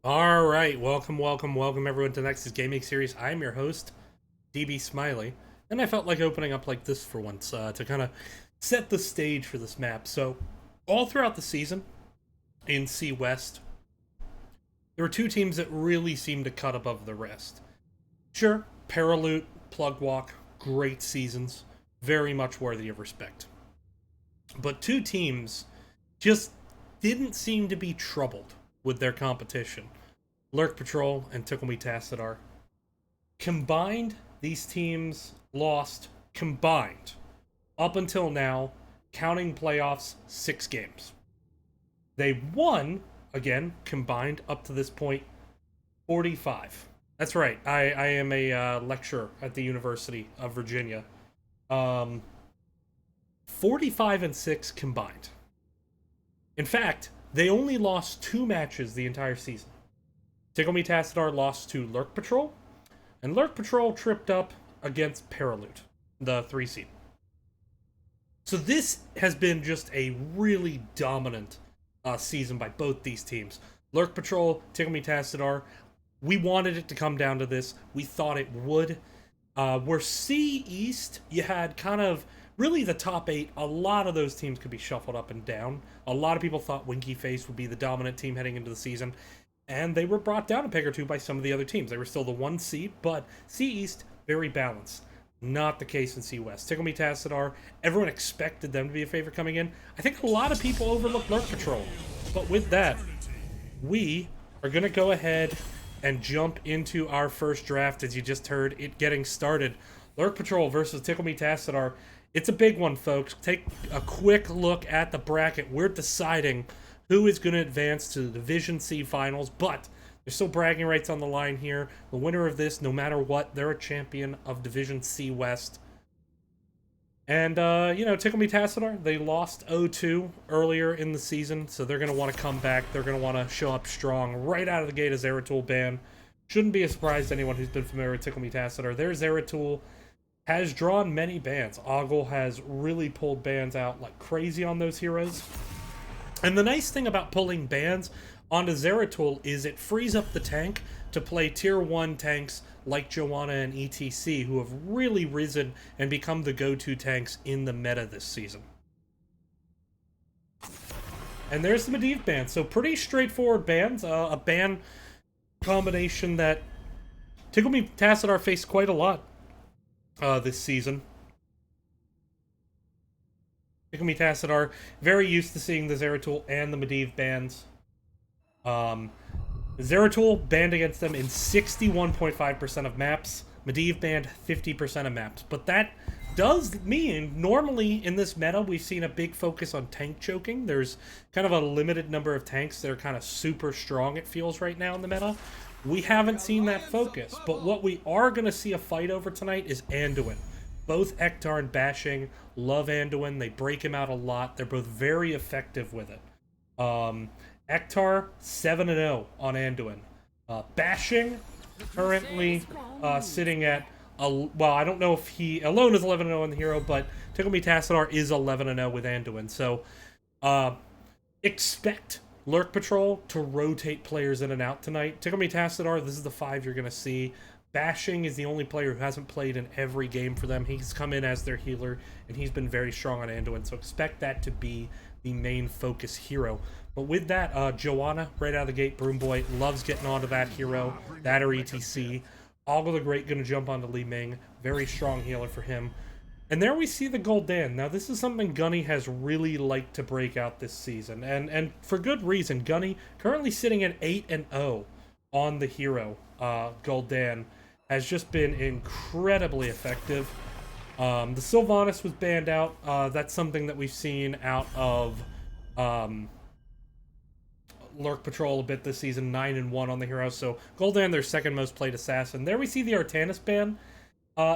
All right, welcome everyone to Nexus Gaming Series. I'm your host, DB Smiley, and I felt like opening up like this for once to kind of set the stage for this map. So, all throughout the season in C West, there were two teams that really seemed to cut above the rest. Sure, Paraloot, Plugwalk, great seasons, very much worthy of respect. But two teams just didn't seem to be troubled with their competition. Lurk Patrol and Tickle Tassadar. Combined, these teams lost combined up until now, counting playoffs, 6 games. They won, again, combined up to this point, 45. That's right, I am a lecturer at the University of Virginia. 45 and 6 combined. In fact, they only lost 2 matches the entire season. Tickle Tassadar lost to Lurk Patrol, and Lurk Patrol tripped up against Paraloot, the 3 seed. So this has been just a really dominant season by both these teams. Lurk Patrol, Tickle Tassadar, we wanted it to come down to this. We thought it would. Where C East, you had kind of really the top 8, a lot of those teams could be shuffled up and down. A lot of people thought Winky Face would be the dominant team heading into the season, and they were brought down a peg or two by some of the other teams. They were still the 1 seed, but C East, very balanced. Not the case in C West. Tickle Tassadar, everyone expected them to be a favorite coming in. I think a lot of people overlooked Lurk Patrol. But with that, we are going to go ahead and jump into our first draft, as you just heard it getting started. Lurk Patrol versus Tickle Tassadar. It's a big one, folks. Take a quick look at the bracket. We're deciding who is going to advance to the Division C finals, but there's still bragging rights on the line here. The winner of this, no matter what, they're a champion of Division C West. And, Tickle Tassadar, they lost 0-2 earlier in the season, so they're going to want to come back. They're going to want to show up strong right out of the gate as Zeratul ban. Shouldn't be a surprise to anyone who's been familiar with Tickle Tassadar. Their Zeratul has drawn many bans. Ogle has really pulled bans out like crazy on those heroes. And the nice thing about pulling bans onto Zeratul is it frees up the tank to play tier 1 tanks like Joanna and ETC, who have really risen and become the go-to tanks in the meta this season. And there's the Medivh ban. So pretty straightforward bans. A ban combination that Tickle Tassadar faced quite a lot this season. Tickle Tassadar, very used to seeing the Zeratul and the Medivh bans. Zeratul banned against them in 61.5% of maps. Medivh banned 50% of maps. But that does mean, normally in this meta, we've seen a big focus on tank choking. There's kind of a limited number of tanks that are kind of super strong, it feels, right now in the meta. We haven't seen that focus. But what we are going to see a fight over tonight is Anduin. Both Ektar and Bashing love Anduin. They break him out a lot. They're both very effective with it. Ektar, 7-0 on Anduin. Bashing, currently sitting at, I don't know if he alone is 11-0 on the hero, but Tickle Tassadar is 11-0 with Anduin. So, expect Lurk Patrol to rotate players in and out tonight. Tickle Tassadar, this is the 5 you're going to see. Bashing is the only player who hasn't played in every game for them. He's come in as their healer, and he's been very strong on Anduin, so expect that to be the main focus hero. But with that, Joanna, right out of the gate, Broom Boy, loves getting onto that hero, that or ETC. Ogle the Great going to jump onto Li Ming, very strong healer for him. And there we see the Gul'dan. Now, this is something Gunny has really liked to break out this season, and for good reason. Gunny, currently sitting at 8-0 on the hero, Gul'dan, has just been incredibly effective. The Sylvanas was banned out. That's something that we've seen out of Lurk Patrol a bit this season, 9-1 on the hero. So Gul'dan, their second most played assassin. There we see the Artanis ban.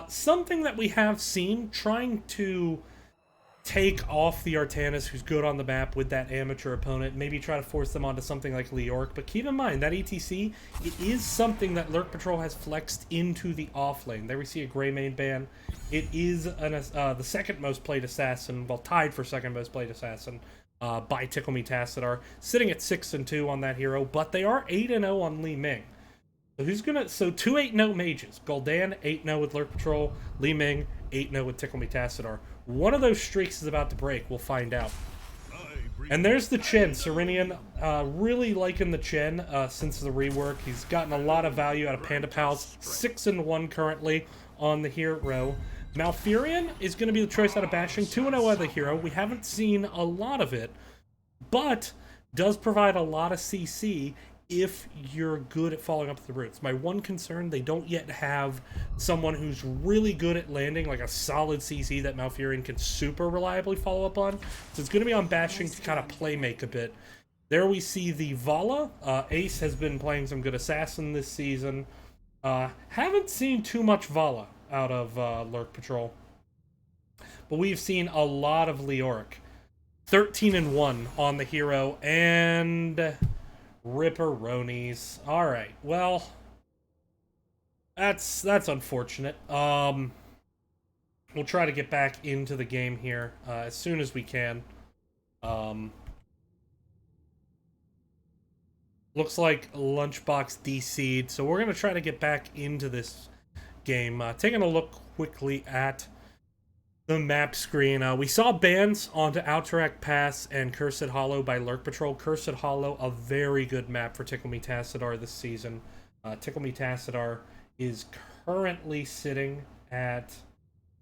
Something that we have seen trying to take off the Artanis who's good on the map with that amateur opponent, maybe try to force them onto something like Lurk. But keep in mind, that ETC, it is something that Lurk Patrol has flexed into the off lane. There we see a Greymane ban. It is the second most played assassin, well, tied for second most played assassin by Tickle Me Tassadar, sitting at 6-2 on that hero, but they are 8-0 on Li Ming. So who's gonna? So two 8-0 mages. Gul'dan 8-0 with Lurk Patrol. Li Ming 8-0 with Tickle Me Tassadar. One of those streaks is about to break. We'll find out. And there's the Chen. Serenian, really liking the Chen since the rework. He's gotten a lot of value out of Panda Pals. 6-1 currently on the hero. Malfurion is going to be the choice out of Bashing. 2-0 out of the hero. We haven't seen a lot of it, but does provide a lot of CC if you're good at following up the roots. My one concern, they don't yet have someone who's really good at landing, like a solid CC that Malfurion can super reliably follow up on. So it's going to be on Bashing to kind of play make a bit. There we see the Vala. Ace has been playing some good Assassin this season. Haven't seen too much Vala out of Lurk Patrol. But we've seen a lot of Lurk. 13-1 on the hero, and Ripperonis. Alright, well, that's unfortunate. We'll try to get back into the game here as soon as we can. Looks like Lunchbox DC'd, so we're going to try to get back into this game. Taking a look quickly at the map screen. We saw bans onto Alterac Pass and Cursed Hollow by Lurk Patrol. Cursed Hollow, a very good map for Tickle Me Tassadar this season. Tickle Me Tassadar is currently sitting at...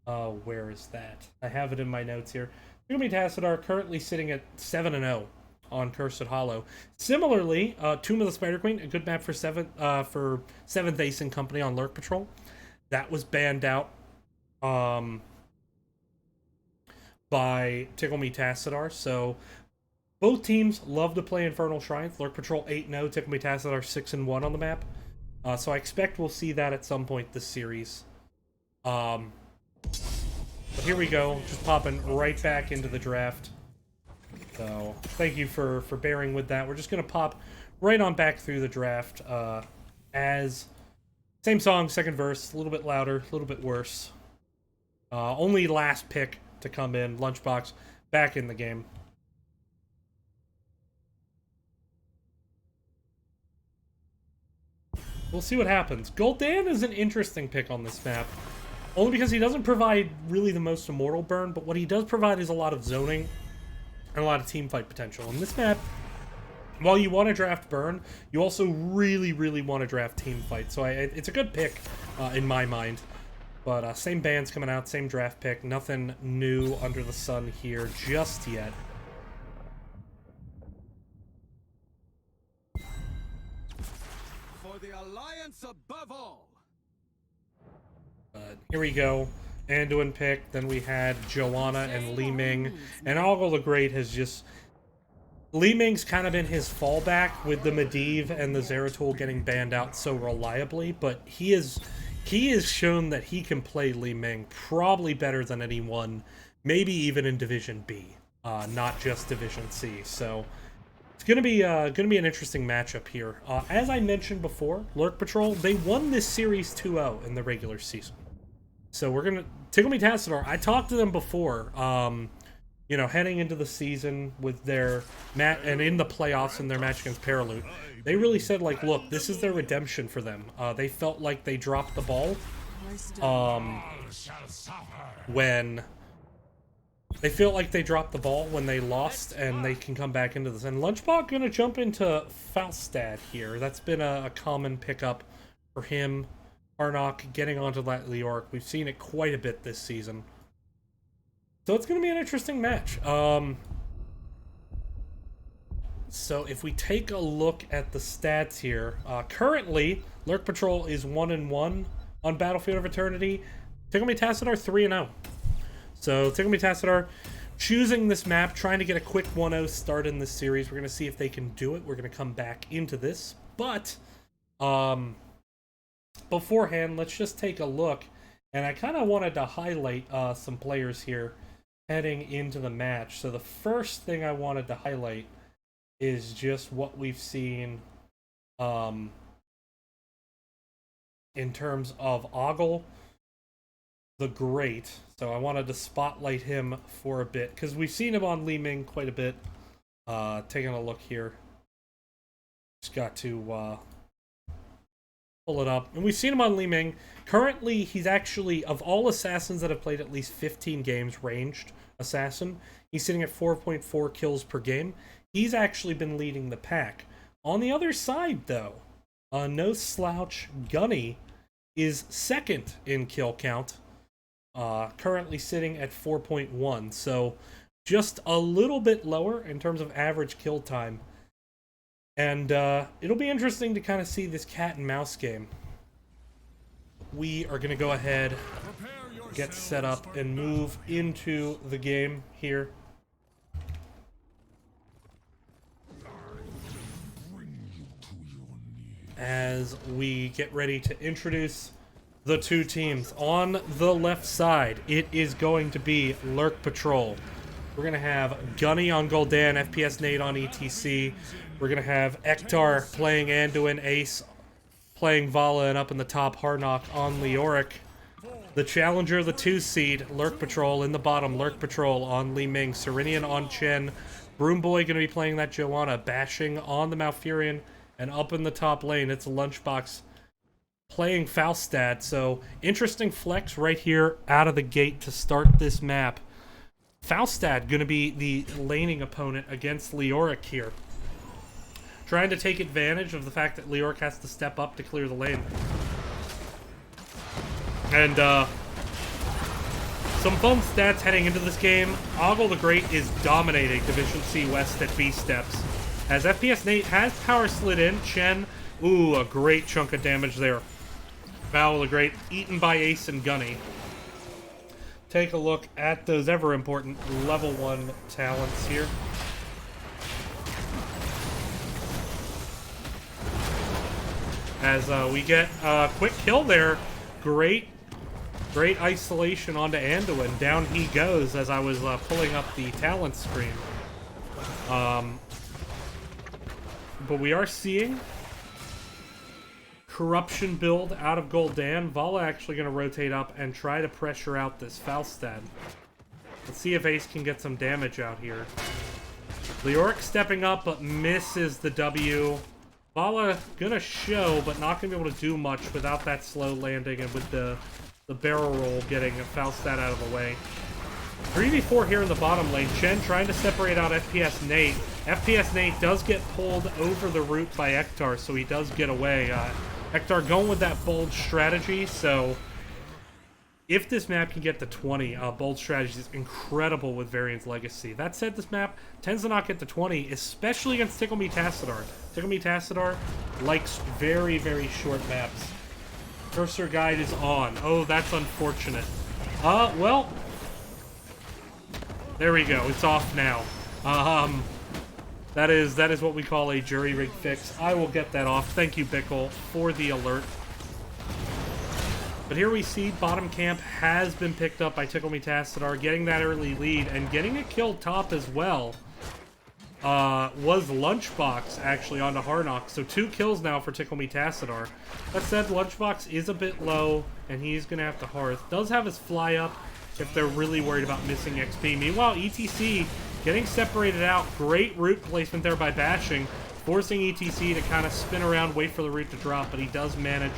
where is that? I have it in my notes here. Tickle Me Tassadar currently sitting at 7-0 on Cursed Hollow. Similarly, Tomb of the Spider Queen, a good map for 7th Ace and Company on Lurk Patrol. That was banned out by Tickle Me Tassadar. So both teams love to play Infernal Shrines. Lurk Patrol 8-0, Tickle Me Tassadar 6-1 on the map. So I expect we'll see that at some point this series. But here we go, just popping right back into the draft. So thank you for bearing with that. We're just going to pop right on back through the draft as same song, second verse, a little bit louder, a little bit worse. Only last pick to come in, Lunchbox, back in the game. We'll see what happens. Gul'dan is an interesting pick on this map, only because he doesn't provide really the most immortal burn, but what he does provide is a lot of zoning and a lot of team fight potential. In this map, while you want to draft burn, you also really, really want to draft team fight. So it's a good pick in my mind. But same bands coming out, same draft pick. Nothing new under the sun here just yet. For the Alliance above all. Here we go. Anduin pick. Then we had Joanna and Li Ming. And Ogle the Great has just... Li Ming's kind of been his fallback with the Medivh and the Zeratul getting banned out so reliably. But he has shown that he can play Li Ming probably better than anyone, maybe even in Division B, not just Division C. So it's gonna be an interesting matchup here. As I mentioned before, Lurk Patrol, they won this series 2-0 in the regular season. So we're gonna Tickle Me Tassadar. I talked to them before, you know, heading into the season with their and in the playoffs in their match against Paraloot. They really said, like, look, this is their redemption for them. They felt like they dropped the ball when they lost, and they can come back into this. And Lunchbot gonna jump into Falstad here. That's been a common pickup for him. Harnock getting onto that Lurk. We've seen it quite a bit this season. So it's gonna be an interesting match. So if we take a look at the stats here, currently Lurk Patrol is 1-1 on Battlefield of Eternity. Tickle Me Tassadar 3-0. So Tickle Me Tassadar choosing this map, trying to get a quick 1-0 start in this series. We're going to see if they can do it. We're going to come back into this. But beforehand, let's just take a look. And I kind of wanted to highlight some players here heading into the match. So the first thing I wanted to highlight is just what we've seen in terms of Ogle the Great. So I wanted to spotlight him for a bit, because we've seen him on Li Ming quite a bit. Taking a look here. Just got to pull it up. And we've seen him on Li Ming. Currently, he's actually, of all assassins that have played at least 15 games, ranged assassin, he's sitting at 4.4 kills per game. He's actually been leading the pack. On the other side, though, no slouch Gunny is second in kill count, currently sitting at 4.1. So just a little bit lower in terms of average kill time. And it'll be interesting to kind of see this cat and mouse game. We are going to go ahead, get set up, and move into the game here. As we get ready to introduce the two teams. On the left side, it is going to be Lurk Patrol. We're going to have Gunny on Gul'dan, FPS Nate on ETC. We're going to have Ektar playing Anduin, Ace playing Vala, and up in the top, Harnock on Leoric. The challenger, the 2 seed, Lurk Patrol in the bottom. Lurk Patrol on Li Ming. Serenian on Chen. Broomboy going to be playing that Joanna, bashing on the Malfurion. And up in the top lane, it's a Lunchbox playing Falstad. So, interesting flex right here out of the gate to start this map. Falstad going to be the laning opponent against Leoric here. Trying to take advantage of the fact that Leoric has to step up to clear the lane. And, some fun stats heading into this game. Ogle the Great is dominating Division C West at B steps. As FPS Nate has power slid in, Chen, ooh, a great chunk of damage there. Val the Great, eaten by Ace and Gunny. Take a look at those ever-important level 1 talents here. As we get a quick kill there. Great isolation onto Anduin. Down he goes as I was pulling up the talent screen. But we are seeing corruption build out of Gul'dan. Vala actually going to rotate up and try to pressure out this Falstad. Let's see if Ace can get some damage out here. Leoric stepping up but misses the W. Vala going to show but not going to be able to do much without that slow landing and with the barrel roll getting Falstad out of the way. 3v4 here in the bottom lane. Chen trying to separate out FPS Nate. FPS Nate does get pulled over the root by Ektar, so he does get away. Ektar going with that bold strategy, so if this map can get to 20, bold strategy is incredible with Varian's Legacy. That said, this map tends to not get to 20, especially against Tickle Me Tassadar. Tickle Me Tassadar likes very, very short maps. Cursor guide is on. Oh, that's unfortunate. Well, there we go. It's off now. That is what we call a jury rig fix. I will get that off. Thank you, Bickle, for the alert. But here we see bottom camp has been picked up by Tickle Me Tassadar, getting that early lead and getting a kill top as well. Was Lunchbox actually onto Harnock. So 2 kills now for Tickle Me Tassadar. That said, Lunchbox is a bit low and he's going to have to Hearth. Does have his fly up if they're really worried about missing XP. Meanwhile, ETC getting separated out. Great root placement there by bashing, forcing ETC to kind of spin around, wait for the root to drop, but he does manage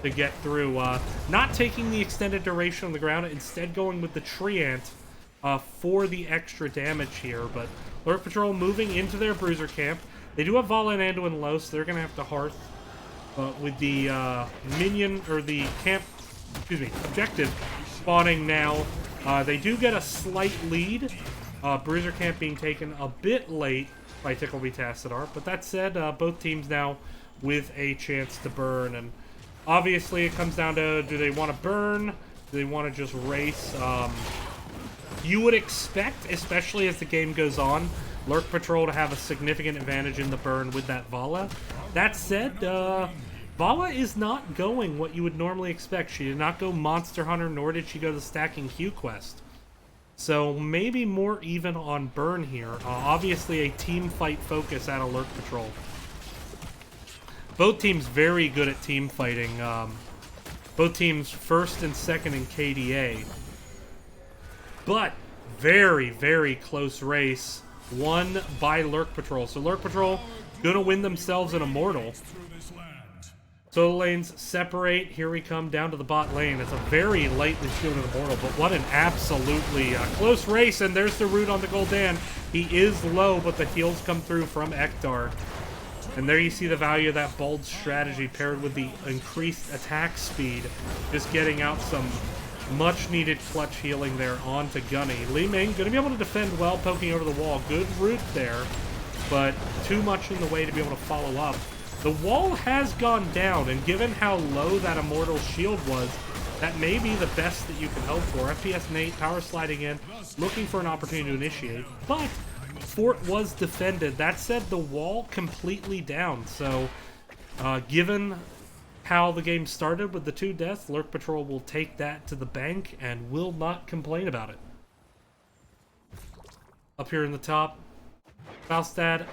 to get through. Not taking the extended duration on the ground, instead going with the Treant for the extra damage here. But Lurk Patrol moving into their bruiser camp. They do have Vala and Anduin low, so they're going to have to Hearth. With the minion, or the camp, objective spawning now. They do get a slight lead. Bruiser camp being taken a bit late by Tickle Me Tassadar. But that said, both teams now with a chance to burn. And obviously it comes down to, do they want to burn? Do they want to just race? You would expect, especially as the game goes on, Lurk Patrol to have a significant advantage in the burn with that Vala. That said, Vala is not going what you would normally expect. She did not go Monster Hunter, nor did she go the Stacking Q quest. So maybe more even on burn here. Obviously a team fight focus out of Lurk Patrol. Both teams very good at team fighting. Both teams first and second in KDA. But very, very close race. won by Lurk Patrol. So Lurk Patrol gonna win themselves an Immortal. Solo lanes separate. Here we come down to the bot lane. It's a very lightly shielded Immortal, but what an absolutely close race. And there's the root on the Gul'dan. He is low, but the heals come through from Ektar. And there you see the value of that bold strategy paired with the increased attack speed. Just getting out some much needed clutch healing there onto Gunny. Li Ming going to be able to defend well, poking over the wall. Good root there, but too much in the way to be able to follow up. The wall has gone down, and given how low that Immortal shield was, that may be the best that you can hope for. FPS Nate power sliding in, looking for an opportunity to initiate, but fort was defended. That said, the wall completely down, so given how the game started with the 2 deaths, Lurk Patrol will take that to the bank and will not complain about it. Up here in the top, Falstad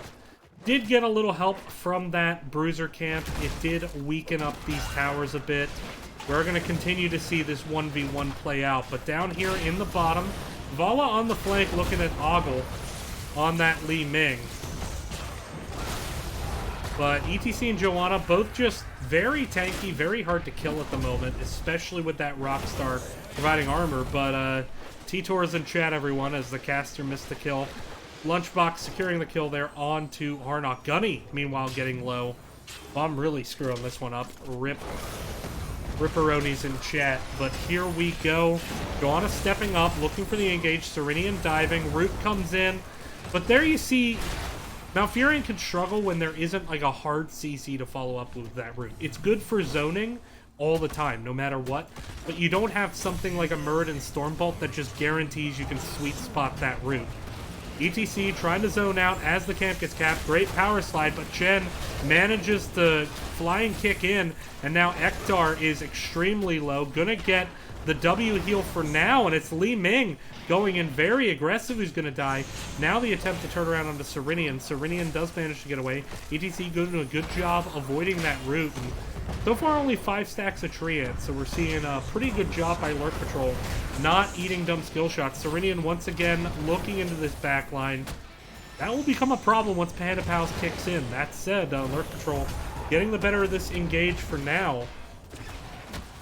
did get a little help from that bruiser camp. It did weaken up these towers a bit. We're going to continue to see this 1v1 play out, but down here in the bottom, Vala on the flank looking at Ogle on that Li Ming. But ETC and Joanna both just very tanky, very hard to kill at the moment, especially with that Rockstar providing armor. But T-Tor is in chat, everyone, as the caster missed the kill. Lunchbox securing the kill there onto Harnock. Gunny, meanwhile, getting low. I'm really screwing this one up. Ripperonis in chat. But here we go. Joanna stepping up, looking for the engage. Serenian diving. Root comes in. But there you see, Malfurion can struggle when there isn't like a hard CC to follow up with that root. It's good for zoning all the time, no matter what. But you don't have something like a Murd and Stormbolt that just guarantees you can sweet spot that root. ETC trying to zone out as the camp gets capped. Great power slide, but Chen manages to flying kick in, and now Ektar is extremely low. Gonna get the W heal for now, and it's Li Ming going in very aggressive, who's gonna die. Now the attempt to turn around onto Serenian. Serenian does manage to get away. ETC doing a good job avoiding that root. And so far only 5 stacks of Triad, so we're seeing a pretty good job by Lurk Patrol not eating dumb skill shots. Serenian once again looking into this back line. That will become a problem once Panda Pals kicks in. That said, Lurk Patrol getting the better of this engage for now.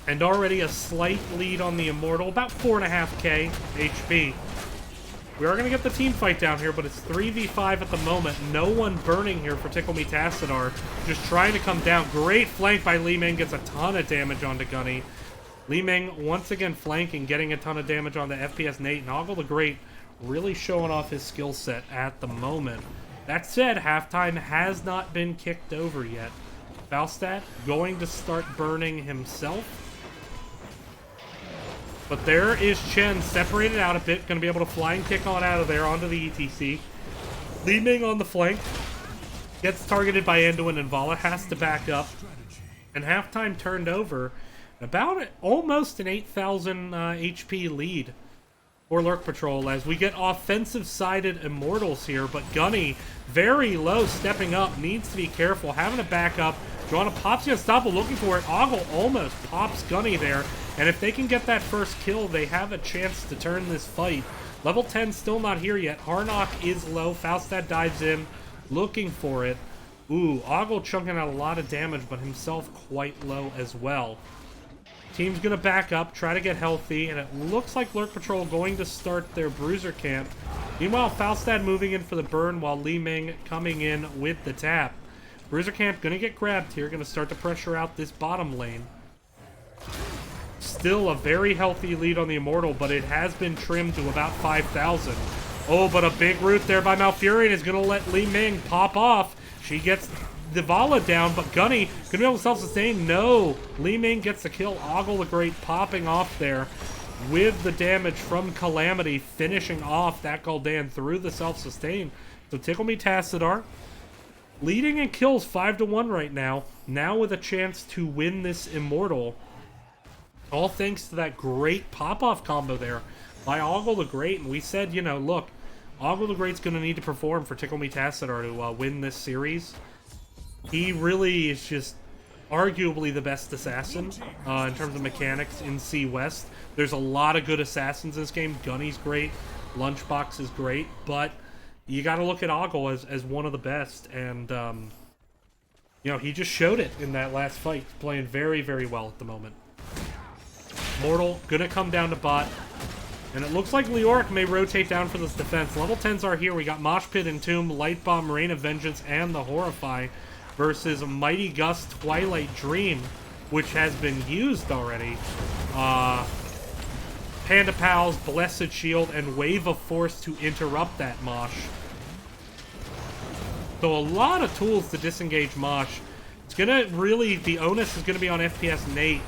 And already a slight lead on the Immortal, about 4.5k HP. We are going to get the team fight down here, but it's 3v5 at the moment. No one burning here for Tickle Me Tassadar. Just trying to come down. Great flank by Li Ming, gets a ton of damage onto Gunny. Li Ming once again flanking, getting a ton of damage on the FPS Nate. And Ogle the Great really showing off his skill set at the moment. That said, halftime has not been kicked over yet. Falstad going to start burning himself. But there is Chen separated out a bit, going to be able to flying kick on out of there onto the ETC. Li Ming on the flank. Gets targeted by Anduin, and Vala has to back up. And halftime turned over. About almost an 8,000 HP lead for Lurk Patrol as we get offensive-sided Immortals here. But Gunny, very low, stepping up, needs to be careful, having to back up. Joanna pops the unstoppable, looking for it. Ogle almost pops Gunny there. And if they can get that first kill, they have a chance to turn this fight. Level 10 still not here yet. Harnock is low. Falstad dives in, looking for it. Ooh, Ogle chunking out a lot of damage, but himself quite low as well. Team's going to back up, try to get healthy, and it looks like Lurk Patrol going to start their bruiser camp. Meanwhile, Falstad moving in for the burn while Li Ming coming in with the tap. Bruiser camp going to get grabbed here, going to start to pressure out this bottom lane. Still a very healthy lead on the Immortal, but it has been trimmed to about 5,000. Oh, but a big root there by Malfurion is going to let Li Ming pop off. She gets the Vala down, but Gunny going to be able to self-sustain. No, Li Ming gets the kill. Ogle the Great popping off there with the damage from Calamity, finishing off that Gul'dan through the self-sustain. So Tickle Me Tassadar leading in kills 5-1 right now. Now with a chance to win this Immortal. All thanks to that great pop-off combo there by Ogle the Great. And we said, you know, look, Ogle the Great's going to need to perform for Tickle Me Tassadar to win this series. He really is just arguably the best assassin in terms of mechanics in C West. There's a lot of good assassins in this game. Gunny's great. Lunchbox is great. But you got to look at Ogle as one of the best, and you know, he just showed it in that last fight. He's playing very, very well at the moment. Mortal gonna come down to bot, and it looks like Lurk may rotate down for this defense. Level 10s are here. We got Mosh Pit, Entomb, Light Bomb, Rain of Vengeance, and the Horrify versus Mighty Gust, Twilight Dream, which has been used already. Panda Pals, Blessed Shield, and Wave of Force to interrupt that Mosh. So a lot of tools to disengage Mosh. It's gonna really, the onus is gonna be on FPS Nate.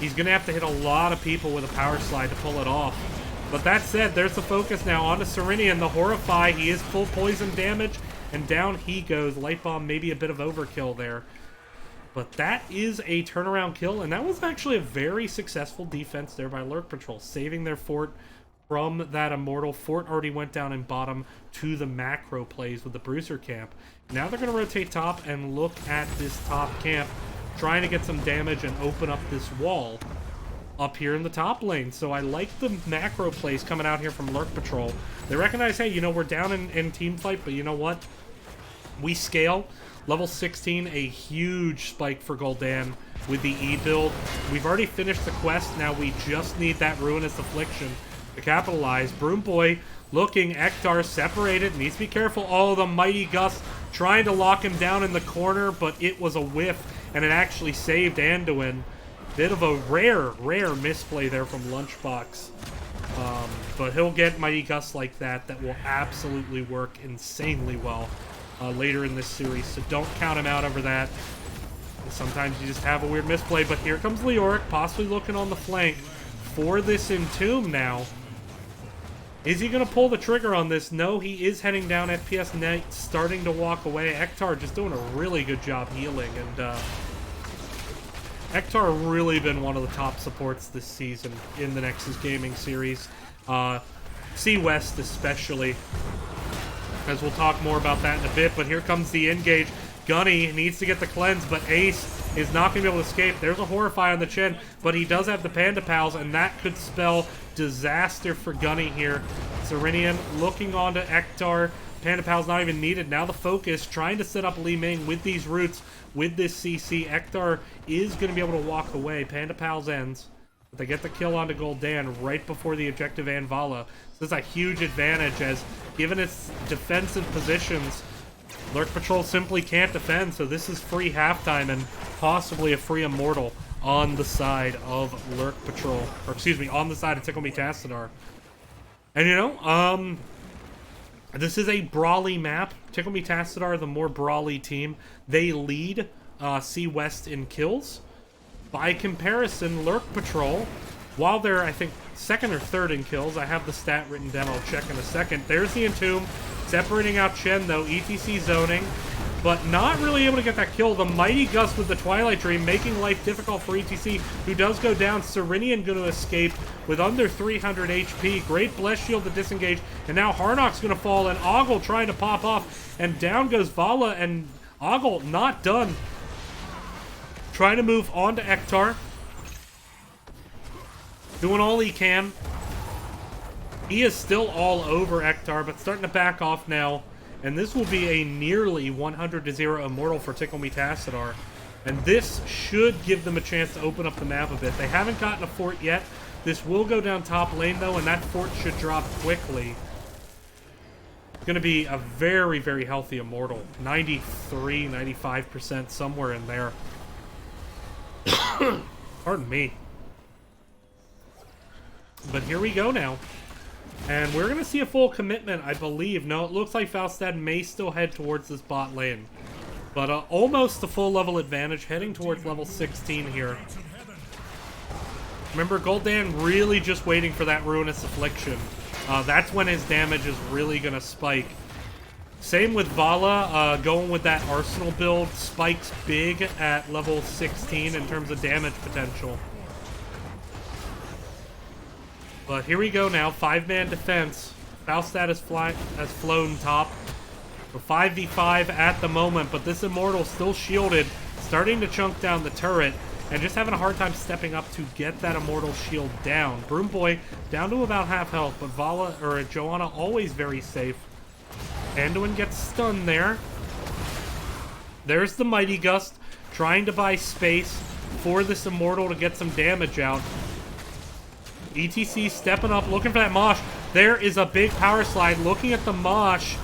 He's gonna have to hit a lot of people with a power slide to pull it off. But that said, there's the focus now onto Serenian, the Horrify. He is full poison damage, and down he goes. Light Bomb, maybe a bit of overkill there. But that is a turnaround kill, and that was actually a very successful defense there by Lurk Patrol, saving their fort from that Immortal. Fort already went down in bottom to the macro plays with the Bruiser camp. Now they're going to rotate top and look at this top camp, trying to get some damage and open up this wall up here in the top lane. So I like the macro plays coming out here from Lurk Patrol. They recognize, hey, you know, we're down in team fight, but you know what? We scale. Level 16, a huge spike for Gul'dan with the E build. We've already finished the quest. Now we just need that Ruinous Affliction to capitalize. Broom Boy looking. Ektar separated. Needs to be careful. Oh, the Mighty Gust trying to lock him down in the corner, but it was a whiff, and it actually saved Anduin. Bit of a rare misplay there from Lunchbox. But he'll get Mighty Gust like that. That will absolutely work insanely well later in this series, so don't count him out over that. Sometimes you just have a weird misplay, but here comes Lurk, possibly looking on the flank for this Entomb now. Is he going to pull the trigger on this? No, he is heading down. FPS Net starting to walk away. Ektar just doing a really good job healing, and Ektar really been one of the top supports this season in the Nexus Gaming series. C West especially, as we'll talk more about that in a bit. But here comes the engage. Gunny needs to get the cleanse, but Ace is not going to be able to escape. There's a Horrify on the chin, but he does have the Panda Pals, and that could spell disaster for Gunny here. Serenian looking onto Ektar. Panda Pal's not even needed. Now the focus, trying to set up Li Ming with these roots, with this CC. Ektar is going to be able to walk away. Panda Pal's ends. But they get the kill onto Gul'dan right before the objective Anvala. So this is a huge advantage, as given its defensive positions, Lurk Patrol simply can't defend, so this is free halftime and possibly a free Immortal on the side of Lurk Patrol. Or excuse me, on the side of Tickle Me Tassadar. And you know, this is a brawly map. Tickle Me Tassadar, the more brawly team. They lead C West in kills. By comparison, Lurk Patrol, while they're, I think, second or third in kills, I have the stat written down, I'll check in a second. There's the Entomb, separating out Chen, though, ETC zoning, but not really able to get that kill. The Mighty Gust with the Twilight Dream, making life difficult for ETC, who does go down. Serenian going to escape with under 300 HP. Great Bless Shield to disengage, and now Harnock's going to fall, and Ogle trying to pop off, and down goes Vala, and Ogle not done. Trying to move on to Ektar. Doing all he can. He is still all over Ektar, but starting to back off now. And this will be a nearly 100-0 Immortal for Tickle Me Tassadar. And this should give them a chance to open up the map a bit. They haven't gotten a fort yet. This will go down top lane, though, and that fort should drop quickly. It's going to be a very, very healthy Immortal. 93, 95%, somewhere in there. Pardon me. But here we go now. And we're going to see a full commitment, I believe. No, it looks like Falstad may still head towards this bot lane. But almost a full level advantage, heading towards level 16 here. Remember, Gul'dan really just waiting for that Ruinous Affliction. That's when his damage is really going to spike. Same with Vala, going with that Arsenal build, spikes big at level 16 in terms of damage potential. But here we go now, 5-man defense. Falstad has flown top. For 5v5 at the moment, but this Immortal still shielded, starting to chunk down the turret, and just having a hard time stepping up to get that Immortal shield down. Broom Boy down to about half health, but Vala, or Joanna, always very safe. Anduin gets stunned there. There's the Mighty Gust, trying to buy space for this Immortal to get some damage out. ETC stepping up, looking for that Mosh. There is a big power slide, looking at the Mosh.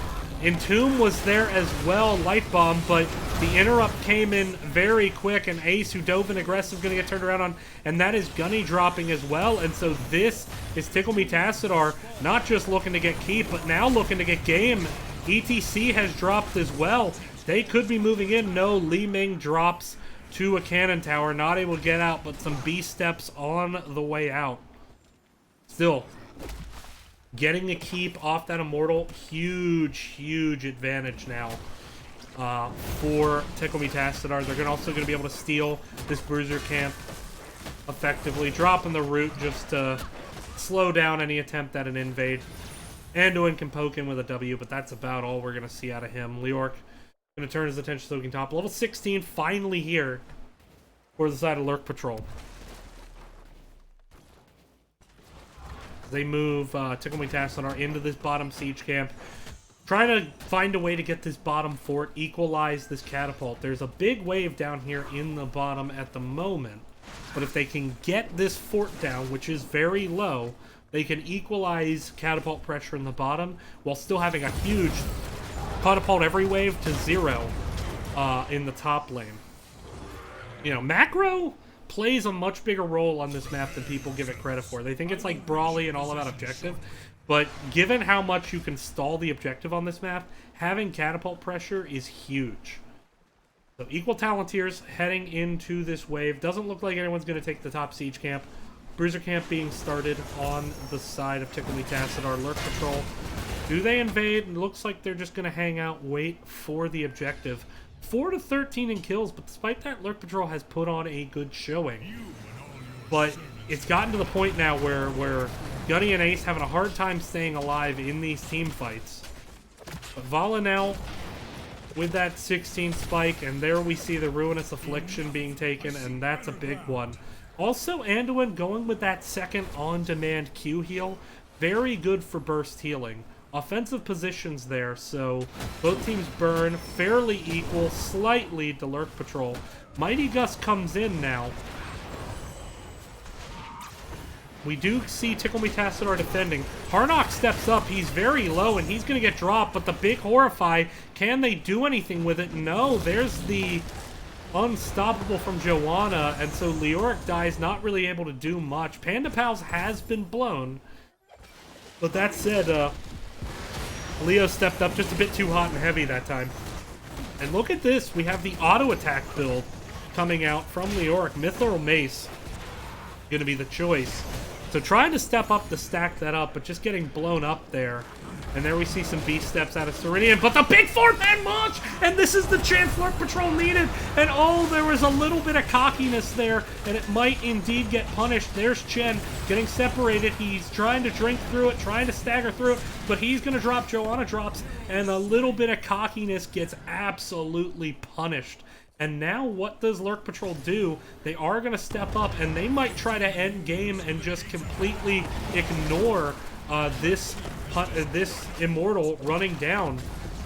Entomb was there as well, Light Bomb, but the interrupt came in very quick, and Ace, who dove in aggressive, going to get turned around on, and that is Gunny dropping as well, and so this is Tickle Me Tassadar, not just looking to get keep, but now looking to get game. ETC has dropped as well. They could be moving in. No, Li Ming drops to a cannon tower, not able to get out, but some B steps on the way out. Still, getting a keep off that Immortal, huge advantage now for Tickle Me Tassadar. They're also going to be able to steal this Bruiser camp effectively, dropping the root just to slow down any attempt at an invade. Anduin can poke in with a W, but that's about all we're going to see out of him. Lurk going to turn his attention to Soaking Top. Level 16 finally here for the side of Lurk Patrol. They move Tickle Me Tassadar into this bottom siege camp, trying to find a way to get this bottom fort, equalize this catapult. There's a big wave down here in the bottom at the moment, but if they can get this fort down, which is very low, they can equalize catapult pressure in the bottom while still having a huge catapult every wave to 0 in the top lane. You know, macro plays a much bigger role on this map than people give it credit for. They think it's like brawly and all about objective, but given how much you can stall the objective on this map, having catapult pressure is huge. So Equal Talontiers heading into this wave. Doesn't look like anyone's going to take the top siege camp. Bruiser camp being started on the side of Tickle Me Tassadar. Lurk Patrol. Do they invade? It looks like they're just going to hang out, wait for the objective. 4 to 13 in kills, but despite that, Lurk Patrol has put on a good showing. But it's gotten to the point now where Gunny and Ace having a hard time staying alive in these team fights. But Vala now with that 16 spike, and there we see the Ruinous Affliction being taken, and that's a big one. Also, Anduin going with that second on-demand Q heal. Very good for burst healing. Offensive positions there, so both teams burn fairly equal, slight lead to Lurk Patrol. Mighty Gust comes in now. We do see Tickle Me Tassadar defending. Harnock steps up, he's very low, and he's going to get dropped, but the big Horrify, can they do anything with it? No, there's the Unstoppable from Joanna, and so Leoric dies, not really able to do much. Panda Pals has been blown, but that said, Leo stepped up just a bit too hot and heavy that time. And look at this. We have the auto attack build coming out from Leoric. Mithril Mace going to be the choice. So trying to step up to stack that up, but just getting blown up there. And there we see some beast steps out of Serenian, but the big fourth man launch! And this is the chance Lurk Patrol needed. And oh, there was a little bit of cockiness there, and it might indeed get punished. There's Chen getting separated. He's trying to drink through it, trying to stagger through it, but he's going to drop. Joanna drops, and a little bit of cockiness gets absolutely punished. And now what does Lurk Patrol do? They are going to step up, and they might try to end game and just completely ignore this Immortal running down.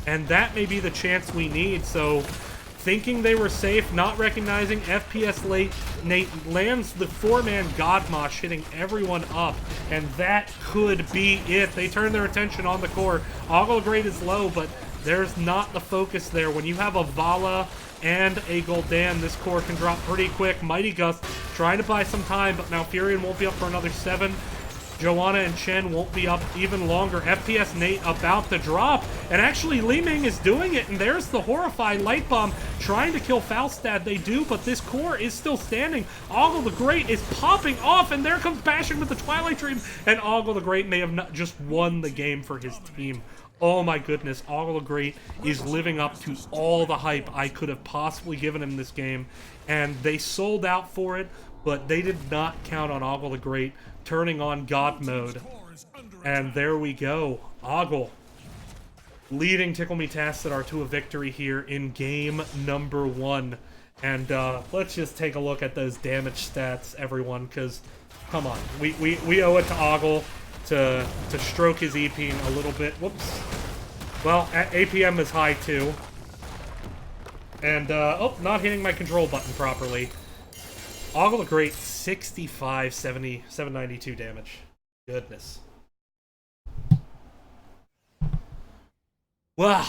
And that may be the chance we need. So thinking they were safe, not recognizing FPS late, Nate lands the 4-man Godmosh, hitting everyone up. And that could be it. They turn their attention on the core. Ogle Great is low, but there's not the focus there. When you have a Vala and a Gul'dan, this core can drop pretty quick. Mighty Gust trying to buy some time, but now Furion won't be up for another 7. Joanna and Chen won't be up even longer. FPS Nate about to drop, and actually Li Ming is doing it, and there's the Horrified Light Bomb trying to kill Falstad. They do, but this core is still standing. Ogle the Great is popping off, and there comes Bastion with the Twilight Dream, and Ogle the Great may have not just won the game for his team. Oh my goodness, Ogle the Great is living up to all the hype I could have possibly given him this game, and they sold out for it, but they did not count on Ogle the Great turning on God mode. And there we go. Ogle leading Tickle Me Tassadar to a victory here in game number 1. And let's just take a look at those damage stats, everyone, because, come on, we owe it to Ogle to stroke his EP a little bit. Whoops. Well, APM is high too. And, oh, not hitting my control button properly. Ogle the Great, 65, 70, 792 damage. Goodness. Well,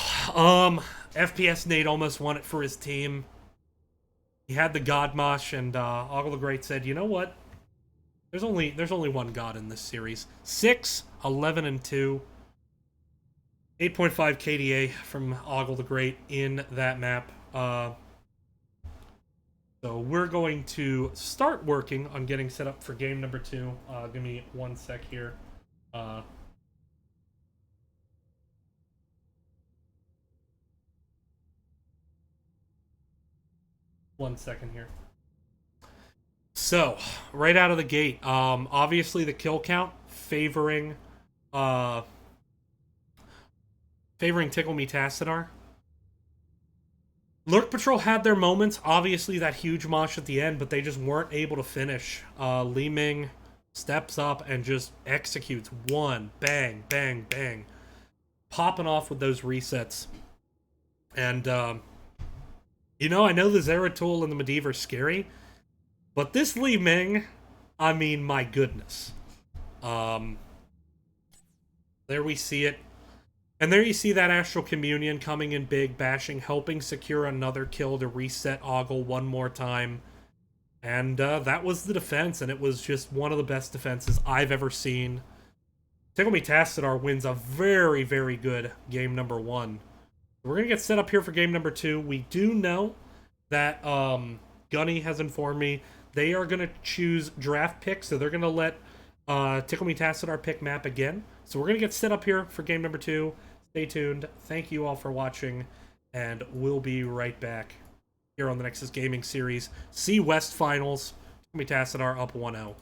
FPS Nate almost won it for his team. He had the God Mosh, and Ogle the Great said, "You know what? There's only one God in this series. 6, 11, and 2. 8.5 KDA from Ogle the Great in that map. So we're going to start working on getting set up for game number 2. Give me 1 sec here. 1 second here. So, right out of the gate, obviously the kill count favoring Tickle Me Tassadar. Lurk Patrol had their moments, obviously that huge mosh at the end, but they just weren't able to finish. Li Ming steps up and just executes one, bang, bang, bang. Popping off with those resets. And, you know, I know the Zeratul and the Medivh are scary, but this Li Ming, I mean, my goodness. There we see it. And there you see that Astral Communion coming in big, bashing, helping secure another kill to reset Ogle one more time. And that was the defense, and it was just one of the best defenses I've ever seen. Tickle Me Tassadar wins a very, very good game number 1. We're going to get set up here for game number 2. We do know that Gunny has informed me they are going to choose draft picks, so they're going to let Tickle Me Tassadar pick map again. So we're going to get set up here for game number 2. Stay tuned. Thank you all for watching, and we'll be right back here on the Nexus Gaming Series. C West Finals. Tickle Me Tassadar up 1-0.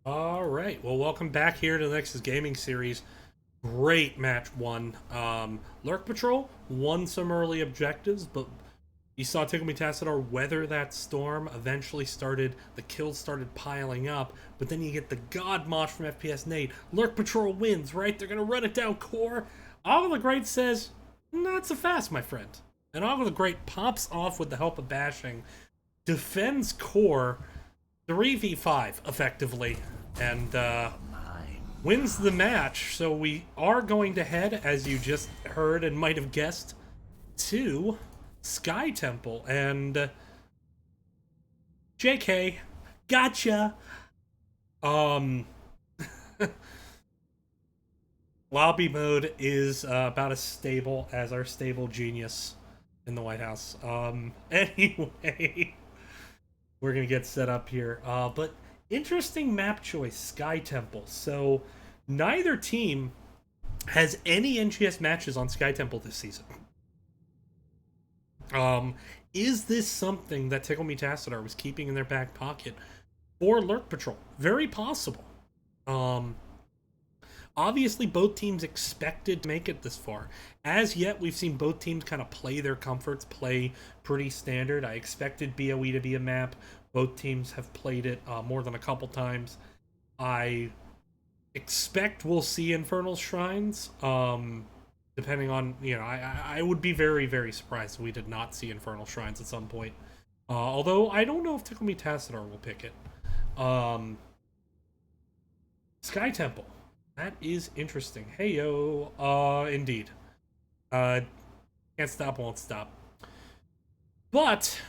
All right. Well, welcome back here to the Nexus Gaming Series. Great match one. Lurk Patrol won some early objectives, but you saw Tickle Me Tassadar weather that storm. Eventually the kills started piling up, but then you get the God Mosh from FPS Nate. Lurk Patrol wins, right? They're gonna run it down core. Ogre the Great says, not so fast, my friend. And Ogre the Great pops off with the help of bashing, defends core 3v5 effectively, and wins the match. So we are going to head, as you just heard and might have guessed, to Sky Temple. And JK, gotcha. Lobby mode is about as stable as our stable genius in the White House. Anyway, we're gonna get set up here. But interesting map choice, Sky Temple. So neither team has any NGS matches on Sky Temple this season. Is this something that Tickle Me Tassadar was keeping in their back pocket for Lurk Patrol? Very possible. Obviously, both teams expected to make it this far. As yet, we've seen both teams kind of play their comforts, play pretty standard. I expected BOE to be a map. Both teams have played it more than a couple times. I expect we'll see Infernal Shrines. Depending on, I would be very, very surprised if we did not see Infernal Shrines at some point. Although, I don't know if Tickle Me Tassadar will pick it. Sky Temple. That is interesting. Hey, yo. Indeed. Can't stop, won't stop. But,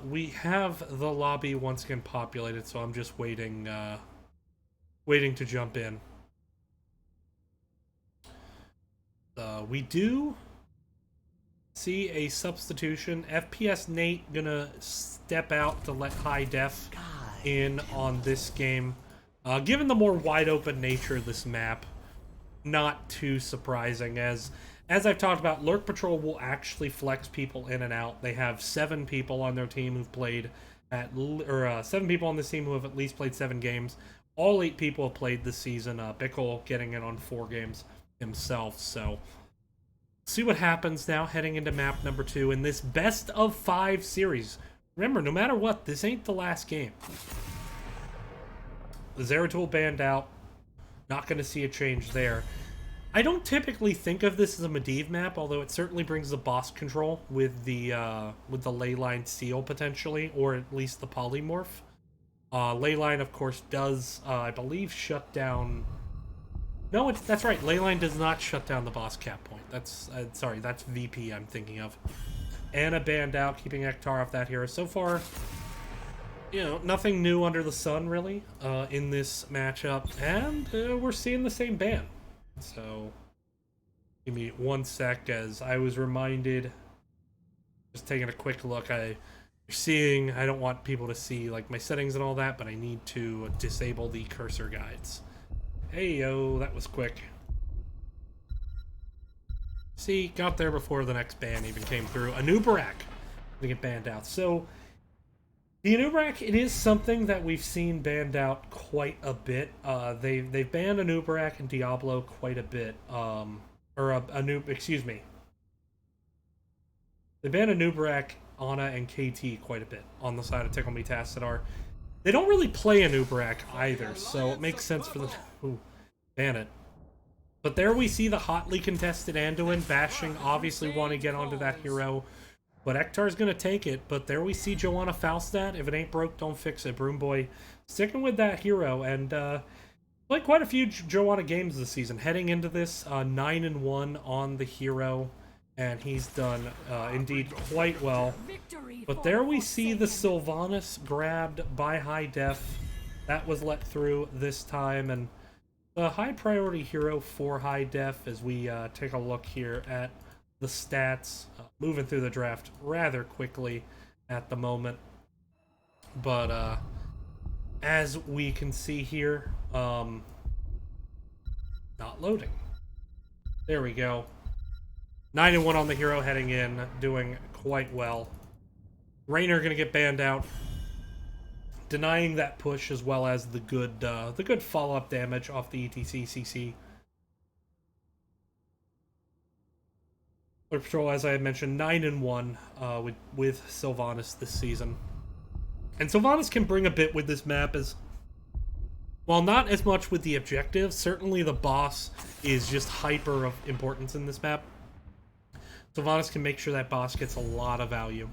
we have the lobby once again populated, so I'm just waiting to jump in. We do see a substitution. FPS Nate gonna step out to let high def in on this game. Given the more wide open nature of this map, not too surprising. As I've talked about, Lurk Patrol will actually flex people in and out. They have 7 people on their team who've played 7 people on this team who have at least played 7 games. All 8 people have played this season. Bickle getting in on 4 games himself. So see what happens now heading into map number 2 in this best of 5 series. Remember, no matter what, this ain't the last game. The Zeratul banned out. Not going to see a change there. I don't typically think of this as a Medivh map, although it certainly brings the boss control with the Leyline Seal potentially, or at least the Polymorph. Leyline, of course, does, I believe, shut down... No, that's right. Leyline does not shut down the boss cap point. That's sorry, that's VP I'm thinking of. Anna banned out, keeping Ektar off that hero. So far, nothing new under the sun, really, in this matchup. And we're seeing the same ban. So, give me 1 sec as I was reminded, just taking a quick look, I don't want people to see, like, my settings and all that, but I need to disable the cursor guides. Hey, yo, that was quick. See, got there before the next ban even came through. Anubarak to get banned out. So, the Anubarak, it is something that we've seen banned out quite a bit. They've banned Anubarak and Diablo quite a bit. Excuse me. They banned Anubarak, Ana, and KT quite a bit on the side of Tickle Me Tassadar. They don't really play Anubarak either, so it makes sense for them to ban it. But there we see the hotly contested Anduin bashing, obviously want to get onto that hero. But Ektar's going to take it, but there we see Joanna Falstad. If it ain't broke, don't fix it. Broomboy sticking with that hero, and played quite a few Joanna games this season. Heading into this, 9-1 on the hero, and he's done indeed quite well. But there we see the Sylvanas grabbed by high def. That was let through this time, and the high priority hero for high def as we take a look here at the stats. Moving through the draft rather quickly at the moment. But as we can see here, not loading. There we go. 9-1 on the hero heading in, doing quite well. Raynor gonna get banned out. denying that push as well as the good follow-up damage off the ETC CC. Lurk Patrol, as I had mentioned, 9-1 with Sylvanas this season. And Sylvanas can bring a bit with this map, as while not as much with the objectives, certainly the boss is just hyper of importance in this map. Sylvanas can make sure that boss gets a lot of value.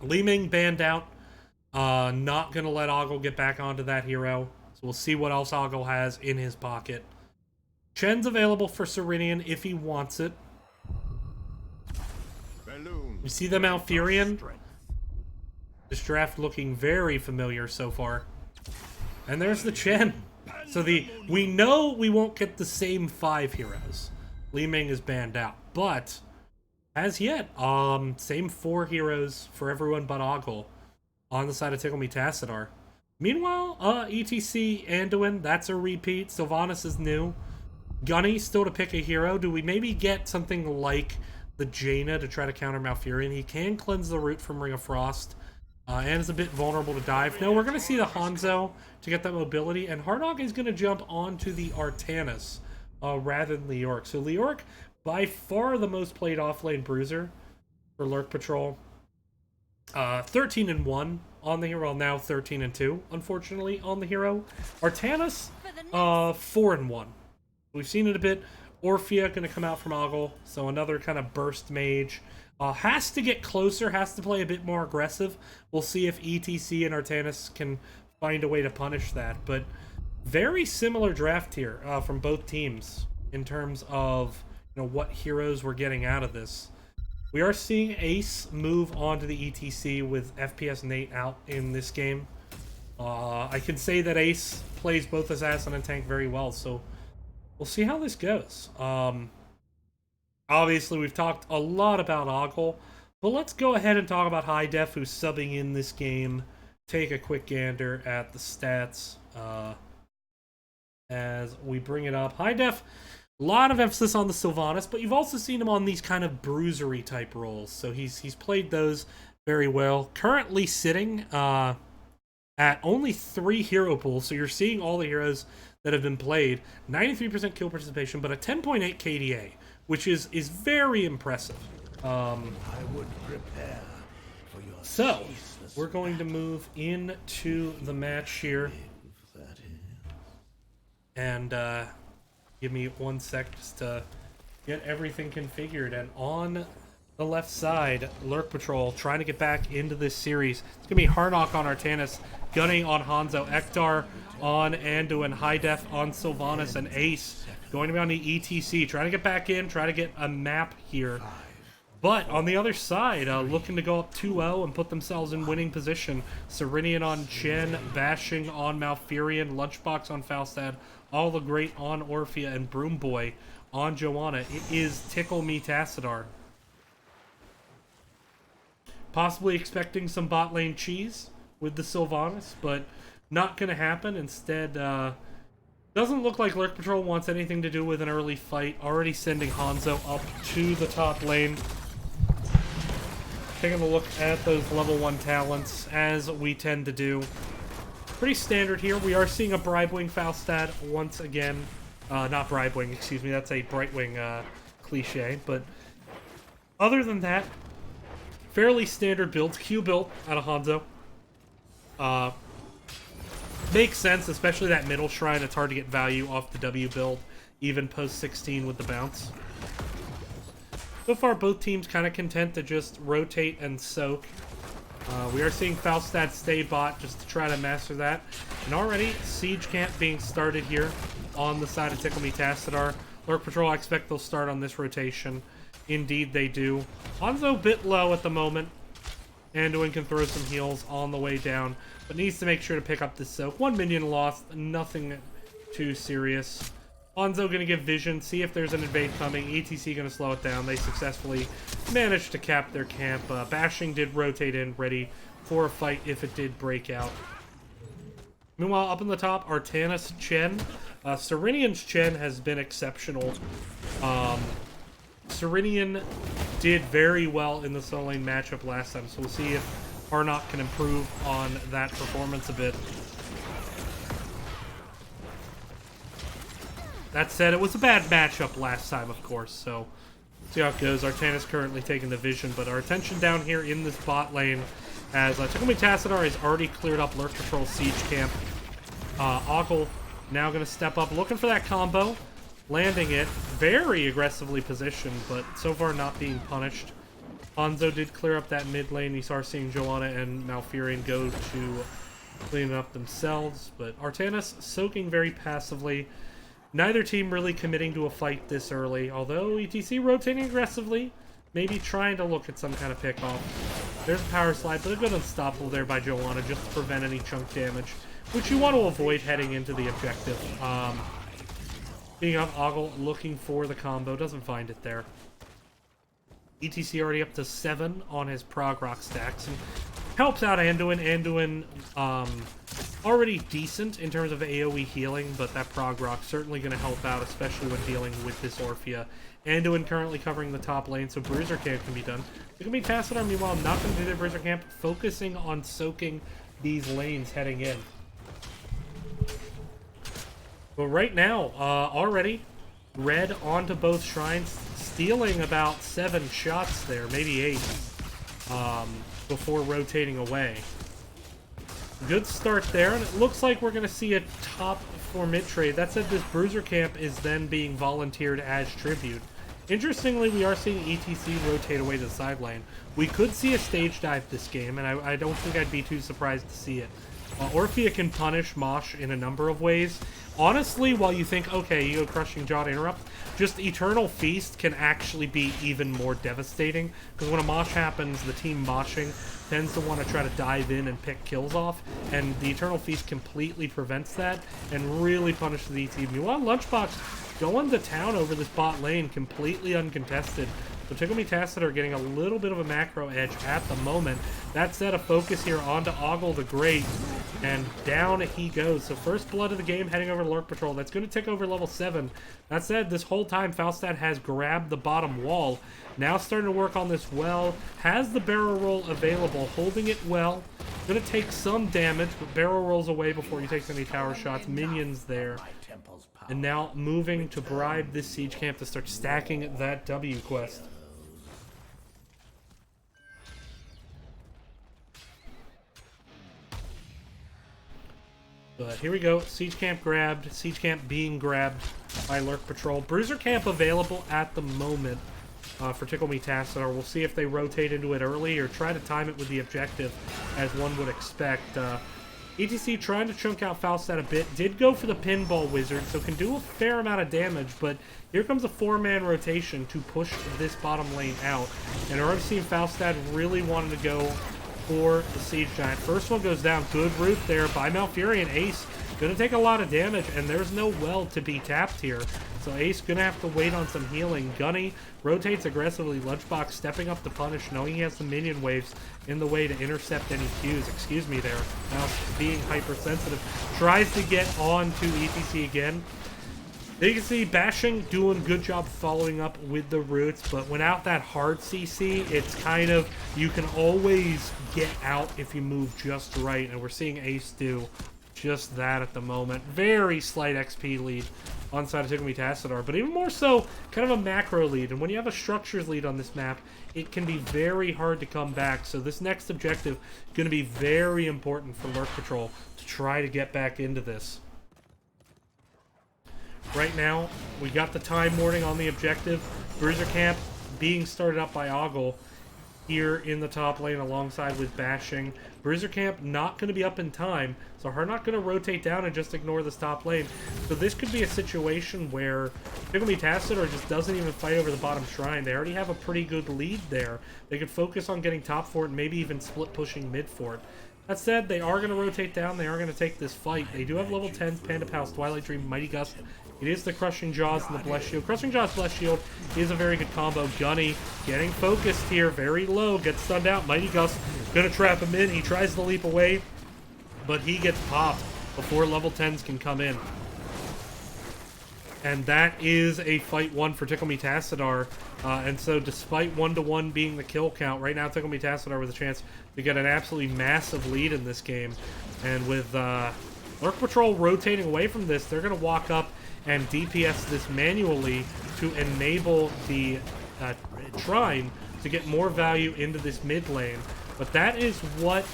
Li Ming banned out. Not going to let Ogle get back onto that hero. So we'll see what else Ogle has in his pocket. Chen's available for Serenian if he wants it. You see the Malfurion? This draft looking very familiar so far. And there's the Chen. So we know we won't get the same 5 heroes. Li Ming is banned out. But as yet, same 4 heroes for everyone but Ogle on the side of Tickle Me Tassadar. Meanwhile, ETC Anduin, that's a repeat. Sylvanas is new. Gunny still to pick a hero. Do we maybe get something like the Jaina to try to counter Malfurion? He can cleanse the root from Ring of Frost, and is a bit vulnerable to dive. No, we're going to see the Hanzo to get that mobility, and Hardog is going to jump onto the Artanis rather than Lurk. So Lurk, by far the most played offlane bruiser for Lurk Patrol. 13-1 on the hero, now 13-2, unfortunately, on the hero. Artanis, 4-1. We've seen it a bit. Orphea going to come out from Ogle, so another kind of burst mage. Has to get closer, has to play a bit more aggressive. We'll see if ETC and Artanis can find a way to punish that. But very similar draft here from both teams in terms of what heroes we're getting out of this. We are seeing Ace move on to the ETC with FPS Nate out in this game. I can say that Ace plays both assassin and tank very well, so we'll see how this goes. Obviously, we've talked a lot about Ogle, but let's go ahead and talk about High Def, who's subbing in this game. Take a quick gander at the stats as we bring it up. High Def, a lot of emphasis on the Sylvanas, but you've also seen him on these kind of bruisery type roles, so he's played those very well. Currently sitting at only 3 hero pools, so you're seeing all the heroes that have been played. 93% kill participation, but a 10.8 KDA, which is very impressive. I would prepare for your So, we're going to move into the match here. And give me 1 sec just to get everything configured. And on the left side, Lurk Patrol trying to get back into this series. It's going to be Harnock on Artanis, Gunning on Hanzo, Ektar on Anduin, High Def on Sylvanas, and Ace going to be on the ETC, trying to get back in, try to get a map here. But on the other side, looking to go up 2-0 and put themselves in winning position. Serenian on Chen, Bashing on Malfurion, Lunchbox on Falstad, All the Great on Orphea, and Broom Boy on Joanna. It is Tickle Me Tassadar. Possibly expecting some bot lane cheese with the Sylvanas, but not going to happen. Instead, doesn't look like Lurk Patrol wants anything to do with an early fight. Already sending Hanzo up to the top lane. Taking a look at those level 1 talents, as we tend to do. Pretty standard here. We are seeing a Bribewing Falstad once again. Not Bribewing, excuse me. That's a Brightwing cliche. But other than that, fairly standard builds. Q built out of Hanzo. Makes sense, especially that middle shrine. It's hard to get value off the W build, even post 16 with the bounce. So far, both teams kind of content to just rotate and soak. We are seeing Falstad stay bot just to try to master that. And already, Siege Camp being started here on the side of Tickle Me Tassadar. Lurk Patrol, I expect they'll start on this rotation. Indeed, they do. Hanzo a bit low at the moment. Anduin can throw some heals on the way down, but needs to make sure to pick up this soak. 1 minion lost, nothing too serious. Hanzo going to give vision, see if there's an invade coming. ETC going to slow it down. They successfully managed to cap their camp. Bashing did rotate in, ready for a fight if it did break out. Meanwhile, up in the top, Artanis Chen. Serenian's Chen has been exceptional. Serenian did very well in the solo lane matchup last time, so we'll see if Harnock can improve on that performance a bit. That said, it was a bad matchup last time, of course, so see how it goes. Artana's currently taking the vision, but our attention down here in this bot lane as Tickle Tassadar has already cleared up Lurk Patrol Siege Camp. Ogle now going to step up, looking for that combo, landing it, very aggressively positioned, but so far not being punished. Hanzo did clear up that mid lane. You start seeing Joanna and Malfurion go to clean it up themselves, but Artanis soaking very passively. Neither team really committing to a fight this early, although ETC rotating aggressively, maybe trying to look at some kind of pickoff. There's a power slide, but a good unstoppable there by Joanna just to prevent any chunk damage, which you want to avoid heading into the objective. Being up, Ogle looking for the combo, doesn't find it there. ETC already up to 7 on his Prog Rock stacks, and helps out Anduin. Anduin, already decent in terms of AoE healing, but that Prog Rock certainly going to help out, especially when dealing with this Orphea. Anduin currently covering the top lane, so Bruiser Camp can be done. It can be Tassadar, meanwhile, not going to do their Bruiser Camp, focusing on soaking these lanes heading in. But right now, already, red onto both shrines, stealing about 7 shots there, maybe 8, before rotating away. Good start there, and it looks like we're going to see a top 4 mid trade. That said, this Bruiser Camp is then being volunteered as tribute. Interestingly, we are seeing ETC rotate away to the side lane. We could see a stage dive this game, and I don't think I'd be too surprised to see it. Orphea can punish Mosh in a number of ways. Honestly, while you think, okay, you go Crushing Jaw to interrupt, just Eternal Feast can actually be even more devastating. Because when a Mosh happens, the team moshing tends to want to try to dive in and pick kills off. And the Eternal Feast completely prevents that and really punishes the team. Meanwhile, Lunchbox going to town over this bot lane, completely uncontested. So Tickle Tassadar getting a little bit of a macro edge at the moment. That said, a focus here onto Ogle the Great, and down he goes. So first blood of the game heading over to Lurk Patrol. That's going to tick over level 7. That said, this whole time Falstad has grabbed the bottom wall. Now starting to work on this well. Has the barrel roll available, holding it well. Going to take some damage, but barrel rolls away before he takes any tower shots. Minions there. And now moving to bribe this siege camp to start stacking that W quest. But here we go. Siege Camp grabbed. Siege Camp being grabbed by Lurk Patrol. Bruiser Camp available at the moment for Tickle Tassadar. We'll see if they rotate into it early or try to time it with the objective, as one would expect. ETC trying to chunk out Falstad a bit. Did go for the Pinball Wizard, so can do a fair amount of damage, but here comes a 4-man rotation to push this bottom lane out. And already seen Falstad really wanting to go for the Siege Giant. First one goes down. Good root there by Malfurion. Ace gonna take a lot of damage, and there's no well to be tapped here. So Ace gonna have to wait on some healing. Gunny rotates aggressively. Lunchbox stepping up to punish, knowing he has some minion waves in the way to intercept any Qs. Excuse me there. Now being hypersensitive. Tries to get on to ETC again. You can see Bashing doing good job following up with the roots, but without that hard CC, it's kind of, you can always get out if you move just right, and we're seeing Ace do just that at the moment. Very slight XP lead on side of Tickle Tassadar, but even more so, kind of a macro lead, and when you have a structures lead on this map, it can be very hard to come back, so this next objective is going to be very important for Lurk Patrol to try to get back into this. Right now, we got the time warning on the objective. Bruiser Camp being started up by Ogle here in the top lane alongside with Bashing. Bruiser Camp not going to be up in time, so we're not going to rotate down and just ignore this top lane. So this could be a situation where Tickle Tassadar just doesn't even fight over the bottom shrine. They already have a pretty good lead there. They could focus on getting top fort and maybe even split pushing mid fort. That said, they are going to rotate down. They are going to take this fight. They do have level 10s, Panda Pals, Twilight Dream, Mighty Gust. It is the Crushing Jaws and the Bless Shield. Crushing Jaws, Bless Shield is a very good combo. Gunny getting focused here, very low, gets stunned out. Mighty Gust gonna trap him in. He tries to leap away, but he gets popped before level 10s can come in. And that is a fight one for Tickle Me Tassadar. And so despite 1-1 being the kill count, right now Tickle Me Tassadar with a chance to get an absolutely massive lead in this game. And with Lurk Patrol rotating away from this, they're going to walk up and DPS this manually to enable the Shrine to get more value into this mid lane. But that is what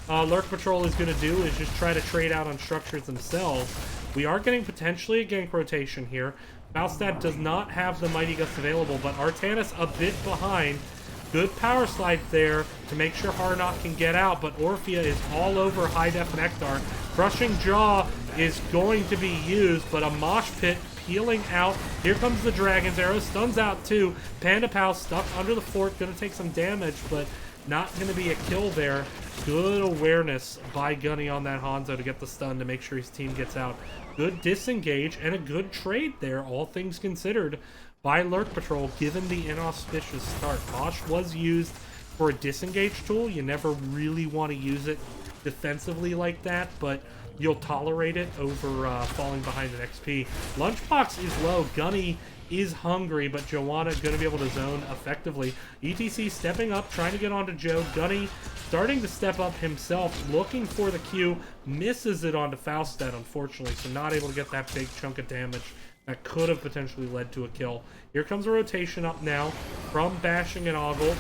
Lurk Patrol is going to do, is just try to trade out on structures themselves. We are getting potentially a gank rotation here. Falstad does not have the Mighty Gust available, but Artanis a bit behind. Good power slide there to make sure Harnock can get out, but Orphea is all over High Def and Ektar. Crushing Jaw is going to be used, but a Mosh Pit peeling out. Here comes the Dragon's Arrow, stuns out too. Panda Pal stuck under the fort, going to take some damage, but not going to be a kill there. Good awareness by Gunny on that Hanzo to get the stun to make sure his team gets out. Good disengage and a good trade there, all things considered, by Lurk Patrol, given the inauspicious start. Mosh was used for a disengage tool. You never really want to use it defensively like that, but you'll tolerate it over falling behind an XP. Lunchbox is low. Gunny is hungry, but Joanna going to be able to zone effectively. ETC stepping up, trying to get onto Joe. Gunny starting to step up himself, looking for the Q. Misses it onto Falstad, unfortunately, so not able to get that big chunk of damage that could have potentially led to a kill. Here comes a rotation up now from Bashing and Ogle.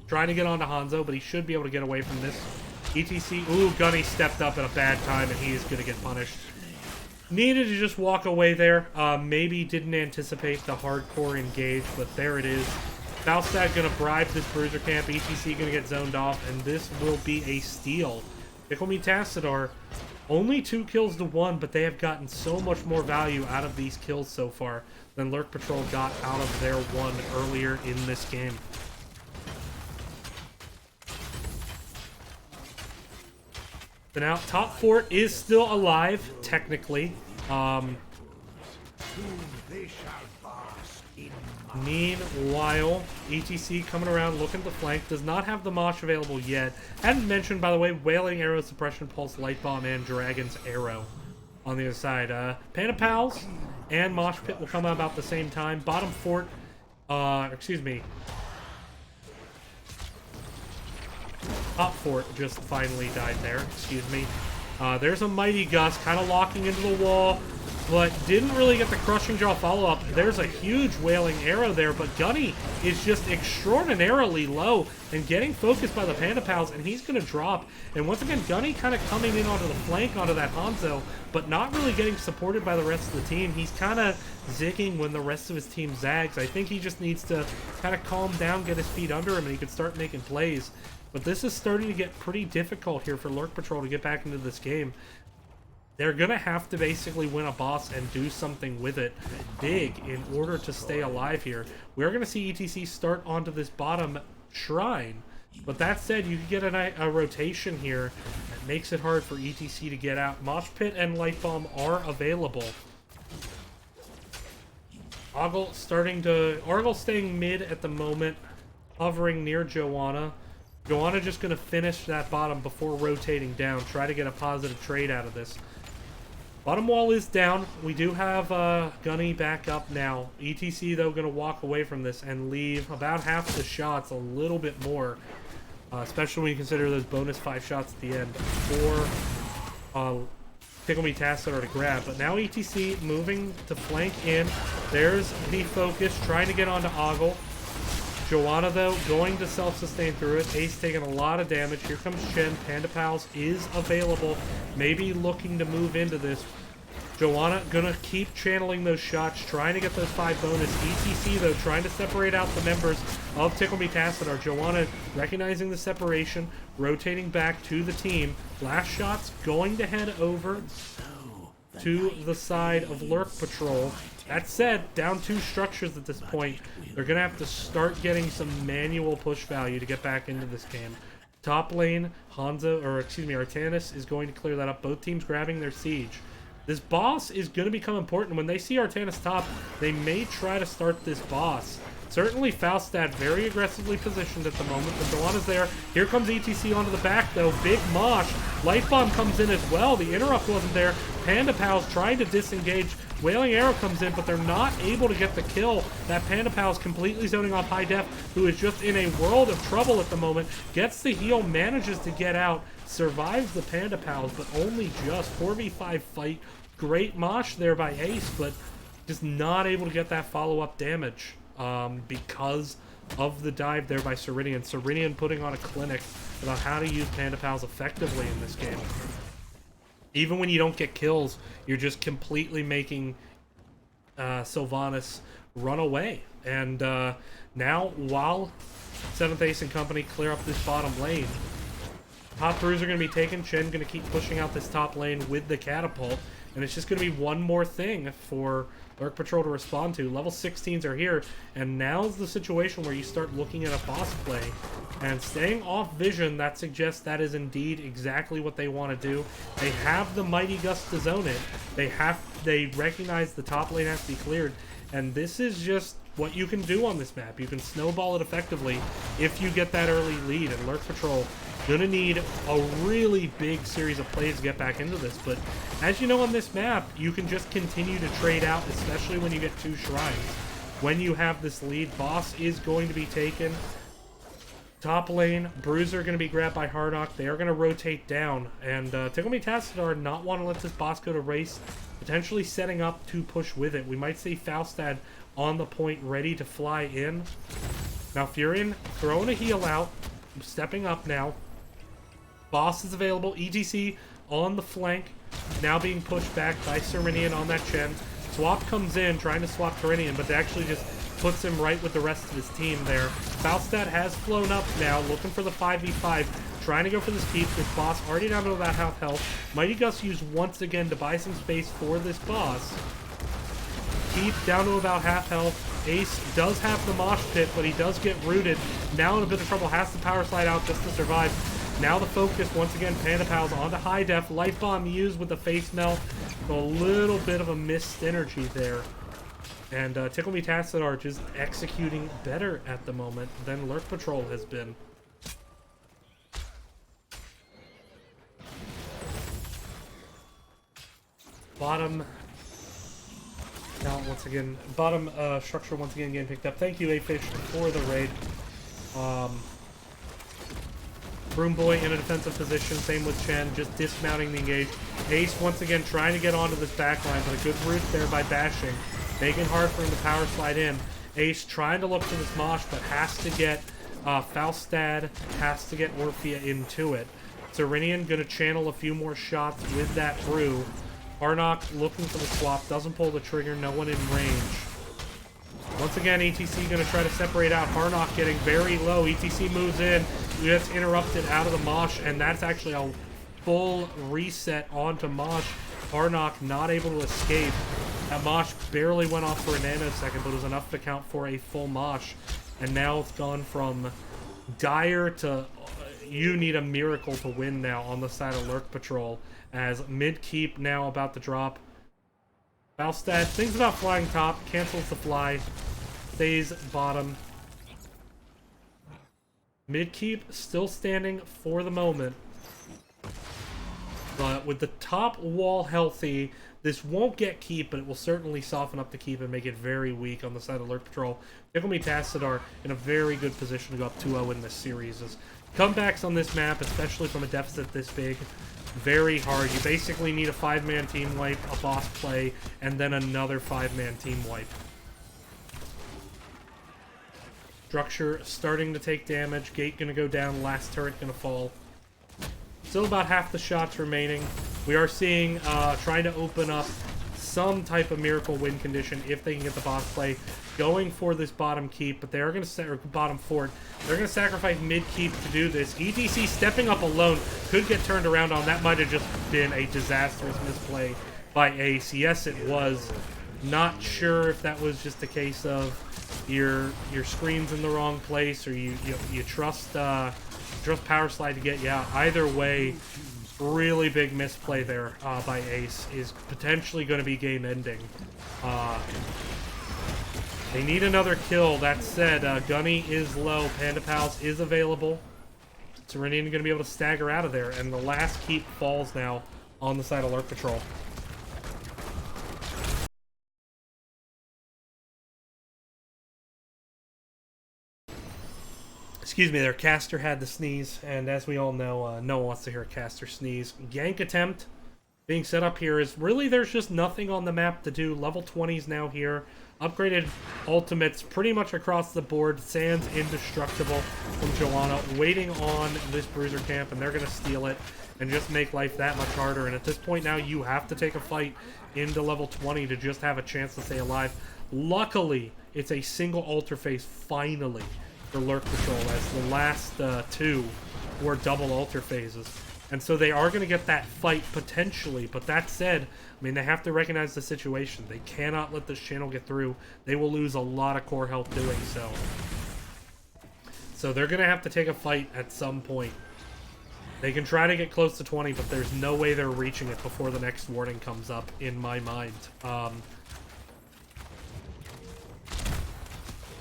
Trying to get onto Hanzo, but he should be able to get away from this. ETC, ooh, Gunny stepped up at a bad time, and he is going to get punished. Needed to just walk away there. Maybe didn't anticipate the hardcore engage, but there it is. Falstad going to bribe this Bruiser Camp. ETC going to get zoned off, and this will be a steal. Tickle Me Tassadar, only 2 kills to 1, but they have gotten so much more value out of these kills so far than Lurk Patrol got out of their one earlier in this game. So now, top fort is still alive, technically. Meanwhile, ETC coming around, looking to flank. Does not have the Mosh available yet. Hadn't mentioned, by the way, Wailing Arrow, Suppression Pulse, Light Bomb, and Dragon's Arrow on the other side. Panda Pals and Mosh Pit will come out about the same time. Bottom fort, excuse me. Top fort just finally died there, excuse me. There's a Mighty Gust kind of locking into the wall, but didn't really get the Crushing Jaw follow-up. There's a huge Wailing Arrow there, but Gunny is just extraordinarily low and getting focused by the Panda Pals, and he's going to drop. And once again, Gunny kind of coming in onto the flank onto that Hanzo, but not really getting supported by the rest of the team. He's kind of zigging when the rest of his team zags. I think he just needs to kind of calm down, get his feet under him, and he can start making plays. But this is starting to get pretty difficult here for Lurk Patrol to get back into this game. They're going to have to basically win a boss and do something with it big in order to stay alive here. We're going to see ETC start onto this bottom shrine. But that said, you can get a rotation here that makes it hard for ETC to get out. Mosh Pit and Light Bomb are available. Argle staying mid at the moment, hovering near Joanna. Joanna just going to finish that bottom before rotating down. Try to get a positive trade out of this. Bottom wall is down. We do have Gunny back up now. ETC, though, going to walk away from this and leave about half the shots, a little bit more. Especially when you consider those bonus 5 shots at the end for Tickle Me Tassadar to grab. But now ETC moving to flank in. There's the focus, trying to get onto Ogle. Joanna, though, going to self-sustain through it. Ace taking a lot of damage. Here comes Shen. Panda Pals is available. Maybe looking to move into this. Joanna gonna keep channeling those shots, trying to get those 5 bonus. ETC, though, trying to separate out the members of Tickle Me Tassadar. Joanna recognizing the separation, rotating back to the team. Last shots going to head over to the side of Lurk Patrol. That said, down 2 structures at this point. They're going to have to start getting some manual push value to get back into this game. Top lane, Artanis is going to clear that up. Both teams grabbing their siege. This boss is going to become important. When they see Artanis top, they may try to start this boss. Certainly Falstad very aggressively positioned at the moment, but Joanna's there. Here comes ETC onto the back, though. Big Mosh. Light Bomb comes in as well. The interrupt wasn't there. Panda Pals trying to disengage Wailing Arrow comes in, but they're not able to get the kill. That Panda Pal is completely zoning off High Def, who is just in a world of trouble at the moment. Gets the heal, manages to get out, survives the Panda Pals, but only just 4v5 fight. Great mosh there by Ace, but just not able to get that follow-up damage because of the dive there by Serenian. Serenian putting on a clinic about how to use Panda Pals effectively in this game. Even when you don't get kills, you're just completely making Sylvanas run away. And now, while 7th Ace and company clear up this bottom lane, top Bruiser going to be taken. Chen going to keep pushing out this top lane with the catapult. And it's just going to be one more thing for Lurk Patrol to respond to. Level 16s are here, and now's the situation where you start looking at a boss play. And staying off vision, that suggests that is indeed exactly what they want to do. They have the Mighty Gust to zone it. They recognize the top lane has to be cleared. And this is just what you can do on this map. You can snowball it effectively if you get that early lead. And Lurk Patrol gonna need a really big series of plays to get back into this, but as you know on this map, you can just continue to trade out, especially when you get 2 shrines. When you have this lead, boss is going to be taken. Top lane, Bruiser going to be grabbed by Hardock. They are going to rotate down, and Tickle Me Tassadar not want to let this boss go to race, potentially setting up to push with it. We might see Falstad on the point, ready to fly in. Now Furion throwing a heal out, stepping up now. Boss is available. ETC on the flank. Now being pushed back by Serenian on that Chen. Swap comes in, trying to swap Serenian, but it actually just puts him right with the rest of his team there. Falstad has flown up now, looking for the 5v5. Trying to go for this keep. This boss already down to about half health. Mighty Gust used once again to buy some space for this boss. Keep down to about half health. Ace does have the mosh pit, but he does get rooted. Now in a bit of trouble, has to power slide out just to survive. Now the focus, once again, Panda Pals onto High Def. Light Bomb used with the face melt. So a little bit of a missed energy there. And Tickle Me Tassadar just executing better at the moment than Lurk Patrol has been. Bottom talent once again. Bottom structure once again getting picked up. Thank you, A-Fish, for the raid. Broom Boy in a defensive position, same with Chen, just dismounting the engage. Ace once again trying to get onto this backline, but a good route there by bashing. Making it hard for him to power slide in. Ace trying to look for this mosh, but has to get Falstad, has to get Orphea into it. Serenian gonna channel a few more shots with that brew. Harnock looking for the swap, doesn't pull the trigger, no one in range. Once again, ETC going to try to separate out. Harnock getting very low. ETC moves in. Gets interrupted out of the mosh, and that's actually a full reset onto mosh. Harnock not able to escape. That mosh barely went off for a nanosecond, but it was enough to count for a full mosh. And now it's gone from dire to you need a miracle to win now on the side of Lurk Patrol. As mid-keep now about to drop. Falstad thinks about flying top, cancels the fly, stays bottom. Mid-keep still standing for the moment. But with the top wall healthy, this won't get keep, but it will certainly soften up the keep and make it very weak on the side of Lurk Patrol. Tickle Me Tassadar in a very good position to go up 2-0 in this series. As comebacks on this map, especially from a deficit this big, very hard. You basically need a 5-man team wipe, a boss play, and then another 5-man team wipe. Structure starting to take damage. Gate gonna go down. Last turret gonna fall. Still about half the shots remaining. We are seeing trying to open up some type of miracle win condition if they can get the boss play. Going for this bottom keep, but they are going to bottom fort. They're going to sacrifice mid keep to do this. ETC stepping up alone could get turned around on. That might have just been a disastrous misplay by Ace. Yes, it was. Not sure if that was just a case of your screen's in the wrong place, or you trust power slide to get you out. Either way, really big misplay there by Ace is potentially going to be game ending. They need another kill. That said, Gunny is low. Panda Pals is available. Serenian going to be able to stagger out of there, and the last keep falls now on the side of Lurk Patrol. Excuse me, their caster had the sneeze, and as we all know, no one wants to hear a caster sneeze. Gank attempt being set up here is really, there's just nothing on the map to do. Level 20s now here. Upgraded ultimates pretty much across the board. Sans indestructible from Joanna, waiting on this bruiser camp, and they're going to steal it and just make life that much harder. And at this point now, you have to take a fight into level 20 to just have a chance to stay alive. Luckily, it's a single altar phase finally for Lurk Patrol, as the last two were double altar phases. And so they are going to get that fight potentially, but that said, I mean, they have to recognize the situation. They cannot let this channel get through. They will lose a lot of core health doing so. So they're going to have to take a fight at some point. They can try to get close to 20, but there's no way they're reaching it before the next warning comes up, in my mind.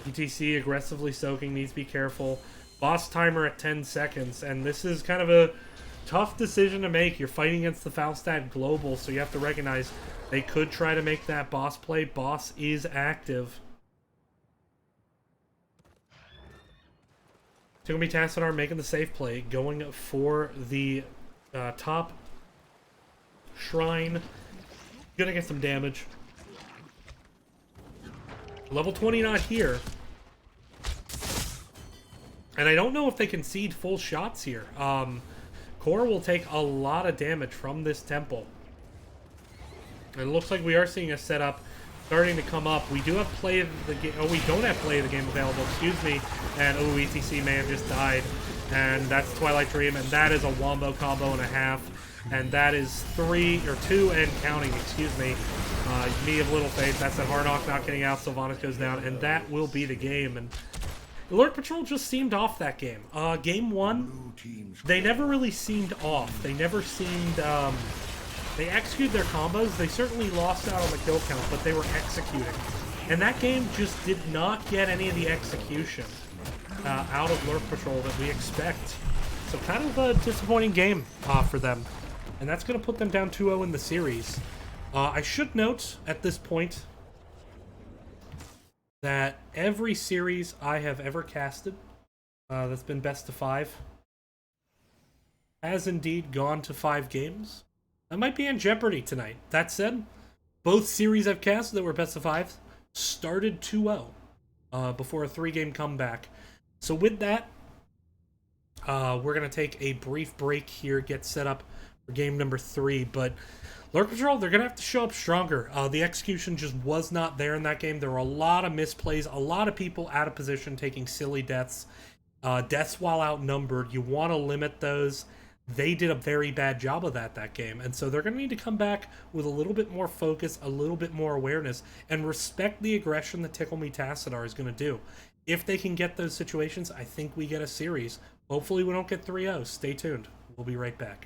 ETC aggressively soaking, needs to be careful. Boss timer at 10 seconds, and this is kind of a tough decision to make. You're fighting against the Falstad Global, so you have to recognize they could try to make that boss play. Boss is active. Tickle Tassadar making the safe play, going for the top shrine. Gonna get some damage. Level 20 not here. And I don't know if they concede full shots here. Core will take a lot of damage from this temple. And it looks like we are seeing a setup starting to come up. We do have play of the game. Oh, we don't have play of the game available. Excuse me. And oh, ETC man just died. And that's Twilight Dream. And that is a wombo combo and a half. And that is 3 or 2 and counting. Excuse me. Me of little faith. That's a hard knock not getting out. Sylvanas goes down. And that will be the game. And Lurk Patrol just seemed off that game. Game 1, they never really seemed off. They never seemed, they executed their combos. They certainly lost out on the kill count, but they were executing. And that game just did not get any of the execution out of Lurk Patrol that we expect. So kind of a disappointing game for them. And that's going to put them down 2-0 in the series. I should note at this point that every series I have ever casted that's been best of 5 has indeed gone to 5 games. That might be in jeopardy tonight. That said, both series I've casted that were best of 5 started 2-0 before a 3-game comeback. So with that, we're going to take a brief break here, get set up for game number 3, but Lurk Patrol, they're going to have to show up stronger. The execution just was not there in that game. There were a lot of misplays, a lot of people out of position taking silly deaths. Deaths while outnumbered. You want to limit those. They did a very bad job of that game. And so they're going to need to come back with a little bit more focus, a little bit more awareness, and respect the aggression that Tickle Tassadar is going to do. If they can get those situations, I think we get a series. Hopefully we don't get 3-0. Stay tuned. We'll be right back.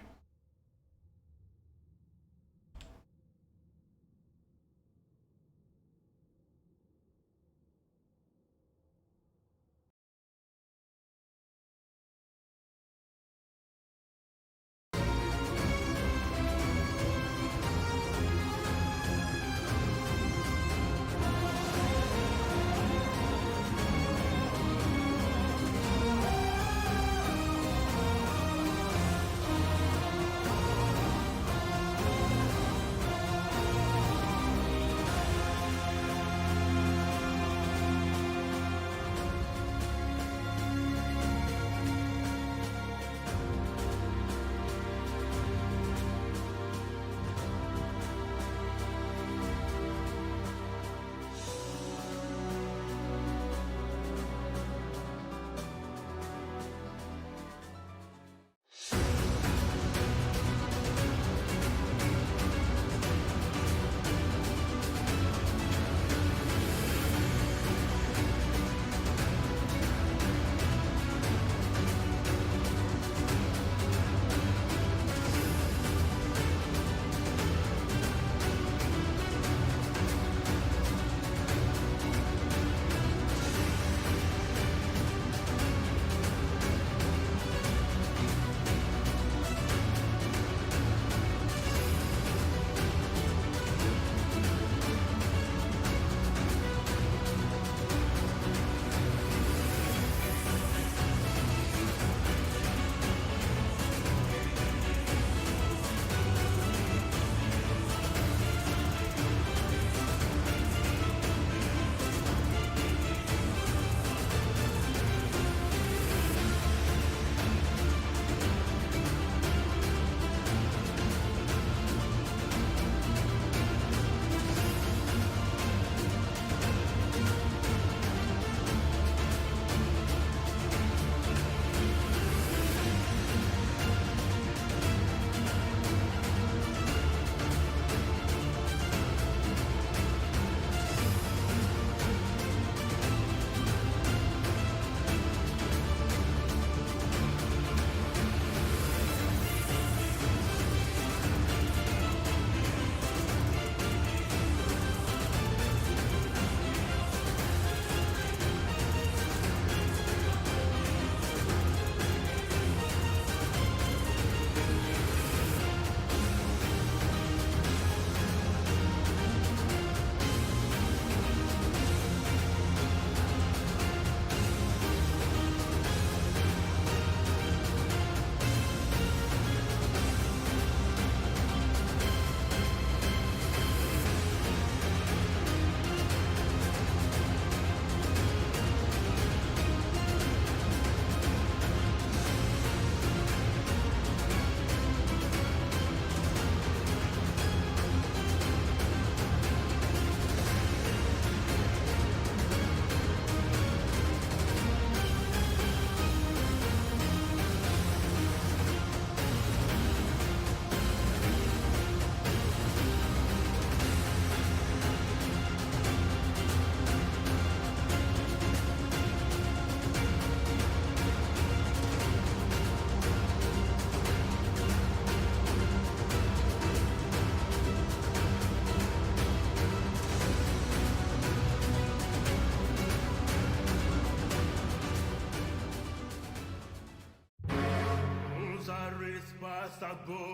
a risposta voce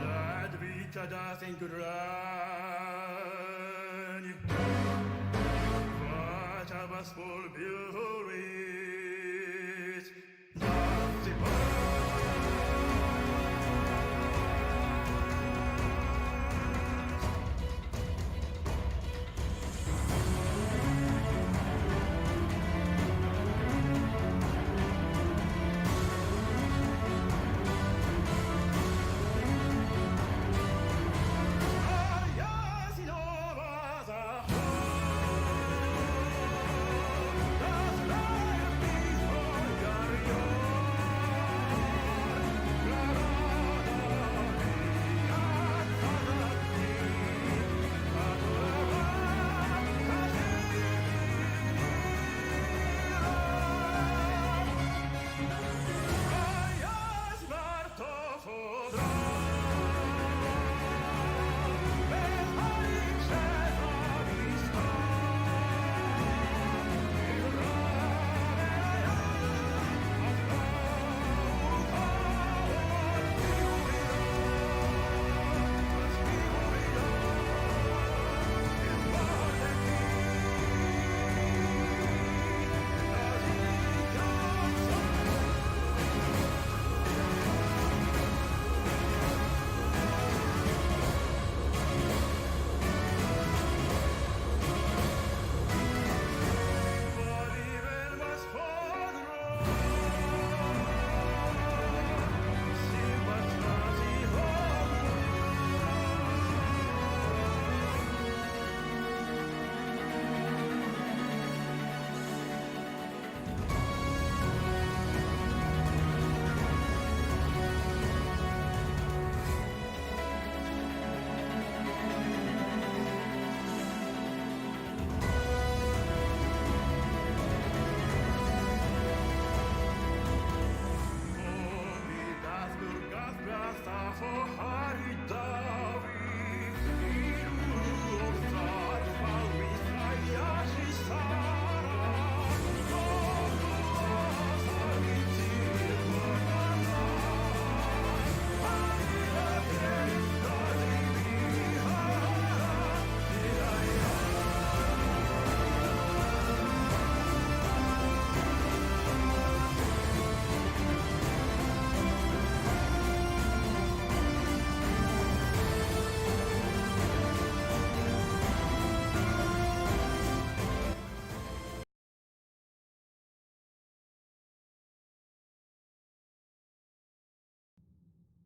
ad vita data in grani faceva spolvioris dati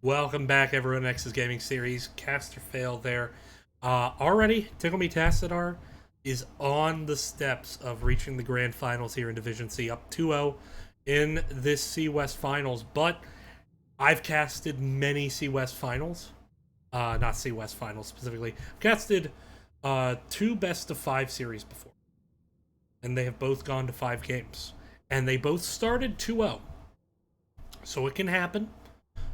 Welcome back, everyone. X's Gaming Series. Caster fail there. Already, Tickle Me Tassadar is on the steps of reaching the grand finals here in Division C, up 2-0 in this C West Finals. But I've casted many C West Finals. Not C West Finals specifically. I've casted 2 best-of-5 series before. And they have both gone to 5 games. And they both started 2-0. So it can happen.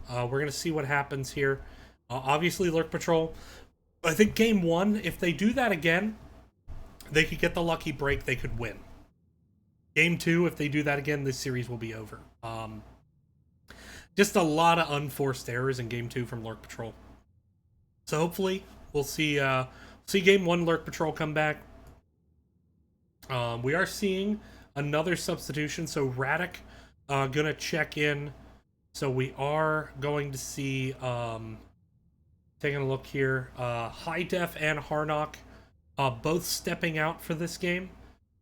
We're going to see what happens here. Obviously, Lurk Patrol. I think game 1, if they do that again, they could get the lucky break. They could win. Game 2, if they do that again, this series will be over. Just a lot of unforced errors in game 2 from Lurk Patrol. So hopefully, we'll see game 1 Lurk Patrol come back. We are seeing another substitution. So Radic gonna check in. So we are going to see, taking a look here, High Def and Harnock both stepping out for this game.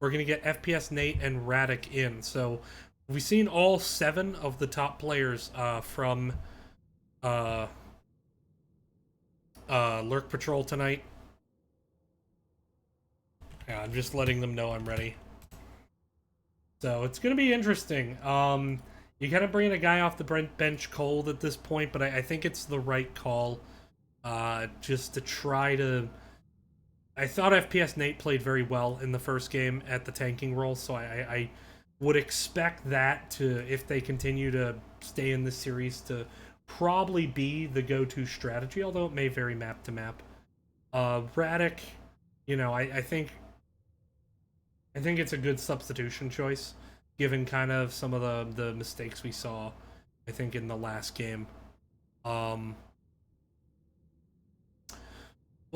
We're going to get FPS Nate and Radic in. So we've seen all 7 of the top players from Lurk Patrol tonight. Yeah, I'm just letting them know I'm ready. So it's going to be interesting. You kind of bring a guy off the bench cold at this point, but I think it's the right call. Just to try to... I thought FPS Nate played very well in the first game at the tanking role, so I would expect that to, if they continue to stay in this series, to probably be the go-to strategy, although it may vary map to map. Radic, you know, I think it's a good substitution choice. given kind of some of the mistakes we saw, I think, in the last game. We'll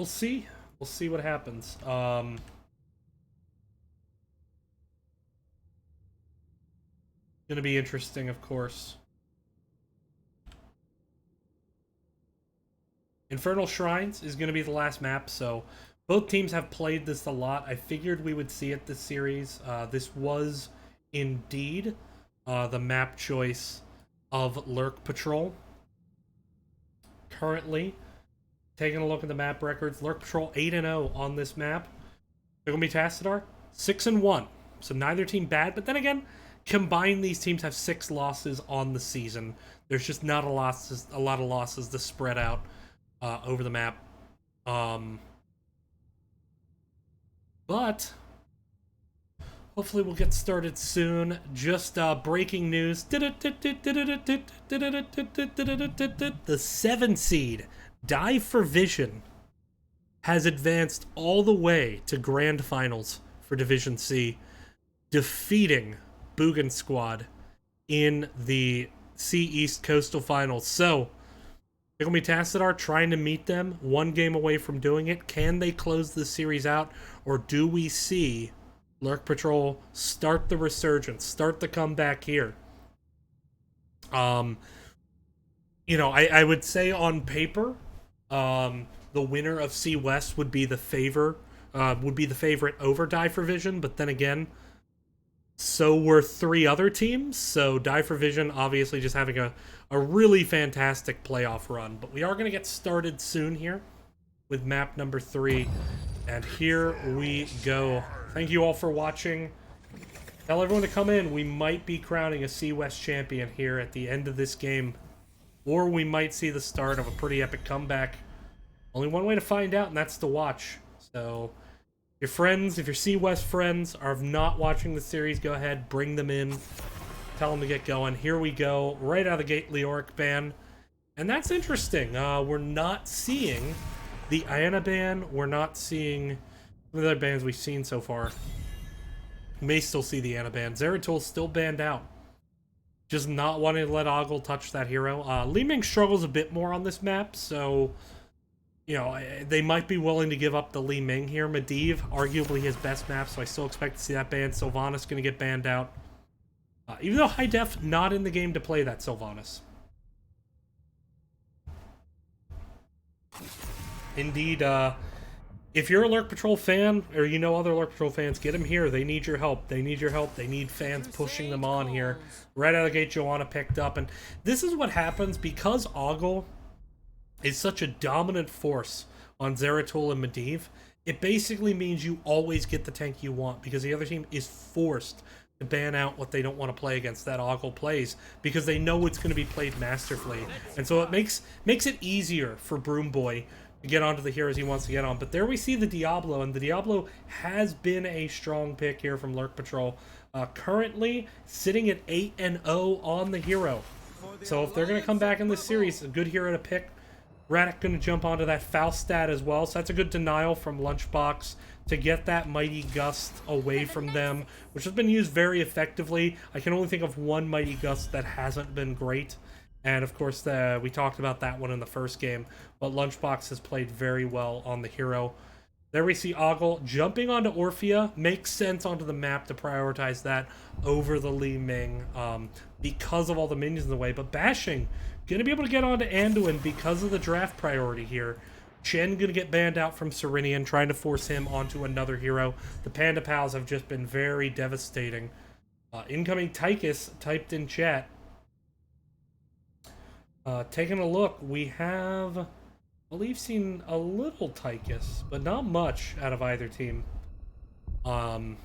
see. We'll see what happens. Gonna be interesting, of course. Infernal Shrines is gonna be the last map, so both teams have played this a lot. I figured we would see it this series. This was indeed the map choice of Lurk Patrol. Currently, taking a look at the map records, Lurk Patrol 8-0 on this map. They're gonna be Tassadar 6-1. So neither team bad, but then again, combined these teams have 6 losses on the season. There's just not a lot of losses to spread out over the map. But hopefully we'll get started soon. Just breaking news. The 7 seed, Die for Vision, has advanced all the way to Grand Finals for Division C, defeating Bugin Squad in the C East Coastal Finals. So, they're going to be Tassadar trying to meet them, 1 game away from doing it. Can they close the series out, or do we see Lurk Patrol start the resurgence, start the comeback here? I would say on paper, the winner of C West would be the favorite over Die for Vision, but then again, so were 3 other teams. So Die for Vision obviously just having a really fantastic playoff run. But we are going to get started soon here with map number 3. And here we go. Thank you all for watching. Tell everyone to come in. We might be crowning a C West champion here at the end of this game. Or we might see the start of a pretty epic comeback. Only one way to find out, and that's to watch. So, your friends, if your C West friends are not watching the series, go ahead, bring them in. Tell them to get going. Here we go. Right out of the gate, Lurk ban. And that's interesting. We're not seeing the Iana ban. We're not seeing the other bans we've seen so far. We may still see the Iana ban. Zeratul's still banned out. Just not wanting to let Ogle touch that hero. Li Ming struggles a bit more on this map, so they might be willing to give up the Li Ming here. Medivh, arguably his best map, so I still expect to see that banned. Sylvanas going to get banned out. Even though High Def not in the game to play that Sylvanas. Indeed, if you're a Lurk Patrol fan, or you know other Lurk Patrol fans, get them here. They need your help. They need your help. They need fans pushing them on here. Right out of the gate, Joanna picked up. And this is what happens because Ogle is such a dominant force on Zeratul and Medivh. It basically means you always get the tank you want because the other team is forced to ban out what they don't want to play against that Ogle plays because they know it's going to be played masterfully. And so it makes it easier for Broom Boy to get onto the heroes he wants to get on. But there we see the Diablo, and the Diablo has been a strong pick here from Lurk Patrol. Currently sitting at 8-0 on the hero. So if they're going to come back in this series, a good hero to pick. Radek going to jump onto that Faustat as well, so that's a good denial from Lunchbox to get that Mighty Gust away from them, which has been used very effectively. I can only think of one Mighty Gust that hasn't been great, and of course we talked about that one in the first game, but Lunchbox has played very well on the hero. There we see Ogle jumping onto Orphea. Makes sense onto the map to prioritize that over the Li Ming because of all the minions in the way, but Bashing going to be able to get onto Anduin because of the draft priority here. Chen going to get banned out from Serenian, trying to force him onto another hero. The Panda Pals have just been very devastating. Incoming Tychus typed in chat. Taking a look, we have, I believe, seen a little Tychus, but not much out of either team. Already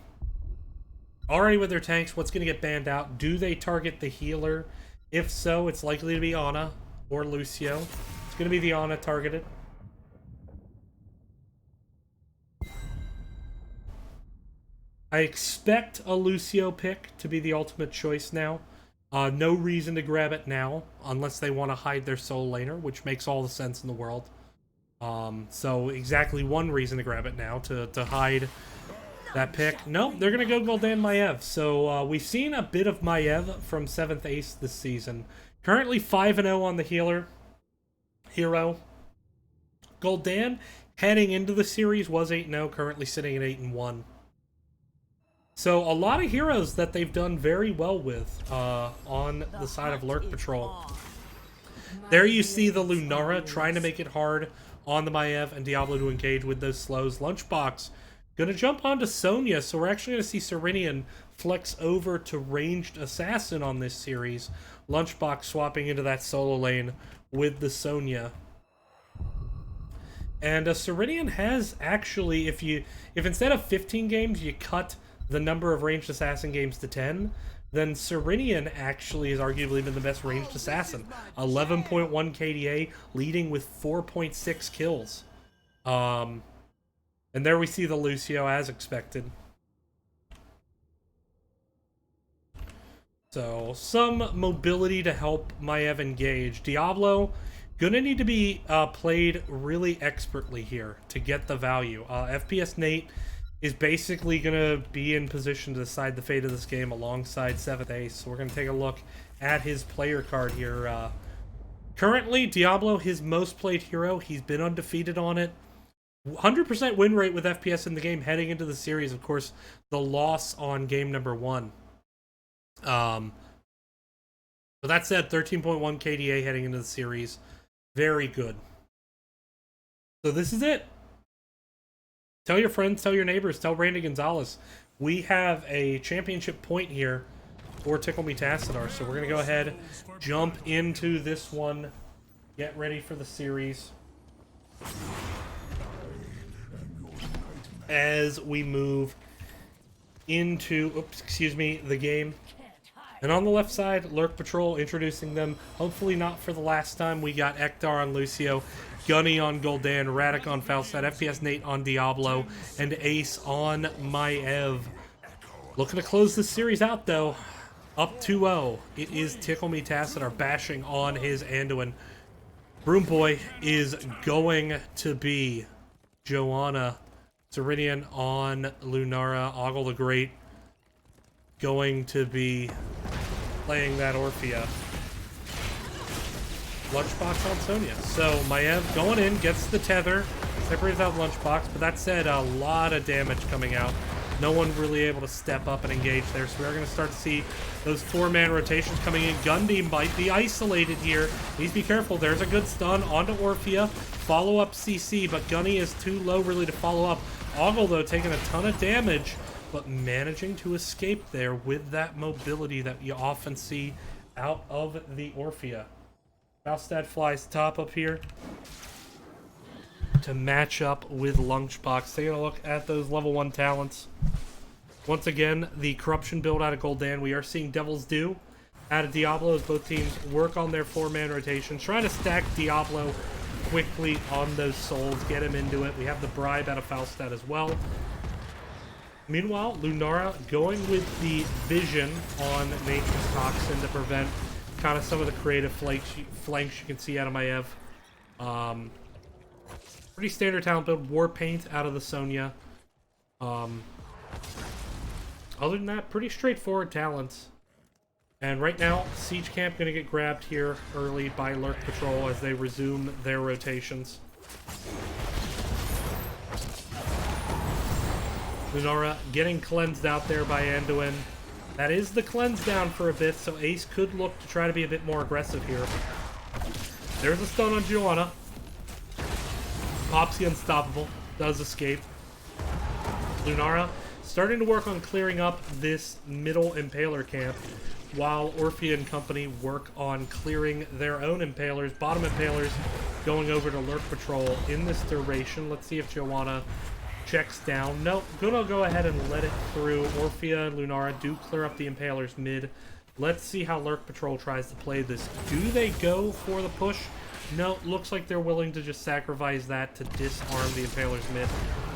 with their tanks, what's going to get banned out? Do they target the healer? If so, it's likely to be Ana or Lucio. It's going to be the Ana targeted. I expect a Lucio pick to be the ultimate choice now. No reason to grab it now, unless they want to hide their soul laner, which makes all the sense in the world. So exactly one reason to grab it now, to hide that pick. Nope, they're going to go Gul'dan Maiev. So we've seen a bit of Maiev from 7th Ace this season. Currently 5-0 on the hero. Gul'dan, heading into the series, was 8-0, currently sitting at 8-1. So a lot of heroes that they've done very well with on the side of Lurk Patrol. There you see the Lunara trying to make it hard on the Maiev and Diablo to engage with those slows. Lunchbox gonna jump onto Sonya, so we're actually gonna see Serenian flex over to ranged assassin on this series. Lunchbox swapping into that solo lane with the Sonya. And Serenian has actually, if instead of 15 games you cut the number of ranged assassin games to 10, then Serenian actually has arguably been the best ranged assassin. 11.1 KDA, leading with 4.6 kills. And there we see the Lucio as expected. So, some mobility to help Maiev engage. Diablo, gonna need to be played really expertly here to get the value. FPS Nate is basically going to be in position to decide the fate of this game alongside 7th Ace. So we're going to take a look at his player card here. Currently, Diablo, his most played hero. He's been undefeated on it. 100% win rate with FPS in the game heading into the series. Of course, the loss on game number 1. But that said, 13.1 KDA heading into the series. Very good. So this is it. Tell your friends, tell your neighbors, tell Randy Gonzalez. We have a championship point here for Tickle Me Tassadar. So we're going to go ahead, jump into this one, get ready for the series. As we move into, the game. And on the left side, Lurk Patrol introducing them. Hopefully not for the last time. We got Ektar on Lucio, Gunny on Gul'dan, Radic on Falstad, FPS Nate on Diablo, and Ace on Maiev. Looking to close this series out, though. Up 2-0. It is Tickle Me Tassadar bashing on his Anduin. Broom Boy is going to be Joanna. Serenian on Lunara. Ogle the Great going to be playing that Orphea. Lunchbox on Sonya. So Maiev going in, gets the tether, separates out Lunchbox, but that said, a lot of damage coming out. No one really able to step up and engage there, so we're going to start to see those 4-man rotations coming in. Gundy might be isolated here. Please be careful. There's a good stun onto Orphea. Follow up CC, but Gunny is too low really to follow up. Ogle, though, taking a ton of damage, but managing to escape there with that mobility that you often see out of the Orphea. Falstad flies top up here to match up with Lunchbox. Taking a look at those level 1 talents. Once again, the corruption build out of Gul'dan. We are seeing Devil's Due out of Diablo as both teams work on their 4-man rotations. Trying to stack Diablo quickly on those souls, get him into it. We have the bribe out of Falstad as well. Meanwhile, Lunara going with the vision on Nature's Toxin to prevent kind of some of the creative flanks you can see out of Maiev. Pretty standard talent build. War Paint out of the Sonya. Other than that, pretty straightforward talents. And right now, Siege Camp going to get grabbed here early by Lurk Patrol as they resume their rotations. Lunara getting cleansed out there by Anduin. That is the cleanse down for a bit, so Ace could look to try to be a bit more aggressive here. There's a stun on Joanna. Popsy unstoppable. Does escape. Lunara starting to work on clearing up this middle Impaler camp, while Orphea and company work on clearing their own Impalers. Bottom Impalers going over to Lurk Patrol in this duration. Let's see if Joanna checks down. Nope, gonna go ahead and let it through. Orphea and Lunara do clear up the Impalers mid. Let's see how Lurk Patrol tries to play this. Do they go for the push? No, looks like they're willing to just sacrifice that to disarm the Impalers mid.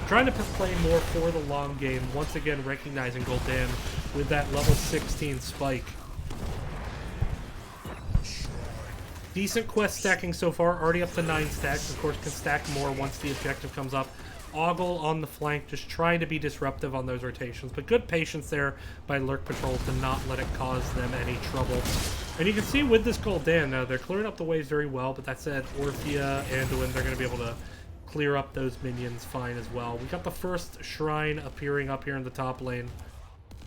Trying to play more for the long game, once again recognizing Gul'dan with that level 16 spike. Decent quest stacking so far, already up to 9 stacks. Of course, can stack more once the objective comes up. Ogle on the flank, just trying to be disruptive on those rotations. But good patience there by Lurk Patrol to not let it cause them any trouble. And you can see with this Gul'dan, they're clearing up the waves very well. But that said, Orphea, Anduin, they're going to be able to clear up those minions fine as well. We got the first shrine appearing up here in the top lane.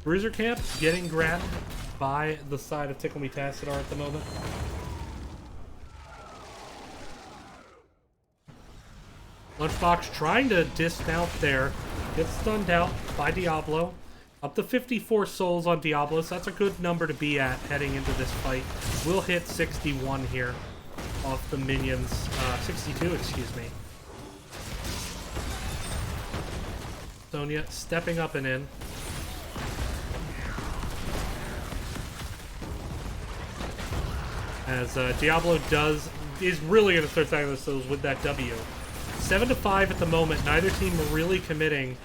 Bruiser Camp getting grabbed by the side of Tickle Me Tassadar at the moment. Lunchbox trying to dismount there. Gets stunned out by Diablo. Up to 54 souls on Diablo, so that's a good number to be at heading into this fight. We'll hit 61 here off the minions. 62, excuse me. Sonya stepping up and in. As Diablo is really going to start stacking those souls with that W. 7-5 at the moment. Neither team really committing.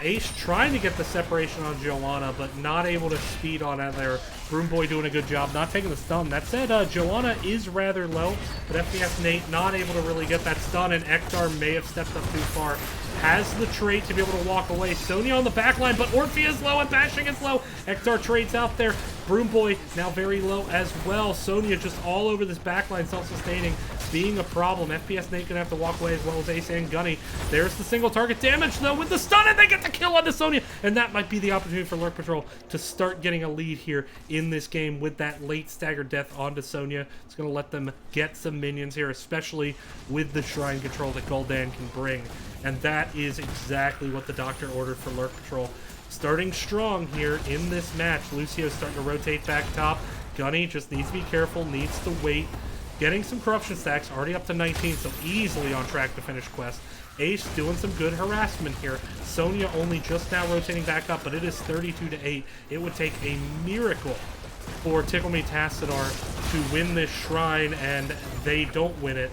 Ace trying to get the separation on Joanna, but not able to speed on it there. Broom Boy doing a good job, not taking the stun. That said, Joanna is rather low, but FPS Nate not able to really get that stun, and Ektar may have stepped up too far. Has the trait to be able to walk away. Sonya on the back line, but Orphea is low and Bashing is low. Ektar trades out there. Broom Boy now very low as well. Sonya just all over this backline, self-sustaining, being a problem. FPS Nate gonna have to walk away as well as Ace and Gunny. There's the single target damage though with the stun, and they get the kill onto Sonya. And that might be the opportunity for Lurk Patrol to start getting a lead here in this game with that late staggered death onto Sonya. It's gonna let them get some minions here, especially with the shrine control that Gul'dan can bring. And that is exactly what the Doctor ordered for Lurk Patrol. Starting strong here in this match. Lucio's starting to rotate back top. Gunny just needs to be careful, needs to wait. Getting some corruption stacks, already up to 19, so easily on track to finish quest. Ace doing some good harassment here. Sonya only just now rotating back up, but it is 32-8. It would take a miracle for Tickle Me Tassadar to win this shrine, and they don't win it.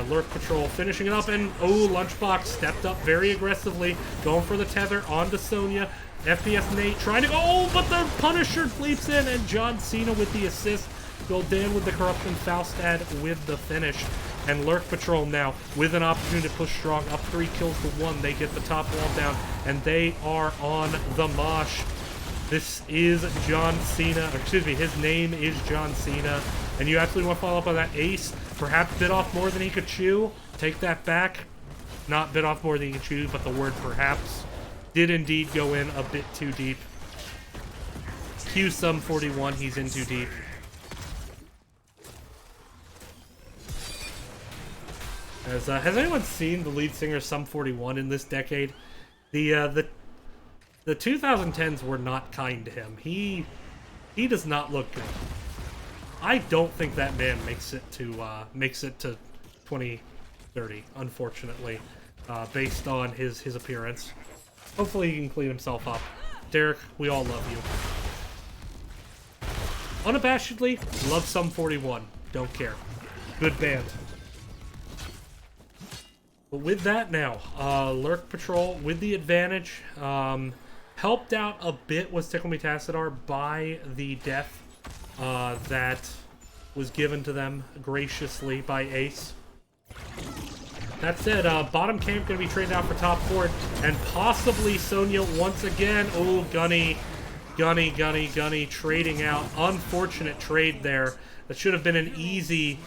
Lurk Patrol finishing it up, and Lunchbox stepped up very aggressively, going for the tether onto Sonya. FPS Nate trying to go, but the Punisher leaps in, and John Cena with the assist. Gul'dan with the corruption, Falstad with the finish. And Lurk Patrol now with an opportunity to push strong, up 3 kills to 1. They get the top wall down, and they are on the mosh. This is John Cena, or excuse me, his name is John Cena. And you absolutely want to follow up on that. Ace perhaps bit off more than he could chew. Take that back. Not bit off more than he could chew, but the word perhaps did indeed go in a bit too deep. Q Sum 41, he's in too deep. Has anyone seen the lead singer Sum 41 in this decade? The 2010s were not kind to him. He does not look good. I don't think that man makes it to 2030, unfortunately, based on his appearance. Hopefully he can clean himself up. Derek, we all love you. Unabashedly, love Sum 41. Don't care. Good band. But with that now, Lurk Patrol with the advantage. Helped out a bit was Tickle Me Tassadar by the death that was given to them graciously by Ace. That said, bottom camp going to be traded out for top fort, and possibly Sonya once again. Oh, Gunny trading out. Unfortunate trade there. That should have been an easy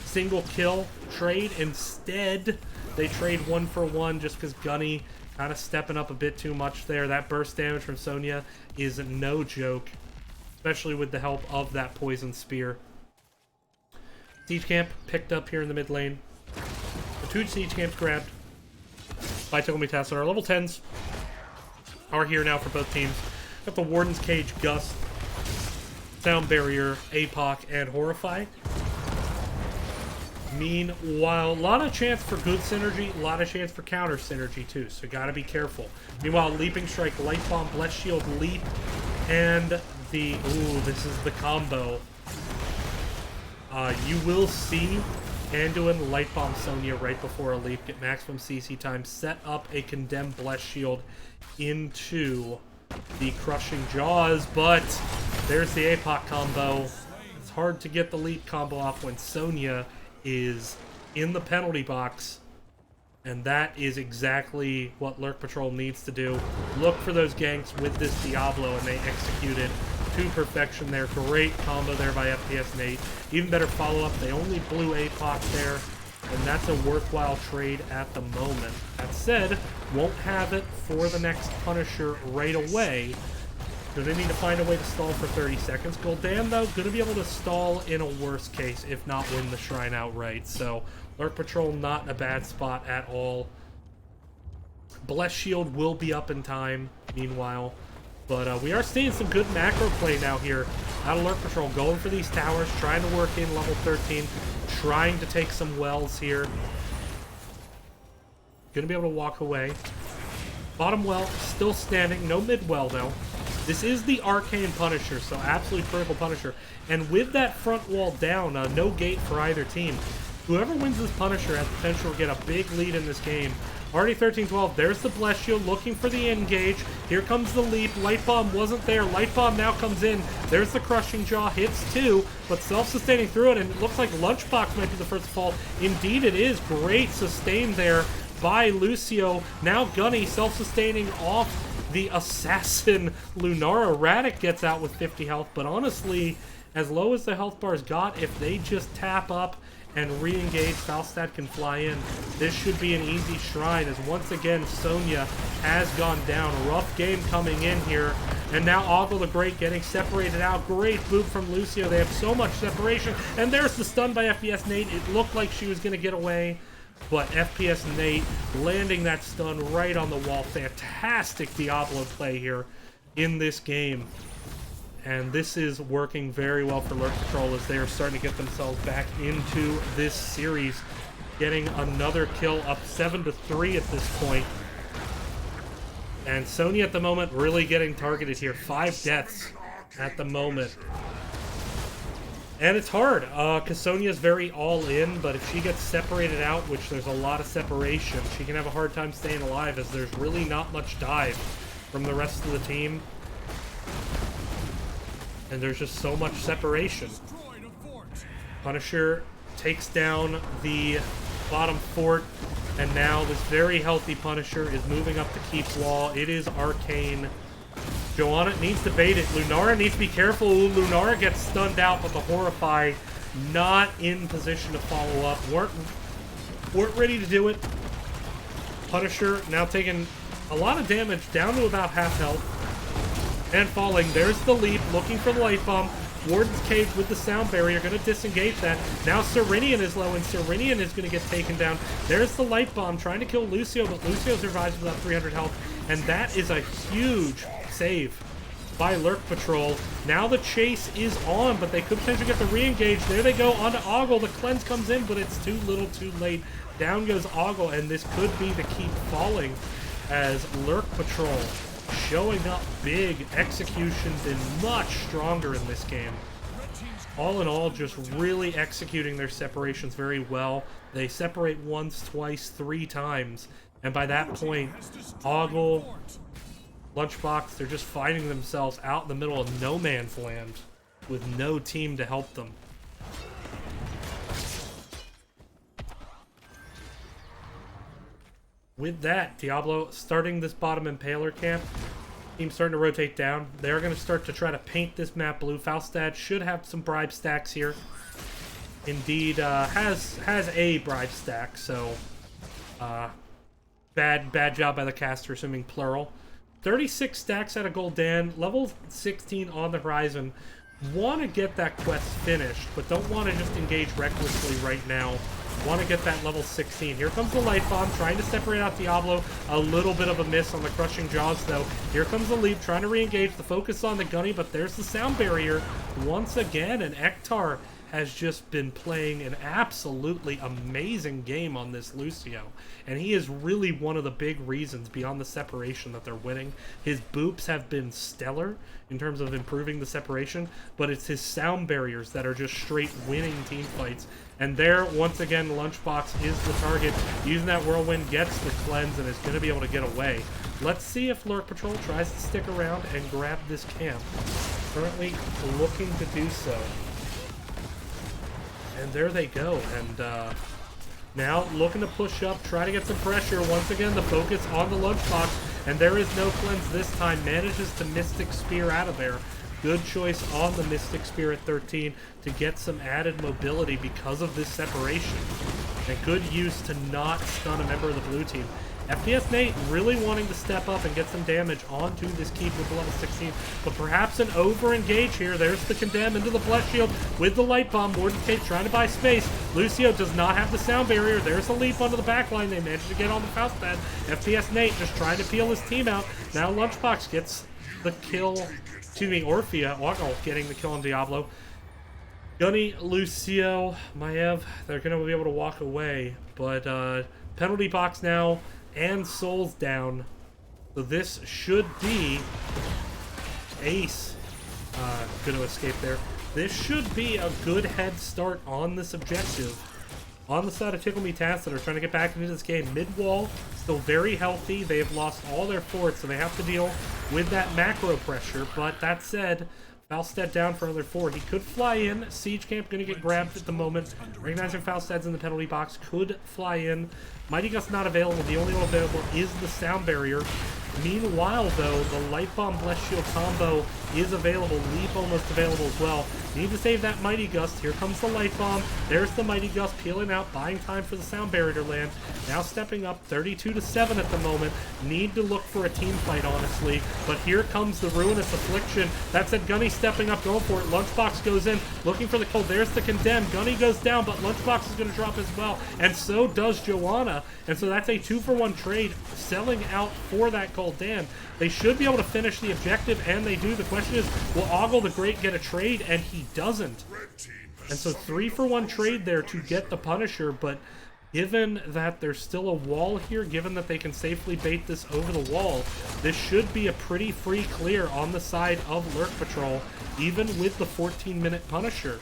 single kill trade. Instead, they trade 1 for 1 just because Gunny kind of stepping up a bit too much there. That burst damage from Sonya is no joke, especially with the help of that poison spear. Siege camp picked up here in the mid lane. The 2 siege camps grabbed by Tickle Me Tassadar. Level 10s are here now for both teams. Got the Warden's Cage, Gust, Sound Barrier, APOC, and Horrify. Meanwhile, a lot of chance for good synergy, a lot of chance for counter synergy too, so gotta be careful. Meanwhile, Leaping Strike, Light Bomb, Blessed Shield, Leap, and the... Ooh, this is the combo. You will see Anduin Light Bomb Sonya right before a leap, get maximum CC time, set up a Condemned Blessed Shield into the Crushing Jaws, but there's the APOC combo. It's hard to get the leap combo off when Sonya is in the penalty box And that is exactly what Lurk Patrol needs to do. Look for those ganks with this Diablo, and they executed to perfection there. Great combo there by FPS Nate. Even better follow-up. They only blew APOC there, and that's a worthwhile trade at the moment. That said, won't have it for the next Punisher right away, so they need to find a way to stall for 30 seconds. Gul'dan, though, going to be able to stall in a worst case, if not win the Shrine outright. So Lurk Patrol not in a bad spot at all. Bless Shield will be up in time, meanwhile. But we are seeing some good macro play now here out of Lurk Patrol. Going for these towers, trying to work in level 13, trying to take some wells here. Going to be able to walk away. Bottom well, still standing. No mid well, though. This is the Arcane Punisher, so absolutely critical Punisher. And with that front wall down, no gate for either team. Whoever wins this Punisher has potential to get a big lead in this game. Already 13-12. There's the Bless Shield looking for the engage. Here comes the leap. Light Bomb wasn't there. Light Bomb now comes in. There's the Crushing Jaw. Hits 2, but self-sustaining through it. And it looks like Lunchbox might be the first to fall. Indeed it is. Great sustain there by Lucio. Now Gunny self-sustaining off the assassin Lunara. Radic gets out with 50 health, but honestly, as low as the health bars got, if they just tap up and re-engage, Falstad can fly in. This should be an easy shrine, as once again Sonya has gone down. Rough game coming in here, and now Ogle the Great getting separated out. Great boot from Lucio. They have so much separation, and there's the stun by FPS Nate. It looked like she was going to get away, but FPS Nate landing that stun right on the wall. Fantastic Diablo play here in this game. And this is working very well for Lurk Patrol as they are starting to get themselves back into this series. Getting another kill, up 7-3 at this point. And Sonya at the moment really getting targeted here. 5 deaths at the moment. And it's hard, because Sonya's very all-in, but if she gets separated out, which there's a lot of separation, she can have a hard time staying alive, as there's really not much dive from the rest of the team. And there's just so much separation. Punisher takes down the bottom fort, and now this very healthy Punisher is moving up to keep wall. It is Arcane. Joanna needs to bait it. Lunara needs to be careful. Ooh, Lunara gets stunned out, but the Horrify not in position to follow up. Weren't ready to do it. Punisher now taking a lot of damage, down to about half health. And falling. There's the leap, looking for the Light Bomb. Warden's Cage with the sound barrier, going to disengage that. Now Serenian is low, and Serenian is going to get taken down. There's the Light Bomb, trying to kill Lucio, but Lucio survives with about 300 health. And that is a huge save by Lurk Patrol. Now the chase is on, but they could potentially get the re-engage. There they go, onto Ogle. The cleanse comes in, but it's too little too late. Down goes Ogle, and this could be the keep falling as Lurk Patrol showing up big. Execution's been much stronger in this game. All in all, just really executing their separations very well. They separate once, twice, 3 times, and by that point, Ogle, Lunchbox, they're just finding themselves out in the middle of no man's land with no team to help them. With that, Diablo starting this bottom Impaler camp. Team starting to rotate down. They're going to start to try to paint this map blue. Falstad should have some bribe stacks here. Indeed, has a bribe stack, so bad job by the caster, assuming plural. 36 stacks out of Gul'dan, level 16 on the horizon. Want to get that quest finished, but don't want to just engage recklessly right now. Want to get that level 16. Here comes the Light Bomb, trying to separate out Diablo. A little bit of a miss on the Crushing Jaws, though. Here comes the Leap, trying to re-engage. The focus on the Gunny, but there's the sound barrier once again. And Ektar has just been playing an absolutely amazing game on this Lucio. And he is really one of the big reasons beyond the separation that they're winning. His boops have been stellar in terms of improving the separation, but it's his sound barriers that are just straight winning team fights. And there, once again, Lunchbox is the target. Using that Whirlwind, gets the cleanse, and is going to be able to get away. Let's see if Lurk Patrol tries to stick around and grab this camp. Currently looking to do so. And there they go. And Now looking to push up, try to get some pressure. Once again, the focus on the lunchbox, and there is no cleanse this time. Manages to Mystic Spear out of there. Good choice on the Mystic Spear at 13 to get some added mobility because of this separation. And good use to not stun a member of the blue team. FPS Nate really wanting to step up and get some damage onto this keep with the level 16, but perhaps an over-engage here. There's the Condemn into the Bless Shield with the Light Bomb. Warden's Cage trying to buy space. Lucio does not have the sound barrier. There's a leap onto the back line. They managed to get on the Faust pad. FPS Nate just trying to peel his team out. Now Lunchbox gets the kill, excuse me, Orphea, Woggle getting the kill on Diablo. Gunny, Lucio, Maev, they're going to be able to walk away, but penalty box now, and Soul's down. So this should be Ace going to escape there. This should be a good head start on this objective. On the side of Tickle Me Tassadar trying to get back into this game. Mid-wall, still very healthy. They have lost all their forts, so they have to deal with that macro pressure. But that said, Falstad down for another 4. He could fly in. Siege Camp going to get grabbed at the moment. Recognizing Falstad's in the penalty box. Could fly in. Mighty Gust not available. The only one available is the sound barrier. Meanwhile, though, the Light Bomb Bless Shield combo is available. Leap almost available as well. Need to save that Mighty Gust. Here comes the Light Bomb. There's the Mighty Gust peeling out, buying time for the sound barrier to land. Now stepping up 32-7 at the moment. Need to look for a team fight, honestly. But here comes the Ruinous Affliction. That said, Gunny stepping up, going for it. Lunchbox goes in, looking for the cold. There's the Condemn. Gunny goes down, but Lunchbox is going to drop as well. And so does Joanna. And so that's a 2-for-1 trade, selling out for that Gul'dan. They should be able to finish the objective, and they do. The question is, will Ogle the Great get a trade? And he doesn't. And so 3-for-1 trade there to get the Punisher, but given that there's still a wall here, given that they can safely bait this over the wall, this should be a pretty free clear on the side of Lurk Patrol, even with the 14-minute Punisher.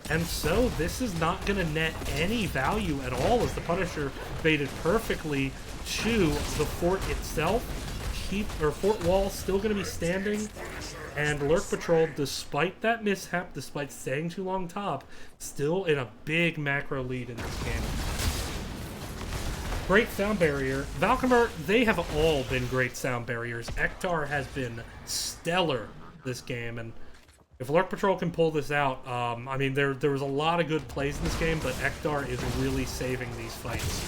And so this is not going to net any value at all, as the Punisher baited perfectly to the fort itself. Fort wall still going to be standing, and Lurk Patrol, despite that mishap, despite staying too long top, still in a big macro lead in this game. Great sound barrier. Valkymer, they have all been great sound barriers. Ektar has been stellar this game, and if Lurk Patrol can pull this out, I mean, there was a lot of good plays in this game, but Ektar is really saving these fights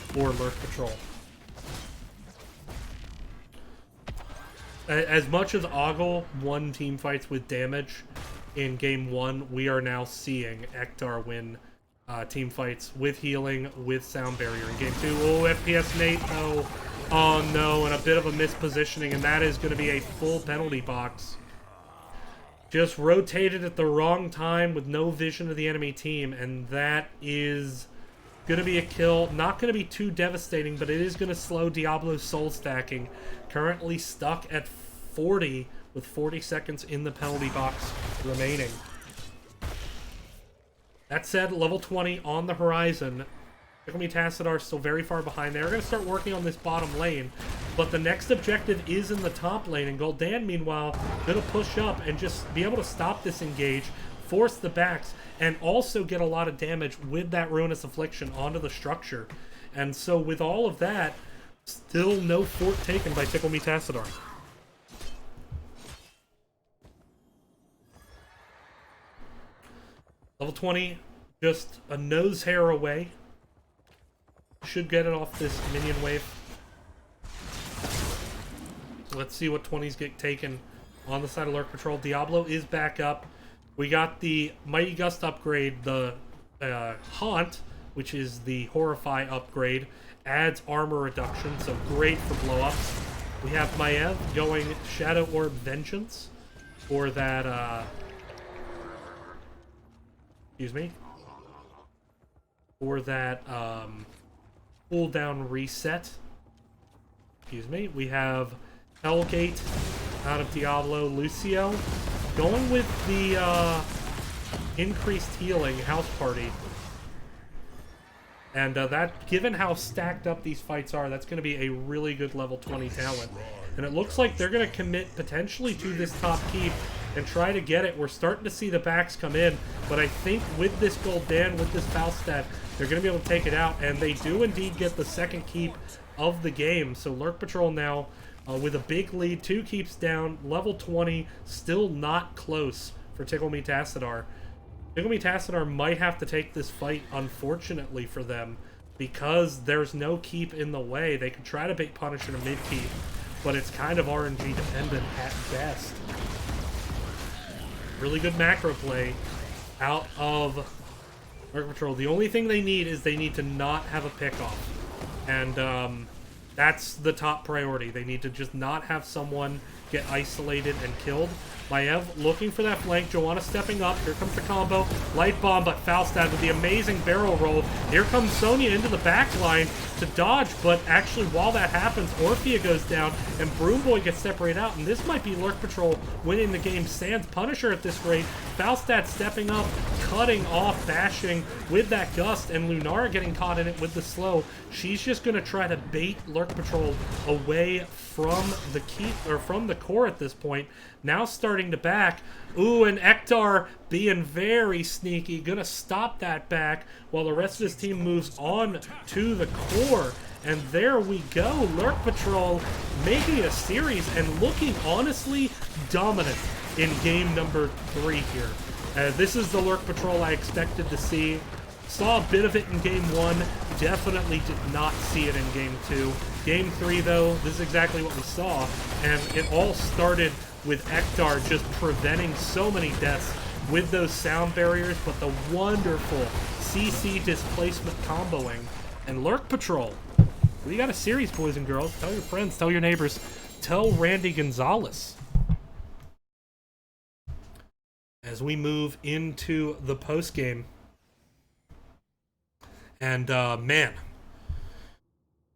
for Lurk Patrol. As much as Ogle won team fights with damage in Game 1, we are now seeing Ektar win team fights with healing, with sound barrier in Game 2. Oh, FPS Nate, oh no, and a bit of a mispositioning, and that is going to be a full penalty box. Just rotated at the wrong time with no vision of the enemy team, and that is going to be a kill. Not going to be too devastating, but it is going to slow Diablo's soul stacking. Currently stuck at 40 with 40 seconds in the penalty box remaining. That said, level 20 on the horizon. Tickle Me Tassadar still very far behind. They're going to start working on this bottom lane, but the next objective is in the top lane, and Gul'dan, meanwhile, going to push up and just be able to stop this engage, force the backs, and also get a lot of damage with that Ruinous Affliction onto the structure. And so with all of that, still no fort taken by Tickle Me Tassadar. Level 20, just a nose hair away. Should get it off this minion wave. So let's see what 20s get taken on the side of Lurk Patrol. Diablo is back up. We got the Mighty Gust upgrade, the Haunt, which is the Horrify upgrade, adds armor reduction, so great for blow-ups. We have Maev going Shadow Orb Vengeance for that, for that cooldown reset. We have Hellgate out of Diablo. Lucio going with the increased healing House Party. And that, given how stacked up these fights are, that's going to be a really good level 20 talent. And it looks like they're going to commit potentially to this top keep and try to get it. We're starting to see the backs come in, but I think with this Gul'dan, with this Falstad, they're going to be able to take it out, and they do indeed get the second keep of the game. So Lurk Patrol now with a big lead, 2 keeps down, level 20, still not close for Tickle Me Tassadar. Tickle Me Tassadar might have to take this fight, unfortunately for them, because there's no keep in the way. They could try to bait punish in a mid keep, but it's kind of RNG dependent at best. Really good macro play out of Lurk Patrol. The only thing they need is they need to not have a pickoff. And that's the top priority. They need to just not have someone get isolated and killed. Maiev looking for that flank. Joanna stepping up. Here comes the combo. Light bomb, but Falstad with the amazing barrel roll. Here comes Sonya into the back line to dodge, but actually while that happens, Orphea goes down and Broom Boy gets separated out, and this might be Lurk Patrol winning the game. Sans Punisher at this rate. Falstad stepping up, cutting off, bashing with that gust, and Lunara getting caught in it with the slow. She's just going to try to bait Lurk Patrol away from the key, or from the core at this point. Now starting to back. Ooh, and Ektar being very sneaky, gonna stop that back while the rest of his team moves on to the core. And there we go, Lurk Patrol making a series and looking honestly dominant in game number 3 here. This is the Lurk Patrol I expected to see. Saw a bit of it in game 1, definitely did not see it in game 2. Game 3 though, this is exactly what we saw, and it all started with Ektar just preventing so many deaths with those sound barriers, but the wonderful CC displacement comboing. And Lurk Patrol, we got a series, boys and girls. Tell your friends, tell your neighbors, tell Randy Gonzalez. As we move into the post game. And man,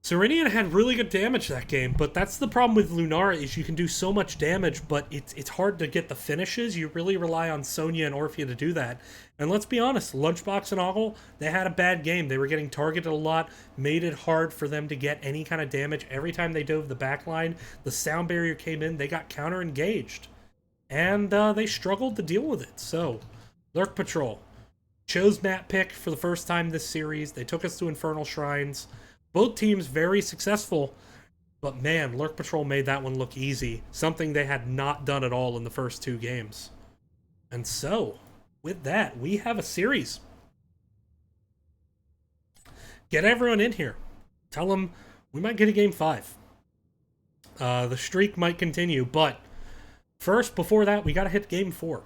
Serenian had really good damage that game, but that's the problem with Lunara, is you can do so much damage, but it's hard to get the finishes. You really rely on Sonya and Orphea to do that. And let's be honest, Lunchbox and Ogle, they had a bad game. They were getting targeted a lot, made it hard for them to get any kind of damage. Every time they dove the backline, the sound barrier came in, they got counter-engaged. And they struggled to deal with it. So, Lurk Patrol chose map pick for the first time this series. They took us to Infernal Shrines. Both teams very successful, but man, Lurk Patrol made that one look easy. Something they had not done at all in the first 2 games. And so, with that, we have a series. Get everyone in here. Tell them we might get a game 5. The streak might continue, but first, before that, we got to hit game 4.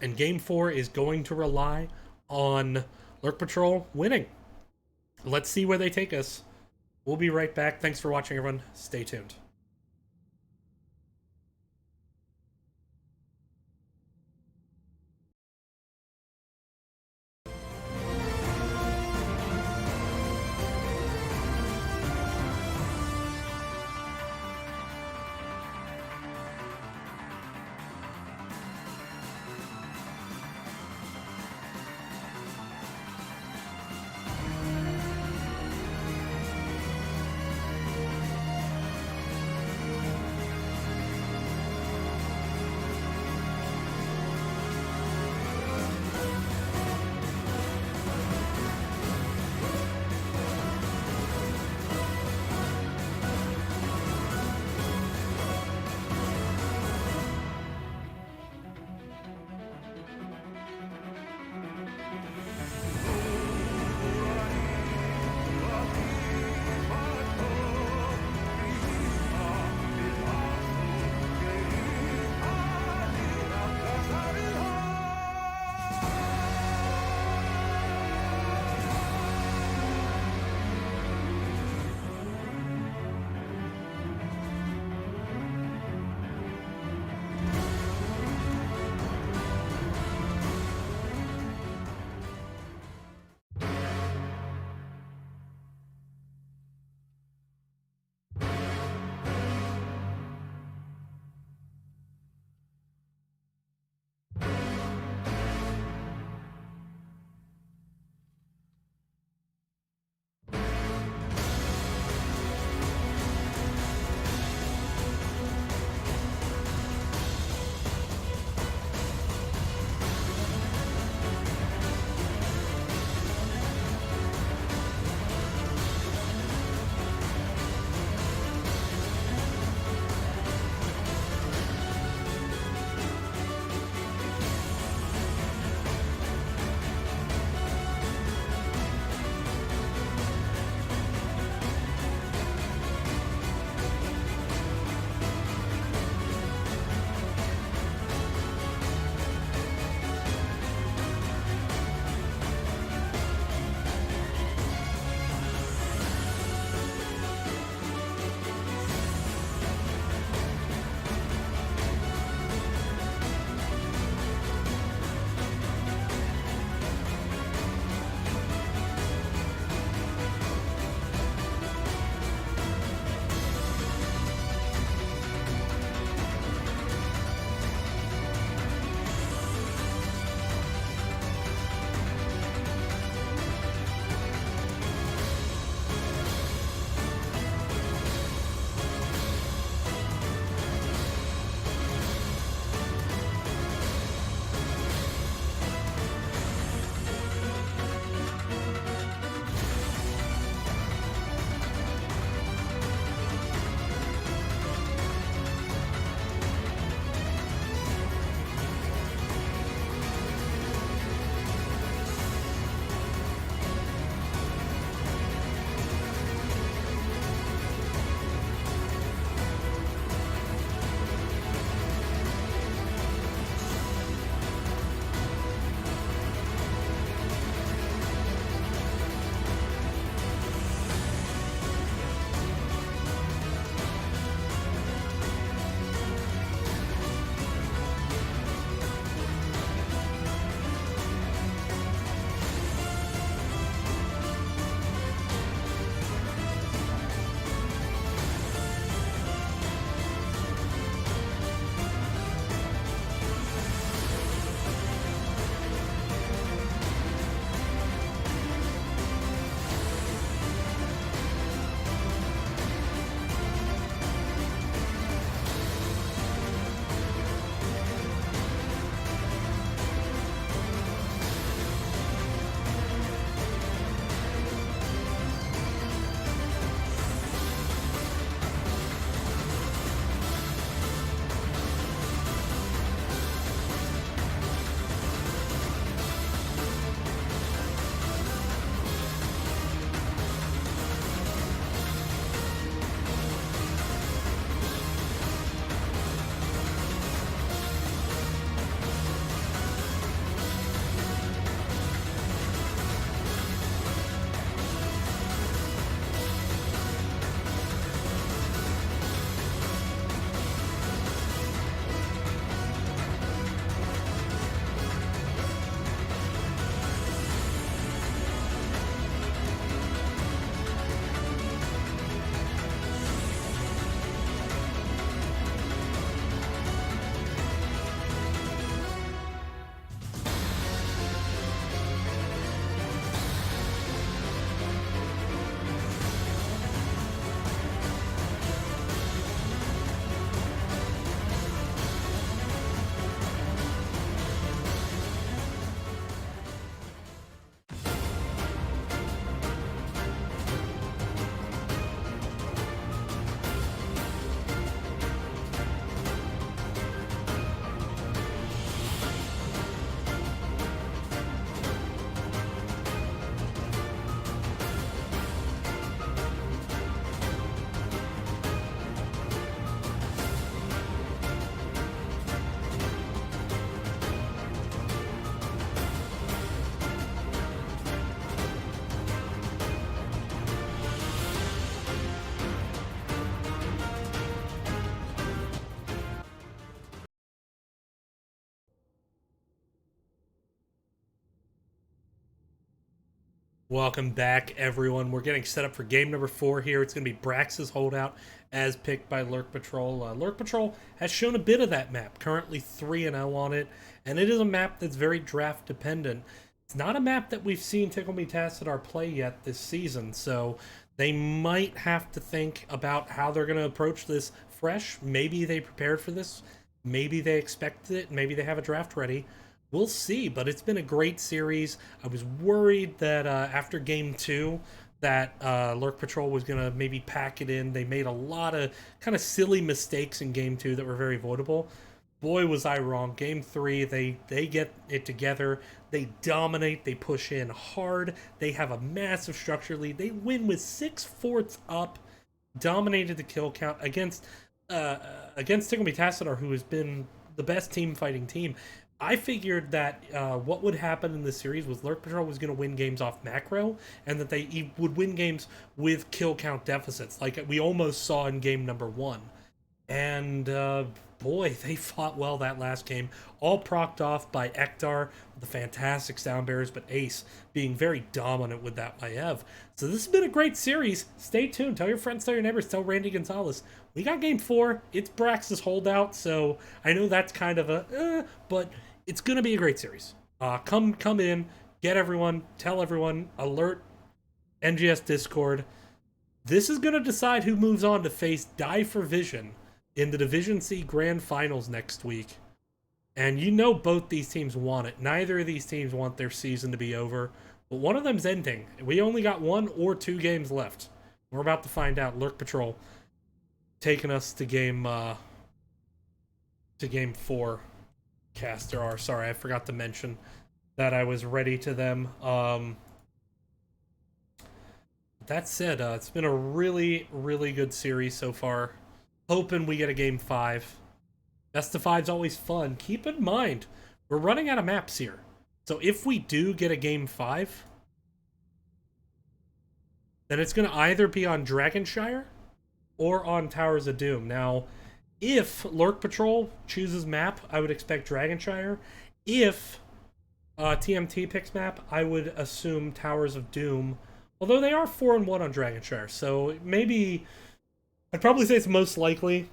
And game 4 is going to rely on Lurk Patrol winning. Let's see where they take us. We'll be right back. Thanks for watching, everyone. Stay tuned. Welcome back, everyone. We're getting set up for game number 4 here. It's going to be Brax's Holdout, as picked by Lurk Patrol. Lurk Patrol has shown a bit of that map, currently 3-0 on it, and it is a map that's very draft dependent. It's not a map that we've seen Tickle Me Tassadar play yet this season, so they might have to think about how they're going to approach this fresh. Maybe they prepared for this, maybe they expected it, maybe they have a draft ready. We'll see, but it's been a great series. I was worried that after game 2 that Lurk Patrol was going to maybe pack it in. They made a lot of kind of silly mistakes in game 2 that were very avoidable. Boy, was I wrong. Game 3, they get it together. They dominate. They push in hard. They have a massive structure lead. They win with 6-4 up. Dominated the kill count against Tickle Me Tassadar, who has been the best team fighting team. I figured that what would happen in this series was Lurk Patrol was going to win games off macro, and that they would win games with kill count deficits, like we almost saw in game number 1. And boy, they fought well that last game. All procced off by Ektar with the fantastic sound bearers, but Ace being very dominant with that by Ev. So this has been a great series. Stay tuned. Tell your friends, tell your neighbors, tell Randy Gonzalez. We got game 4. It's Brax's Holdout, so I know that's kind of a but it's going to be a great series. Come in, get everyone, tell everyone, alert NGS Discord. This is going to decide who moves on to face Die for Vision in the Division C Grand Finals next week. And you know both these teams want it. Neither of these teams want their season to be over, but one of them's ending. We only got 1 or 2 games left. We're about to find out. Lurk Patrol taking us to game 4. Caster are. Sorry, I forgot to mention that I was ready to them. That said, it's been a really, really good series so far. Hoping we get a game 5. Best of 5's always fun. Keep in mind, we're running out of maps here. So if we do get a game 5, then it's going to either be on Dragonshire or on Towers of Doom. Now, if Lurk Patrol chooses map, I would expect Dragonshire. If TMT picks map, I would assume Towers of Doom. Although they are 4-1 on Dragonshire, so maybe I'd probably say it's most likely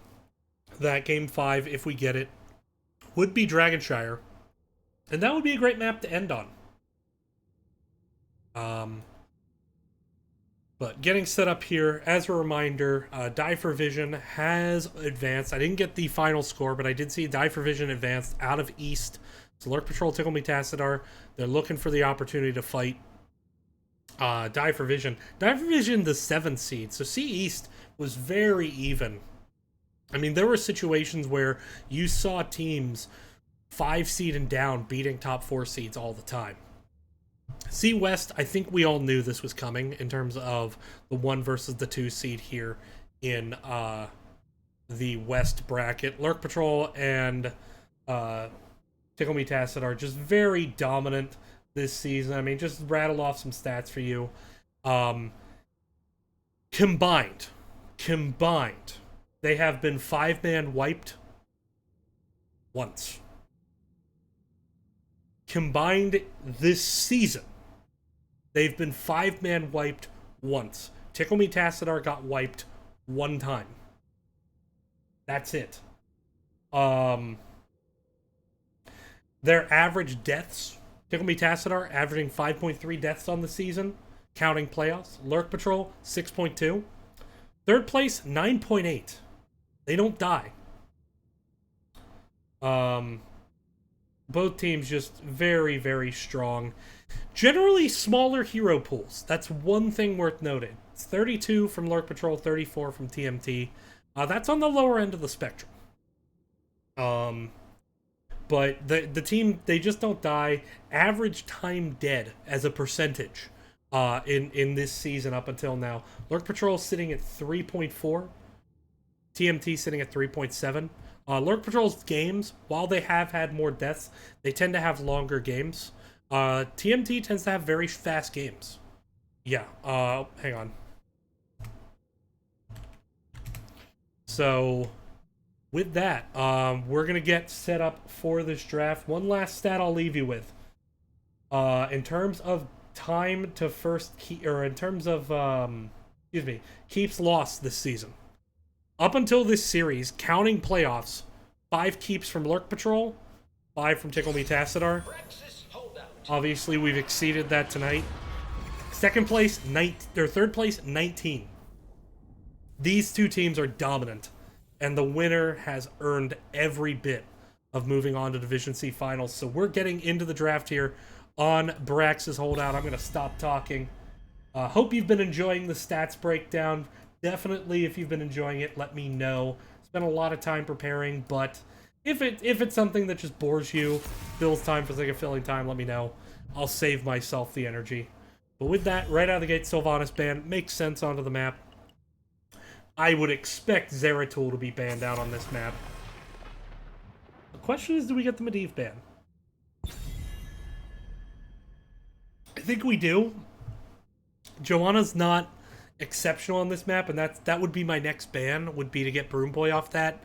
that game 5, if we get it, would be Dragonshire, and that would be a great map to end on. But getting set up here, as a reminder, Die for Vision has advanced. I didn't get the final score, but I did see Die for Vision advanced out of East. So Lurk Patrol, Tickle Me Tassadar, they're looking for the opportunity to fight Die for Vision. Die for Vision, the 7th seed. So C East was very even. I mean, there were situations where you saw teams 5 seed and down beating top 4 seeds all the time. C West, I think we all knew this was coming in terms of the 1 versus the 2 seed here in the West bracket. Lurk Patrol and Tickle Me Tacit are just very dominant this season. I mean, just rattle off some stats for you. Combined, they have been 5-man wiped once. Combined this season, they've been 5-man wiped once. Tickle Me Tassadar got wiped 1 time. That's it. Their average deaths, Tickle Me Tassadar averaging 5.3 deaths on the season, counting playoffs. Lurk Patrol, 6.2. Third place, 9.8. They don't die. Both teams just very, very strong. Generally smaller hero pools. That's one thing worth noting. It's 32 from Lurk Patrol, 34 from TMT. That's on the lower end of the spectrum. But the team, they just don't die. Average time dead as a percentage in this season up until now. Lurk Patrol sitting at 3.4. TMT sitting at 3.7. Lurk Patrol's games, while they have had more deaths, they tend to have longer games. TMT tends to have very fast games. Yeah, hang on. So, with that, we're going to get set up for this draft. One last stat I'll leave you with. In terms of time to first keep, or in terms of, excuse me, keeps lost this season. Up until this series, counting playoffs, 5 keeps from Lurk Patrol, 5 from Tickle Me Tassadar. Obviously, we've exceeded that tonight. Second place, third place, 19. These two teams are dominant, and the winner has earned every bit of moving on to Division C finals. So we're getting into the draft here on Brax's Holdout. I'm going to stop talking. Hope you've been enjoying the stats breakdown. Definitely, if you've been enjoying it, let me know. Spent a lot of time preparing, but if it's something that just bores you, fills time for the sake of filling time, let me know. I'll save myself the energy. But with that, right out of the gate, Sylvanas ban makes sense onto the map. I would expect Zeratul to be banned out on this map. The question is, do we get the Medivh ban? I think we do. Joanna's not exceptional on this map, and that would be my next ban, would be to get Broom Boy off that.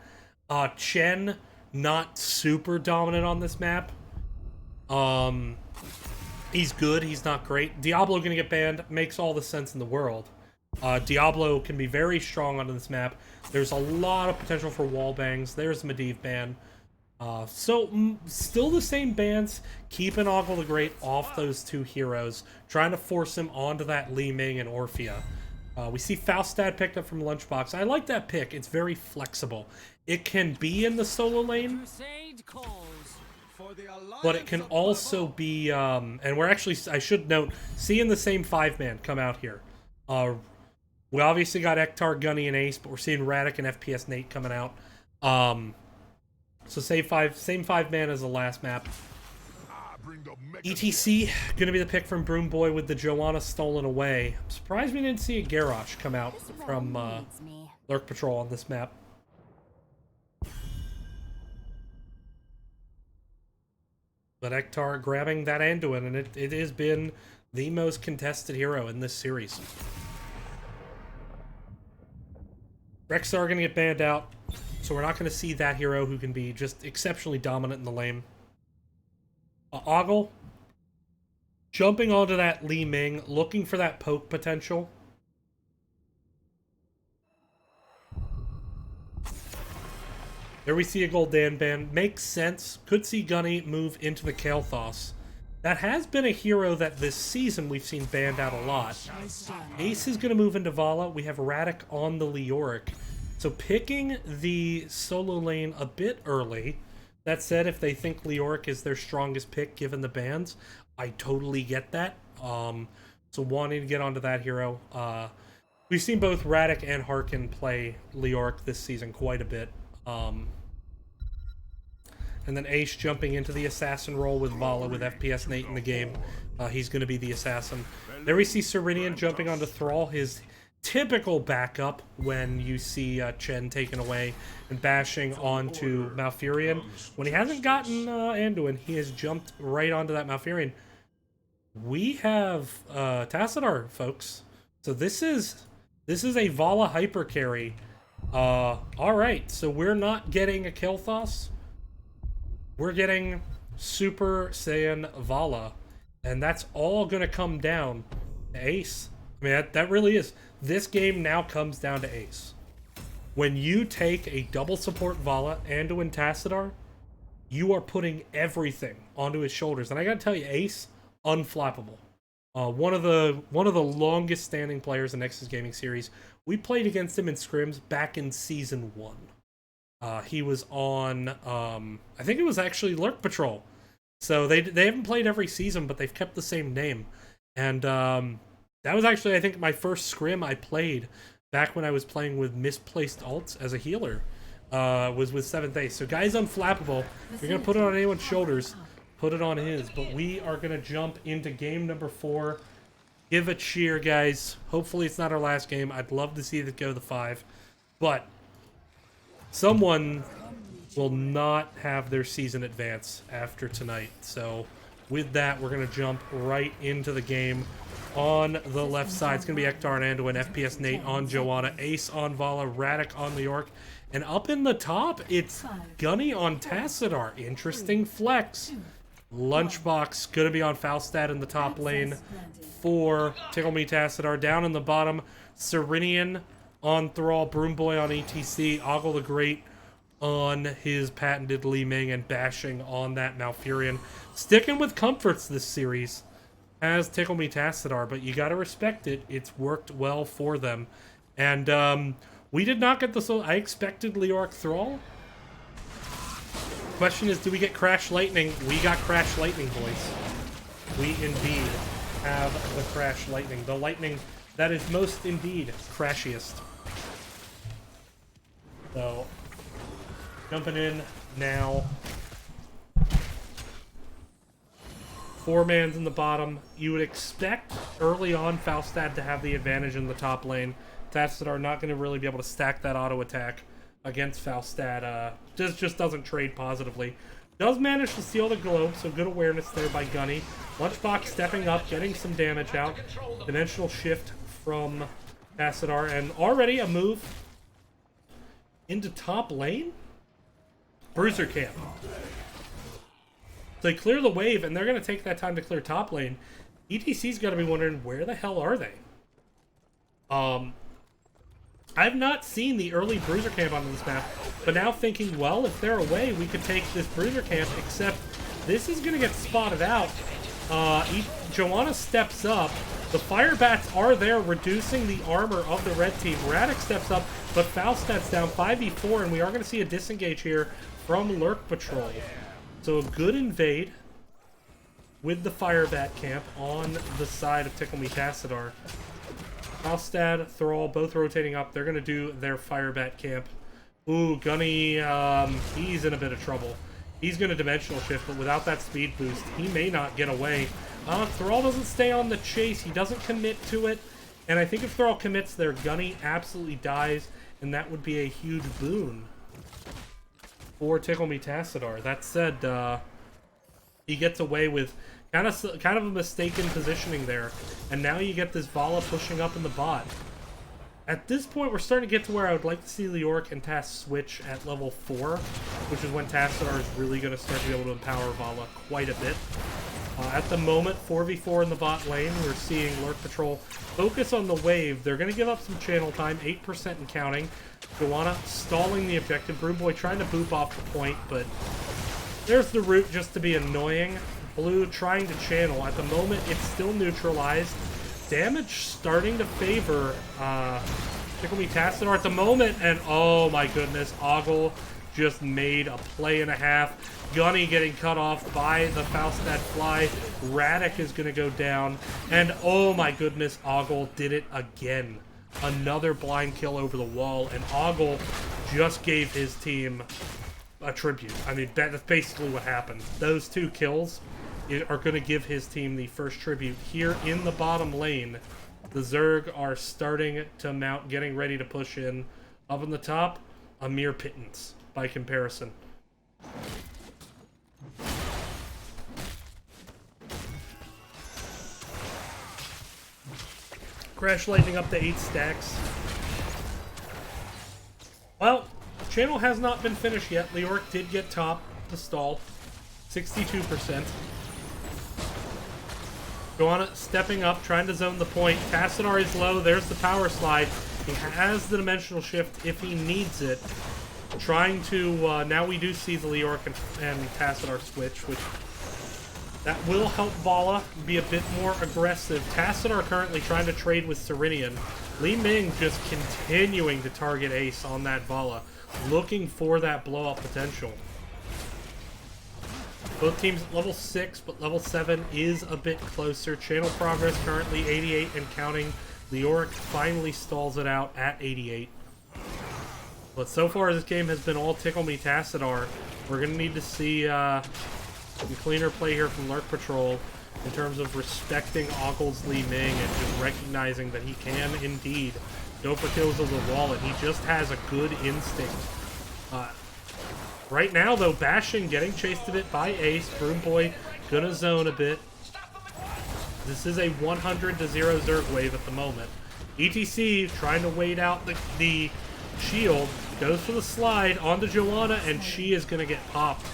Chen, not super dominant on this map. He's good, he's not great. Diablo gonna get banned, makes all the sense in the world. Diablo can be very strong on this map. There's a lot of potential for wall bangs. There's Medivh ban. Still the same bans. Keeping Ogle the Great off those two heroes. Trying to force him onto that Li Ming and Orphea. We see Faustad picked up from Lunchbox. I like that pick. It's very flexible. It can be in the solo lane, but it can also be, and we're actually, I should note, seeing the same 5-man come out here. We obviously got Ektar, Gunny, and Ace, but we're seeing Radic and FPS Nate coming out. So same 5-man as the last map. ETC, gonna be the pick from Broom Boy with the Joanna stolen away. I'm surprised we didn't see a Garrosh come out from Lurk Patrol on this map. But Ektar grabbing that Anduin, and it has been the most contested hero in this series. Rexar are going to get banned out, so we're not going to see that hero who can be just exceptionally dominant in the lane. Ogle, jumping onto that Li Ming, looking for that poke potential. There we see a Gul'dan ban. Makes sense. Could see Gunny move into the Kael'thas. That has been a hero that this season we've seen banned out a lot. Ace is going to move into Vala. We have Radic on the Leoric. So picking the solo lane a bit early. That said, if they think Leoric is their strongest pick given the bans, I totally get that. So wanting to get onto that hero. We've seen both Radic and Harkin play Leoric this season quite a bit. And then Ace jumping into the assassin role with Vala with FPS Nate in the game. He's going to be the assassin. There we see Serenian jumping onto Thrall, his typical backup when you see Chen taken away and bashing onto Malfurion. When he hasn't gotten Anduin, he has jumped right onto that Malfurion. We have Tassadar, folks. So this is a Vala hyper carry. Alright, so we're not getting a Kael'thas. We're getting Super Saiyan Vala. And that's all going to come down to Ace. I mean, that really is. This game now comes down to Ace. When you take a double support Vala, Anduin Tassadar, you are putting everything onto his shoulders. And I gotta tell you, Ace, unflappable. One of the longest standing players in Nexus Gaming Series. We played against him in scrims back in Season 1. He was on, I think it was actually Lurk Patrol. So they haven't played every season, but they've kept the same name. And that was actually, I think, my first scrim I played back when I was playing with misplaced alts as a healer. Was with 7th Ace. So guy's unflappable. If you're going to put it on anyone's shoulders, put it on his. But we are going to jump into game number 4. Give a cheer, guys. Hopefully it's not our last game. I'd love to see it go to 5. But someone will not have their season advance after tonight. So with that, we're going to jump right into the game. On the left side, it's going to be Ektar and Anduin, FPS Nate on Joanna, Ace on Vala, Radic on Leoric. And up in the top, it's Gunny on Tassadar. Interesting flex. Lunchbox going to be on Falstad in the top lane for Tickle Me Tassadar. Down in the bottom, Serenian on Thrall, Broomboy on ETC, Ogle the Great on his patented Li Ming, and Bashing on that Malfurion. Sticking with comforts this series as Tickle Me Tassadar, but you gotta respect it. It's worked well for them. And we did not get the soul. I expected Lurk Thrall. Question is, do we get Crash Lightning? We got Crash Lightning, boys. We indeed have the Crash Lightning. The lightning that is most indeed crashiest. So, jumping in now. 4-man's in the bottom. You would expect early on Falstad to have the advantage in the top lane. Tassadar not going to really be able to stack that auto attack against Falstad. Just doesn't trade positively. Does manage to steal the globe, so good awareness there by Gunny. Lunchbox stepping up, getting some damage out. Dimensional shift from Tassadar, and already a move into top lane? Bruiser camp. They clear the wave, and they're going to take that time to clear top lane. ETC's got to be wondering, where the hell are they? I've not seen the early Bruiser camp on this map, but now thinking, well, if they're away, we could take this Bruiser camp, except this is going to get spotted out. Joanna steps up. The Fire Bats are there, reducing the armor of the red team. Radek steps up, but Falstad's down 5v4, and we are going to see a disengage here from Lurk Patrol. So a good invade with the Fire Bat camp on the side of Tickle Me Tassadar. Falstad, Thrall, both rotating up. They're going to do their Fire Bat camp. Ooh, Gunny, he's in a bit of trouble. He's going to dimensional shift, but without that speed boost, he may not get away. Thrall doesn't stay on the chase. He doesn't commit to it. And I think if Thrall commits there, Gunny absolutely dies, and that would be a huge boon for Tickle Me Tassadar. That said, he gets away with kind of a mistaken positioning there, and now you get this Vala pushing up in the bot. At this point, we're starting to get to where I would like to see Lurk and Tass switch at level 4, which is when Tassadar is really going to start to be able to empower Vala quite a bit. At the moment, 4v4 in the bot lane, we're seeing Lurk Patrol focus on the wave. They're going to give up some channel time, 8% and counting. Joanna stalling the objective. Broomboy trying to boop off the point, but there's the route just to be annoying. Blue trying to channel. At the moment, it's still neutralized. Damage starting to favor Tickle Me Tassadar at the moment, and oh my goodness, Ogle just made a play and a half. Gunny getting cut off by the Falstad fly. Radek is going to go down, and oh my goodness, Ogle did it again. Another blind kill over the wall, and Ogle just gave his team a tribute. I mean, that's basically what happened. Those 2 kills are going to give his team the first tribute. Here in the bottom lane, the Zerg are starting to mount, getting ready to push in. Up in the top, a mere pittance by comparison. Crash Lightning up to 8 stacks. Well, channel has not been finished yet. Lurk did get top to stall. 62%. Joanna stepping up, trying to zone the point. Tassadar is low. There's the power slide. He has the dimensional shift if he needs it. Trying to... now we do see the Lurk and Tassadar switch, which... that will help Vala be a bit more aggressive. Tassadar currently trying to trade with Serenian. Li Ming just continuing to target Ace on that Vala. Looking for that blow-up potential. Both teams at level 6, but level 7 is a bit closer. Channel progress currently 88 and counting. Lurk finally stalls it out at 88. But so far this game has been all Tickle Me Tassadar. We're going to need to see some cleaner play here from Lurk Patrol in terms of respecting Ogle's Li Ming and just recognizing that he can indeed go for kills over the wall, and he just has a good instinct. Right now, though, Bashing getting chased a bit by Ace. Broomboy gonna zone a bit. This is a 100-0 Zerg wave at the moment. ETC trying to wait out the shield. Goes for the slide onto Joanna, and she is gonna get popped.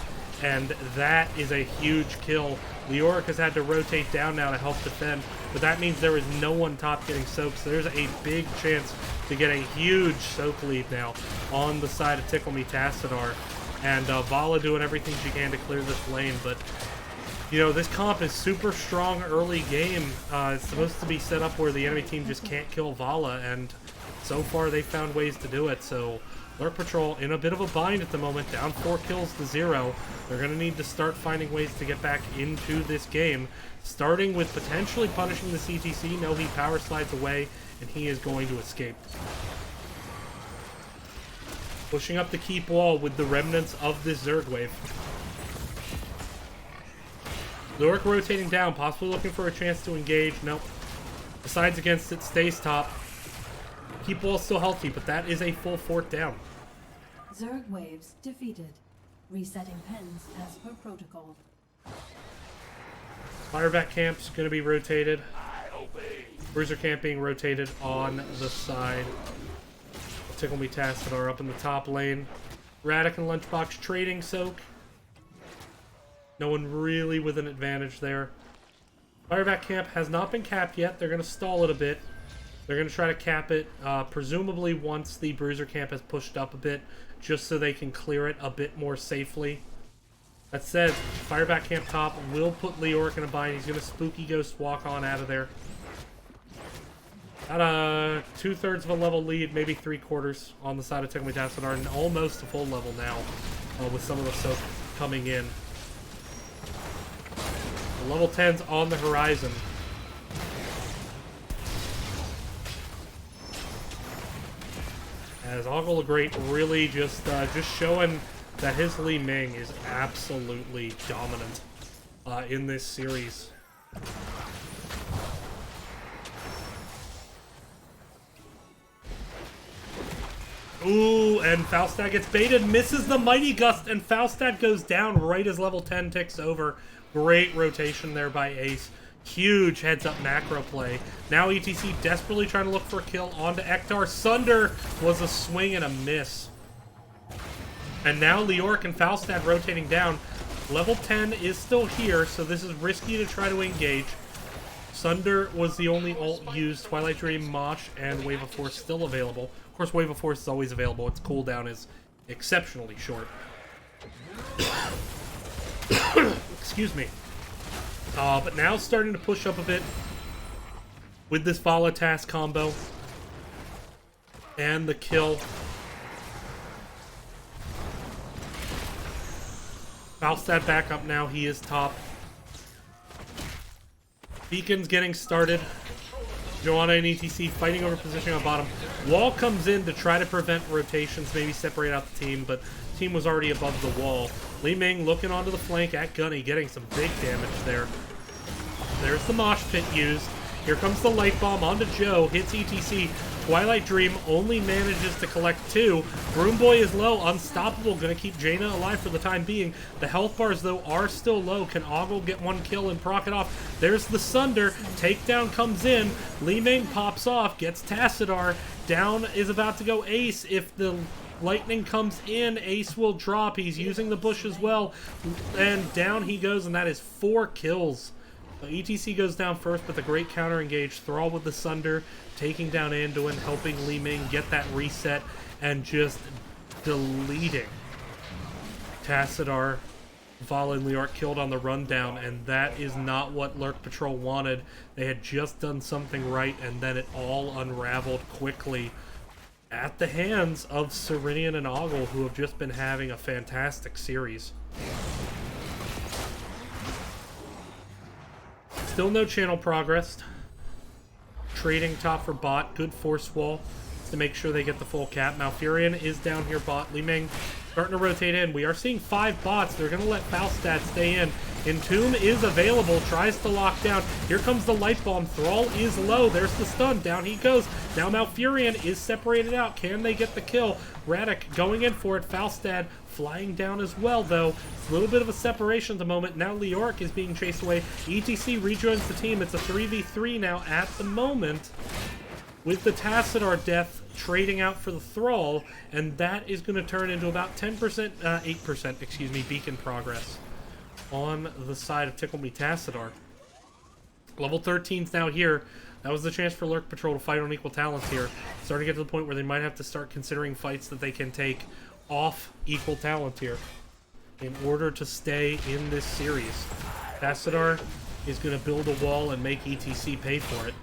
and that is a huge kill. Lurk has had to rotate down now to help defend, but that means there is no one top getting soaked, so there's a big chance to get a huge soak lead now on the side of Tickle Me Tassadar. And Vala doing everything she can to clear this lane, but you know, this comp is super strong early game. It's supposed to be set up where the enemy team just can't kill Vala, and so far they found ways to do it. So Lurk Patrol in a bit of a bind at the moment, down 4 kills to 0. They're going to need to start finding ways to get back into this game, starting with potentially punishing the CTC. No, he power slides away, and he is going to escape. Pushing up the keep wall with the remnants of this Zerg wave. Lurk rotating down, possibly looking for a chance to engage. Nope. Decides against it, stays top. Keep wall still healthy, but that is a full fort down. Zerg waves defeated. Resetting pens as per protocol. Fireback camp's going to be rotated. Bruiser camp being rotated on the side. Tickle Me Tassadar up in the top lane. Radic and Lunchbox trading soak. No one really with an advantage there. Fireback camp has not been capped yet. They're going to stall it a bit. They're going to try to cap it, presumably once the Bruiser camp has pushed up a bit, just so they can clear it a bit more safely. That said, Fireback camp top will put Lurk in a bind. He's going to Spooky Ghost walk on out of there. Got a 2/3 of a level lead, maybe 3/4 on the side of Tickle Me Tassadar, and almost a full level now with some of the soak coming in. The level 10's on the horizon. As Ogle the Great really just showing that his Li Ming is absolutely dominant in this series. Ooh, and Falstad gets baited, misses the Mighty Gust, and Falstad goes down right as level 10 ticks over. Great rotation there by Ace. Huge heads-up macro play. Now ETC desperately trying to look for a kill onto Ektar. Sunder was a swing and a miss. And now Lurk and Falstad rotating down. Level 10 is still here, so this is risky to try to engage. Sunder was the only ult used. Twilight Dream, Mosh, and Wave of Force still available. Of course, Wave of Force is always available. Its cooldown is exceptionally short. Excuse me. But now starting to push up a bit with this Vala task combo. And the kill. Falstad back up now. He is top. Beacon's getting started. Joanna and ETC fighting over position on bottom. Wall comes in to try to prevent rotations, maybe separate out the team, but the team was already above the wall. Li Ming looking onto the flank at Gunny, getting some big damage there. There's the mosh pit used. Here comes the light bomb onto Joe, hits ETC. Twilight Dream only manages to collect 2. Broom Boy is low, unstoppable, gonna keep Jaina alive for the time being. The health bars, though, are still low. Can Ogle get 1 kill and proc it off? There's the Sunder. Takedown comes in. Li Ming pops off, gets Tassadar. Down is about to go Ace. If the lightning comes in, Ace will drop. He's using the bush as well. And down he goes, and that is 4 kills. ETC goes down first, but the great counter engage. Thrall with the Sunder, taking down Anduin, helping Li Ming get that reset, and just deleting Tassadar. Vala and Lurk killed on the rundown, and that is not what Lurk Patrol wanted. They had just done something right, and then it all unraveled quickly at the hands of Serenian and Ogle, who have just been having a fantastic series. Still no channel progress. Trading top for bot. Good force wall to make sure they get the full cap. Malfurion is down here bot. Li Ming starting to rotate in. We are seeing 5 bots. They're going to let Falstad stay in. Entomb is available. Tries to lock down. Here comes the light bomb. Thrall is low. There's the stun. Down he goes. Now Malfurion is separated out. Can they get the kill? Radic going in for it. Falstad flying down as well, though. It's a little bit of a separation at the moment. Now Lurk is being chased away. ETC rejoins the team. It's a 3v3 now at the moment. with the Tassadar death trading out for the Thrall, and that is going to turn into about 10%, 8%, excuse me, beacon progress on the side of Tickle Me Tassadar. Level 13's now here. That was the chance for Lurk Patrol to fight on equal talents here. Starting to get to the point where they might have to start considering fights that they can take off equal talent here in order to stay in this series. Tassadar is going to build a wall and make ETC pay for it.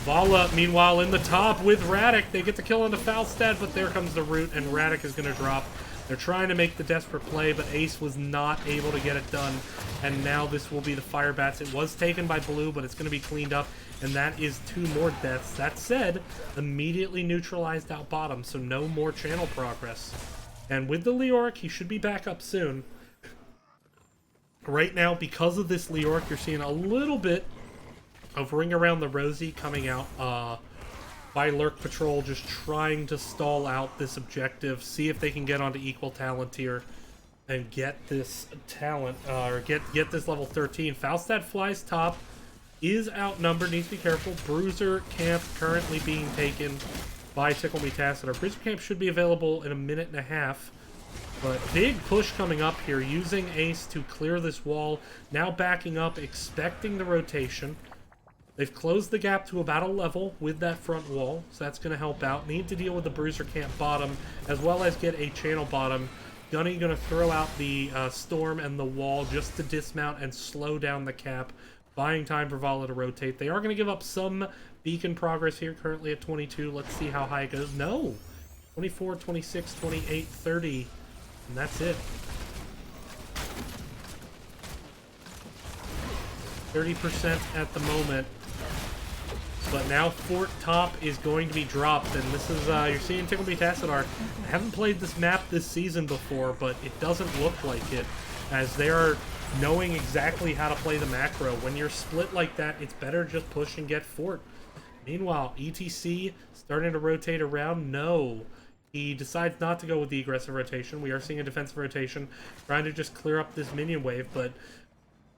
Vala, meanwhile, in the top with Radic. They get the kill onto Falstad, but there comes the root, and Radic is going to drop. They're trying to make the desperate play, but Ace was not able to get it done. And now this will be the Fire Bats. It was taken by Blue, but it's going to be cleaned up, and that is 2 more deaths. That said, immediately neutralized out bottom, so no more channel progress. And with the Lurk, he should be back up soon. Right now, because of this Lurk, you're seeing a little bit of Ring Around the Rosie coming out by Lurk Patrol, just trying to stall out this objective, see if they can get onto equal talent here and get this talent, or get this level 13. Falstad flies top, is outnumbered, needs to be careful. Bruiser Camp currently being taken by Tickle Me Tassadar. Bruiser Camp should be available in a minute and a half. But big push coming up here, using Ace to clear this wall. Now backing up, expecting the rotation. They've closed the gap to about a level with that front wall, so that's going to help out. Need to deal with the Bruiser Camp bottom, as well as get a channel bottom. Gunny going to throw out the Storm and the wall just to dismount and slow down the cap, buying time for Vala to rotate. They are going to give up some beacon progress here, currently at 22. Let's see how high it goes. No! 24, 26, 28, 30, and that's it. 30% at the moment. But now Fort Top is going to be dropped, and this is, you're seeing Tickle Me Tassadar. I haven't played this map this season before, but it doesn't look like it, as they are knowing exactly how to play the macro. When you're split like that, it's better just push and get Fort. Meanwhile, ETC starting to rotate around. No. He decides not to go with the aggressive rotation. We are seeing a defensive rotation, trying to just clear up this minion wave, but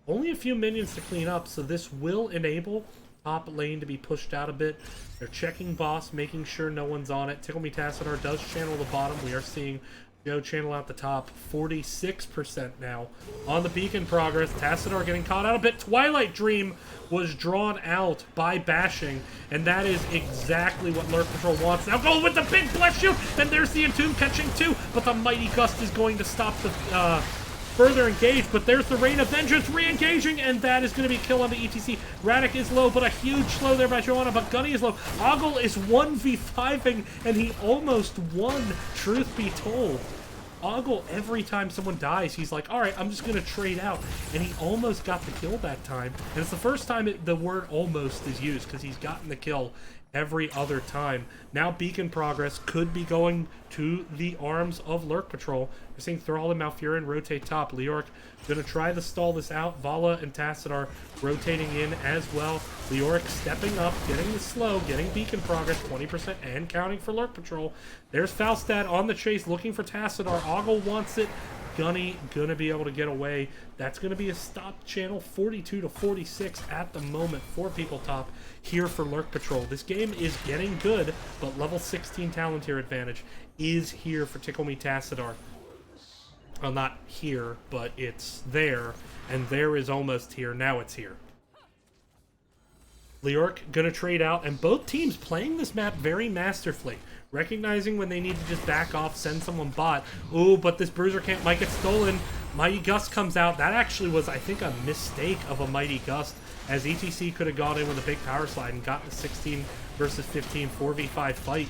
only a few minions to clean up, so this will enable top lane to be pushed out a bit. They're checking boss, making sure no one's on it. Tickle Me Tassadar does channel the bottom. We are seeing Joe channel out the top. 46% now on the beacon progress. Tassadar getting caught out a bit. Twilight Dream was drawn out by bashing, and that is exactly what Lurk Patrol wants. Now go with the big bless shield, and there's the Entomb catching 2, but the Mighty Gust is going to stop the further engage, but there's the Rain of Vengeance re-engaging, and that is going to be a kill on the ETC. Radic is low, but a huge slow there by Joanna, but Gunny is low. Ogle is 1v5ing, and he almost won, truth be told. Ogle, every time someone dies, he's like, alright, I'm just going to trade out, and he almost got the kill that time, and it's the first time the word almost is used, because he's gotten the kill every other time. Now beacon progress could be going to the arms of Lurk Patrol. We're seeing Thrall and Malfurion rotate top. Lurk gonna try to stall this out. Vala and Tassadar rotating in as well. Lurk stepping up, getting the slow, getting beacon progress, 20% and counting for Lurk Patrol. There's Falstad on the chase looking for Tassadar. Ogle wants it. Gunny gonna be able to get away. That's gonna be a stop channel, 42 to 46 at the moment. 4 people top here for Lurk Patrol. This game is getting good, but level 16 talent tier advantage is here for Tickle Me Tassadar. Well, not here, but it's there, and there is almost here. Now it's here. Lurk gonna trade out, and both teams playing this map very masterfully. Recognizing when they need to just back off, send someone bot. Ooh, but this Bruiser Camp might get stolen. Mighty Gust comes out. That actually was, I think, a mistake of a Mighty Gust, as ETC could have gone in with a big power slide and gotten the 16 versus 15 4v5 fight.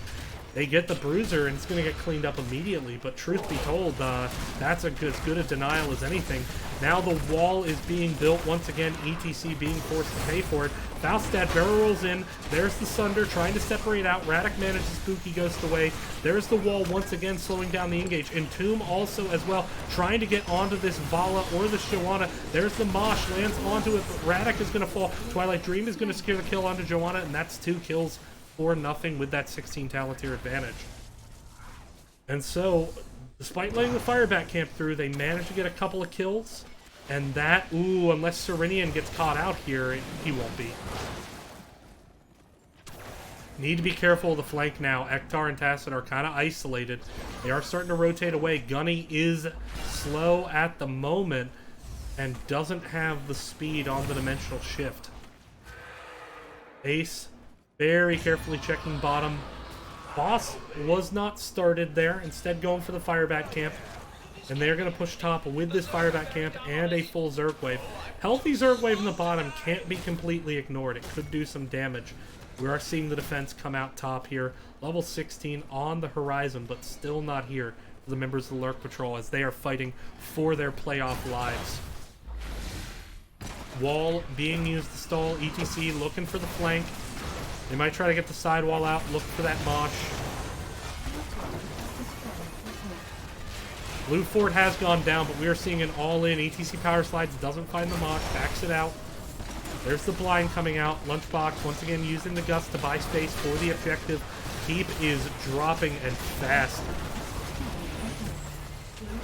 They get the Bruiser, and it's going to get cleaned up immediately, but truth be told, that's as good a denial as anything. Now the wall is being built once again, ETC being forced to pay for it. Falstad barrel rolls in. There's the Sunder trying to separate out. Radic manages Spooky Ghost away. There's the wall once again slowing down the engage. Entomb also as well trying to get onto this Vala or the Joanna. There's the Mosh, lands onto it, but Radic is going to fall. Twilight Dream is going to secure the kill onto Joanna, and that's 2 kills for nothing with that 16 talent tier advantage. And so, despite letting the Firebat camp through, they managed to get a couple of kills. And that, ooh, unless Serenian gets caught out here, he won't be. Need to be careful of the flank now. Ektar and Tassadar are kind of isolated. They are starting to rotate away. Gunny is slow at the moment and doesn't have the speed on the dimensional shift. Ace very carefully checking bottom. Boss was not started there, instead going for the Firebat camp. And they're going to push top with this Firebat camp and a full Zerg wave. Healthy Zerg wave in the bottom can't be completely ignored. It could do some damage. We are seeing the defense come out top here. Level 16 on the horizon, but still not here for the members of the Lurk Patrol as they are fighting for their playoff lives. Wall being used to stall. ETC looking for the flank. They might try to get the sidewall out, look for that mosh. Blue Fort has gone down, but we are seeing an all-in. ETC Power Slides doesn't find the mosh, backs it out. There's the blind coming out. Lunchbox once again using the gust to buy space for the objective. Keep is dropping and fast.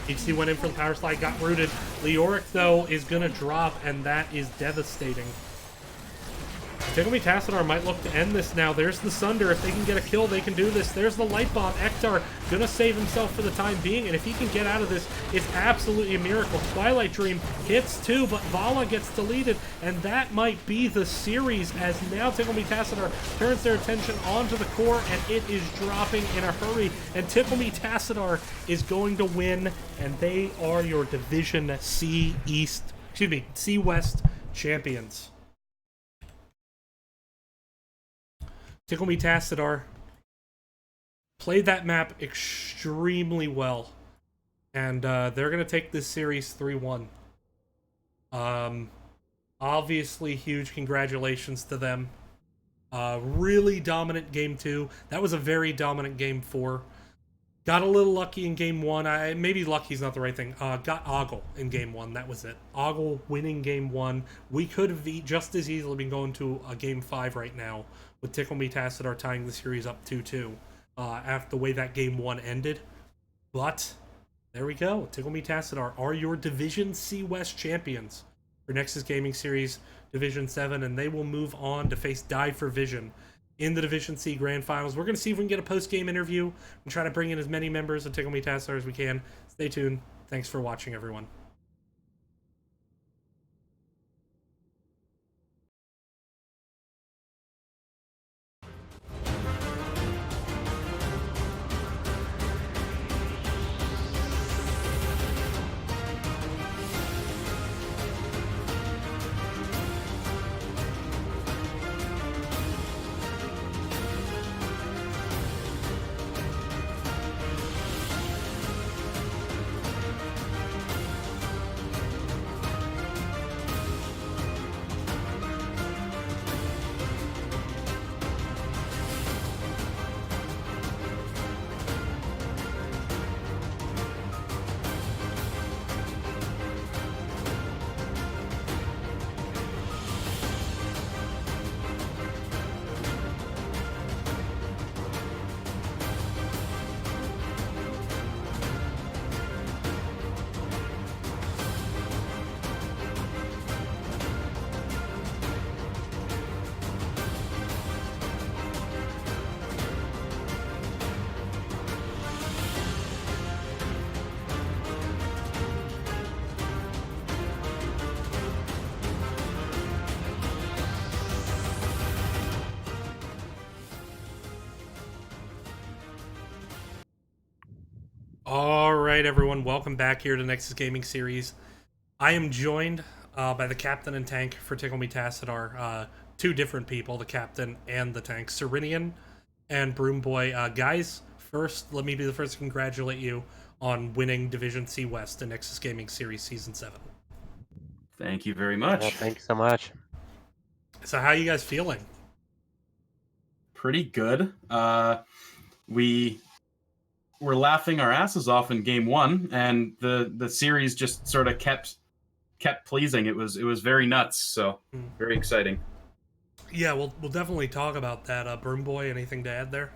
ETC went in for the power slide, got rooted. Leoric, though, is going to drop, and that is devastating. Tickle Me Tassadar might look to end this now. There's the Sunder. If they can get a kill, they can do this. There's the Light Bomb. Ektar going to save himself for the time being, and if he can get out of this, it's absolutely a miracle. Twilight Dream hits too, but Vala gets deleted, and that might be the series as now Tickle Me Tassadar turns their attention onto the core, and it is dropping in a hurry, and Tickle Me Tassadar is going to win, and they are your Division C West champions. Tickle Me Tassadar played that map extremely well, and they're going to take this series 3-1. Obviously, huge congratulations to them. Really dominant game 2. That was a very dominant game 4. Got a little lucky in game 1. Maybe lucky is not the right thing. Got Ogle in game 1. That was it. Ogle winning game 1. We could have just as easily been going to a game 5 right now, with Tickle Me Tassadar tying the series up 2-2 after the way that game 1 ended. But there we go. Tickle Me Tassadar are your Division C West champions for Nexus Gaming Series Division 7, and they will move on to face Die for Vision in the Division C Grand Finals. We're going to see if we can get a post-game interview and try to bring in as many members of Tickle Me Tassadar as we can. Stay tuned. Thanks for watching, everyone. Alright everyone, welcome back here to Nexus Gaming Series. I am joined by the captain and tank for Tickle Me Tassadar. Two different people, the captain and the tank, Serenian and Broomboy. Guys, first, let me be the first to congratulate you on winning Division C West in Nexus Gaming Series Season 7. Thank you very much. Well, thank you so much. So how are you guys feeling? Pretty good. We were laughing our asses off in game 1, and the series just sort of kept pleasing. It was very nuts, so very exciting. Yeah, we'll definitely talk about that. Broomboy, anything to add there?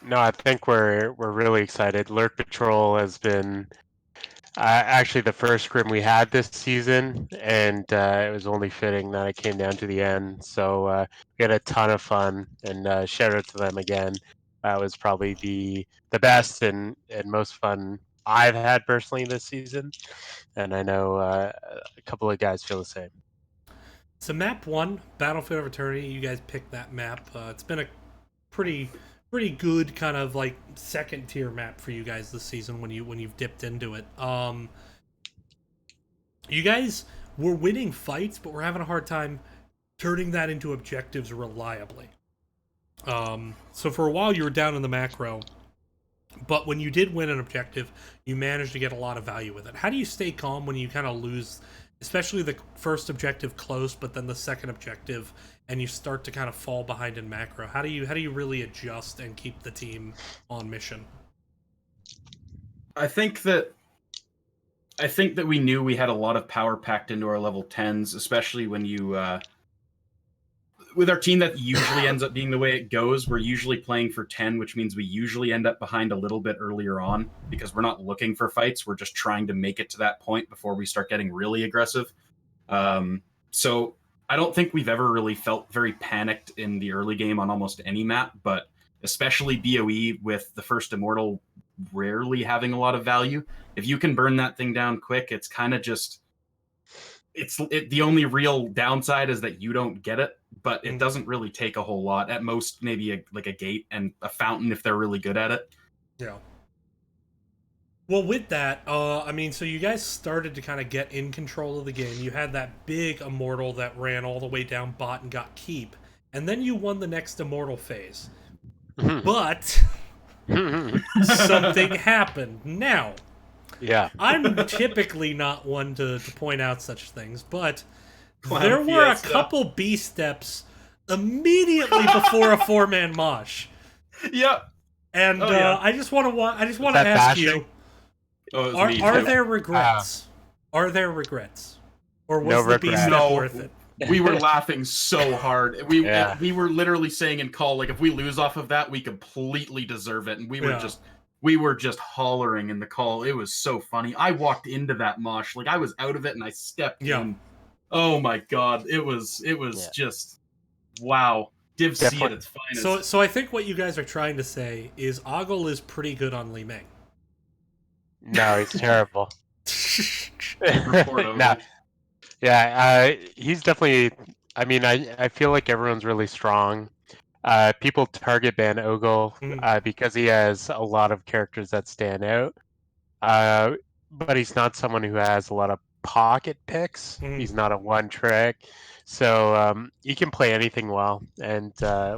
No, I think we're really excited. Lurk Patrol has been Actually, the first scrim we had this season, and it was only fitting that it came down to the end. So we had a ton of fun, and shout out to them again. That was probably the best and most fun I've had personally this season, and I know a couple of guys feel the same. So map 1, Battlefield of Eternity, you guys picked that map. It's been a pretty good kind of like second tier map for you guys this season when you've dipped into it. You guys were winning fights, but we're having a hard time turning that into objectives reliably. So for a while you were down in the macro, but when you did win an objective, you managed to get a lot of value with it. How do you stay calm when you kind of lose, especially the first objective close, but then the second objective, and you start to kind of fall behind in macro? How do you really adjust and keep the team on mission? I think that we knew we had a lot of power packed into our level 10s, especially when you with our team that usually ends up being the way it goes. We're usually playing for 10, which means we usually end up behind a little bit earlier on because we're not looking for fights. We're just trying to make it to that point before we start getting really aggressive. So I don't think we've ever really felt very panicked in the early game on almost any map, but especially BOE with the first Immortal rarely having a lot of value. If you can burn that thing down quick, it's kind of just the only real downside is that you don't get it, but it doesn't really take a whole lot. At most, maybe a gate and a fountain if they're really good at it. Yeah. Well, with that, I mean, so you guys started to kind of get in control of the game. You had that big Immortal that ran all the way down bot and got keep, and then you won the next Immortal phase. But something happened. Now, Yeah. I'm typically not one to point out such things, but Clown there were a Fiesta. couple B immediately before a 4-man mosh, Yep. and Oh, yeah. I just want to that ask bashing? you: Oh, it was are me are too. there regrets? Are there regrets, or was No the B regret. step No. worth it? We were laughing so hard. We Yeah. we were literally saying in call, like, if we lose off of that, we completely deserve it. And we were just hollering in the call. It was so funny. I walked into that mosh, like I was out of it and I stepped Yeah. in. Oh my god. It was just wow. Div C at Definitely. its finest. So I think what you guys are trying to say is Ogle is pretty good on Li Ming. No, he's terrible. Report over. No. Yeah, he's definitely. I mean, I feel like everyone's really strong. People target ban Ogle because he has a lot of characters that stand out. But he's not someone who has a lot of pocket picks. He's not a one trick. So he can play anything well. And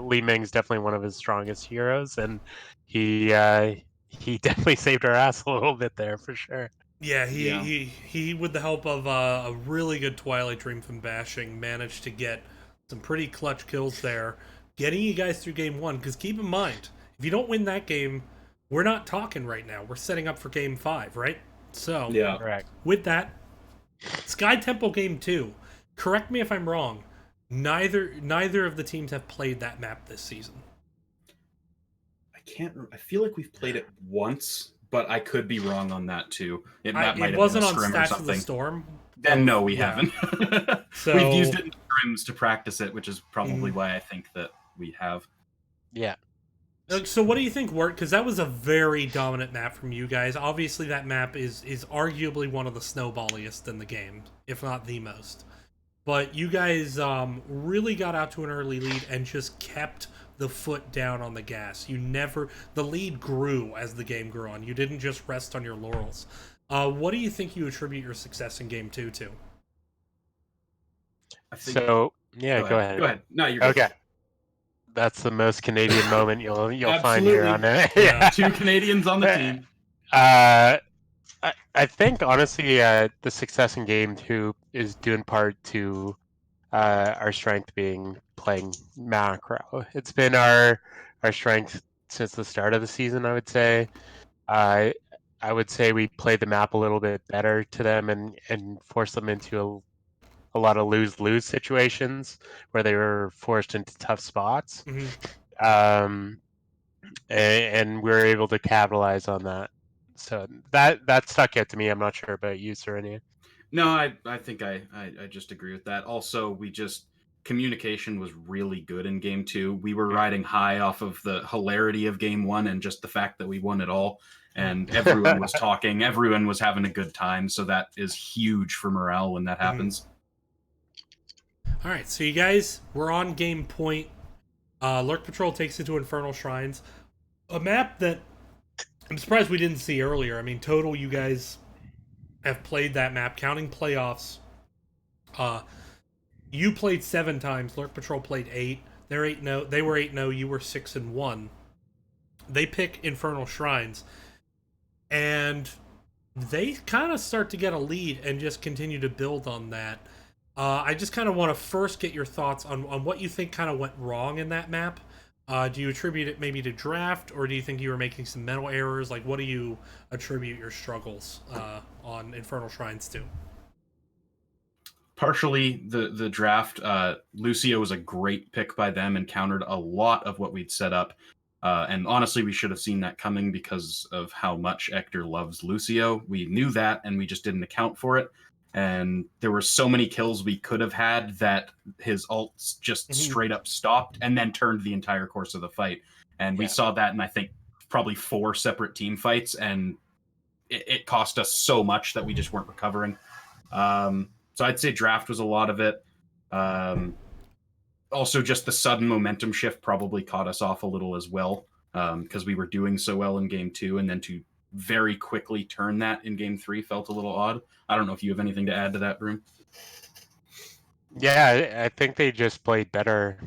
Li Ming's definitely one of his strongest heroes. And he definitely saved our ass a little bit there for sure. Yeah, Yeah. he with the help of a really good Twilight Dream from bashing, managed to get some pretty clutch kills there, getting you guys through game 1. Because keep in mind, if you don't win that game, we're not talking right now. We're setting up for game 5, right? So Yeah. Correct. with that, Sky Temple game 2. Correct me if I'm wrong. Neither of the teams have played that map this season. I feel like we've played it once, but I could be wrong on that too. It might It have wasn't been on a scrim or Stats of the something. Storm. Then no, we Yeah. haven't. So We've used it in scrims to practice it, which is probably Mhm. why I think that we have. Yeah. So what do you think worked? Because that was a very dominant map from you guys. Obviously, that map is arguably one of the snowballiest in the game, if not the most. But you guys really got out to an early lead and just kept the foot down on the gas. The lead grew as the game grew on. You didn't just rest on your laurels. What do you think you attribute your success in game 2 to? I think. So yeah, go ahead. Go ahead. No, you're good. Okay. That's the most Canadian moment you'll find Absolutely. here on it. Yeah. 2 Canadians on the team. I think honestly, the success in game 2 is due in part to our strength being playing macro. It's been our strength since the start of the season, I would say. I would say we played the map a little bit better to them and forced them into a lot of lose-lose situations where they were forced into tough spots. Mhm. And we were able to capitalize on that. So that stuck out to me. I'm not sure about you, Serenia. No, I think I just agree with that. Also, we just communication was really good in game two. We were riding high off of the hilarity of game one and just the fact that we won it all. And everyone was talking, everyone was having a good time. So that is huge for morale when that happens. All right, so you guys, we're on game point. Lurk Patrol takes you to Infernal Shrines, a map that I'm surprised we didn't see earlier. I mean, total, you guys have played that map, counting playoffs. You played 7 times. Lurk Patrol played 8. They're 8-0. They were 8-0. You were 6-1. They pick Infernal Shrines, and they kind of start to get a lead and just continue to build on that. I just kind of want to first get your thoughts on what you think kind of went wrong in that map. Do you attribute it maybe to draft, or do you think you were making some mental errors? Like, what do you attribute your struggles on Infernal Shrines to? Partially the draft. Lucio was a great pick by them and countered a lot of what we'd set up. And honestly, we should have seen that coming because of how much Ector loves Lucio. We knew that, and we just didn't account for it. And there were so many kills we could have had that his ults just straight up stopped and then turned the entire course of the fight. And we saw that in, I think, probably 4 separate team fights, and it cost us so much that we just weren't recovering. So I'd say draft was a lot of it. Also, just the sudden momentum shift probably caught us off a little as well, because we were doing so well in game 2, and then to very quickly turn that in game 3 felt a little odd. I don't know if you have anything to add to that, Broom. Yeah, I think they just played better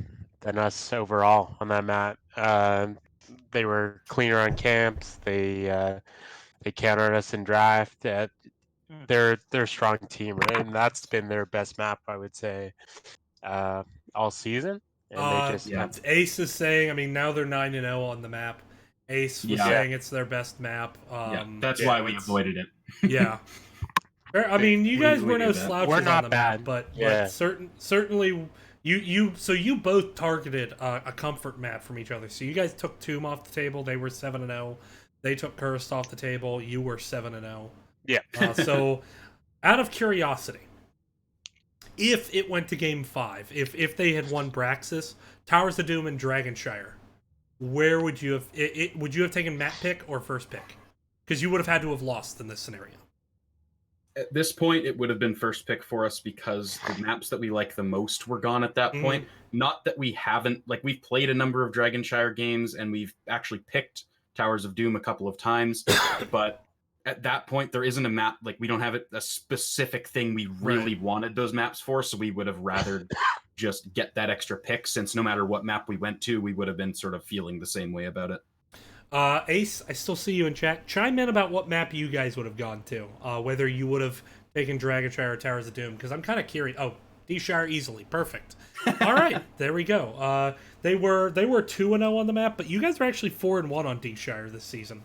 than us overall on that map. They were cleaner on camps. They countered us in draft. They're a strong team, right? And that's been their best map, I would say, all season. And they just Yeah. Ace is saying, I mean, now they're 9-0 on the map. Ace was Yeah. saying it's their best map. That's why we avoided it. Yeah. I mean, you guys we were knew no that. slouches We're on not the bad. map, Yeah. but certainly you both targeted a comfort map from each other. So you guys took Tomb off the table. They were 7-0. They took Cursed off the table. You were 7-0. Yeah. So, out of curiosity, if it went to Game 5, if they had won Braxis, Towers of Doom, and Dragonshire, where would you have would you have taken map pick or first pick? Because you would have had to have lost in this scenario. At this point, it would have been first pick for us because the maps that we like the most were gone at that point. Not that we haven't, like, we've played a number of Dragonshire games and we've actually picked Towers of Doom a couple of times, but at that point, there isn't a map, like, we don't have a specific thing we really wanted those maps for, so we would have rather just get that extra pick, since no matter what map we went to, we would have been sort of feeling the same way about it. Ace, I still see you in chat. Chime in about what map you guys would have gone to. Whether you would have taken Dragonshire or Towers of Doom, because I'm kind of curious. Oh, D-Shire easily. Perfect. All right, there we go. They were 2-0 on the map, but you guys are actually 4-1 on D-Shire this season.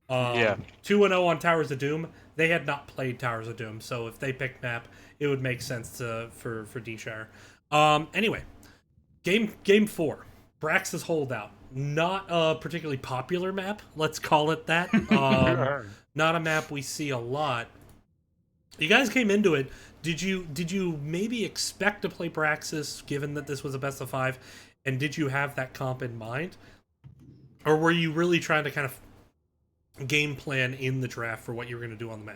2-0 on Towers of Doom. They had not played Towers of Doom, so if they picked map, it would make sense for D-Shire. Anyway, game 4. Brax's Holdout. Not a particularly popular map, let's call it that. Not a map we see a lot. You guys came into it. Did you maybe expect to play Braxis, given that this was a best of 5, and did you have that comp in mind, or were you really trying to kind of game plan in the draft for what you were going to do on the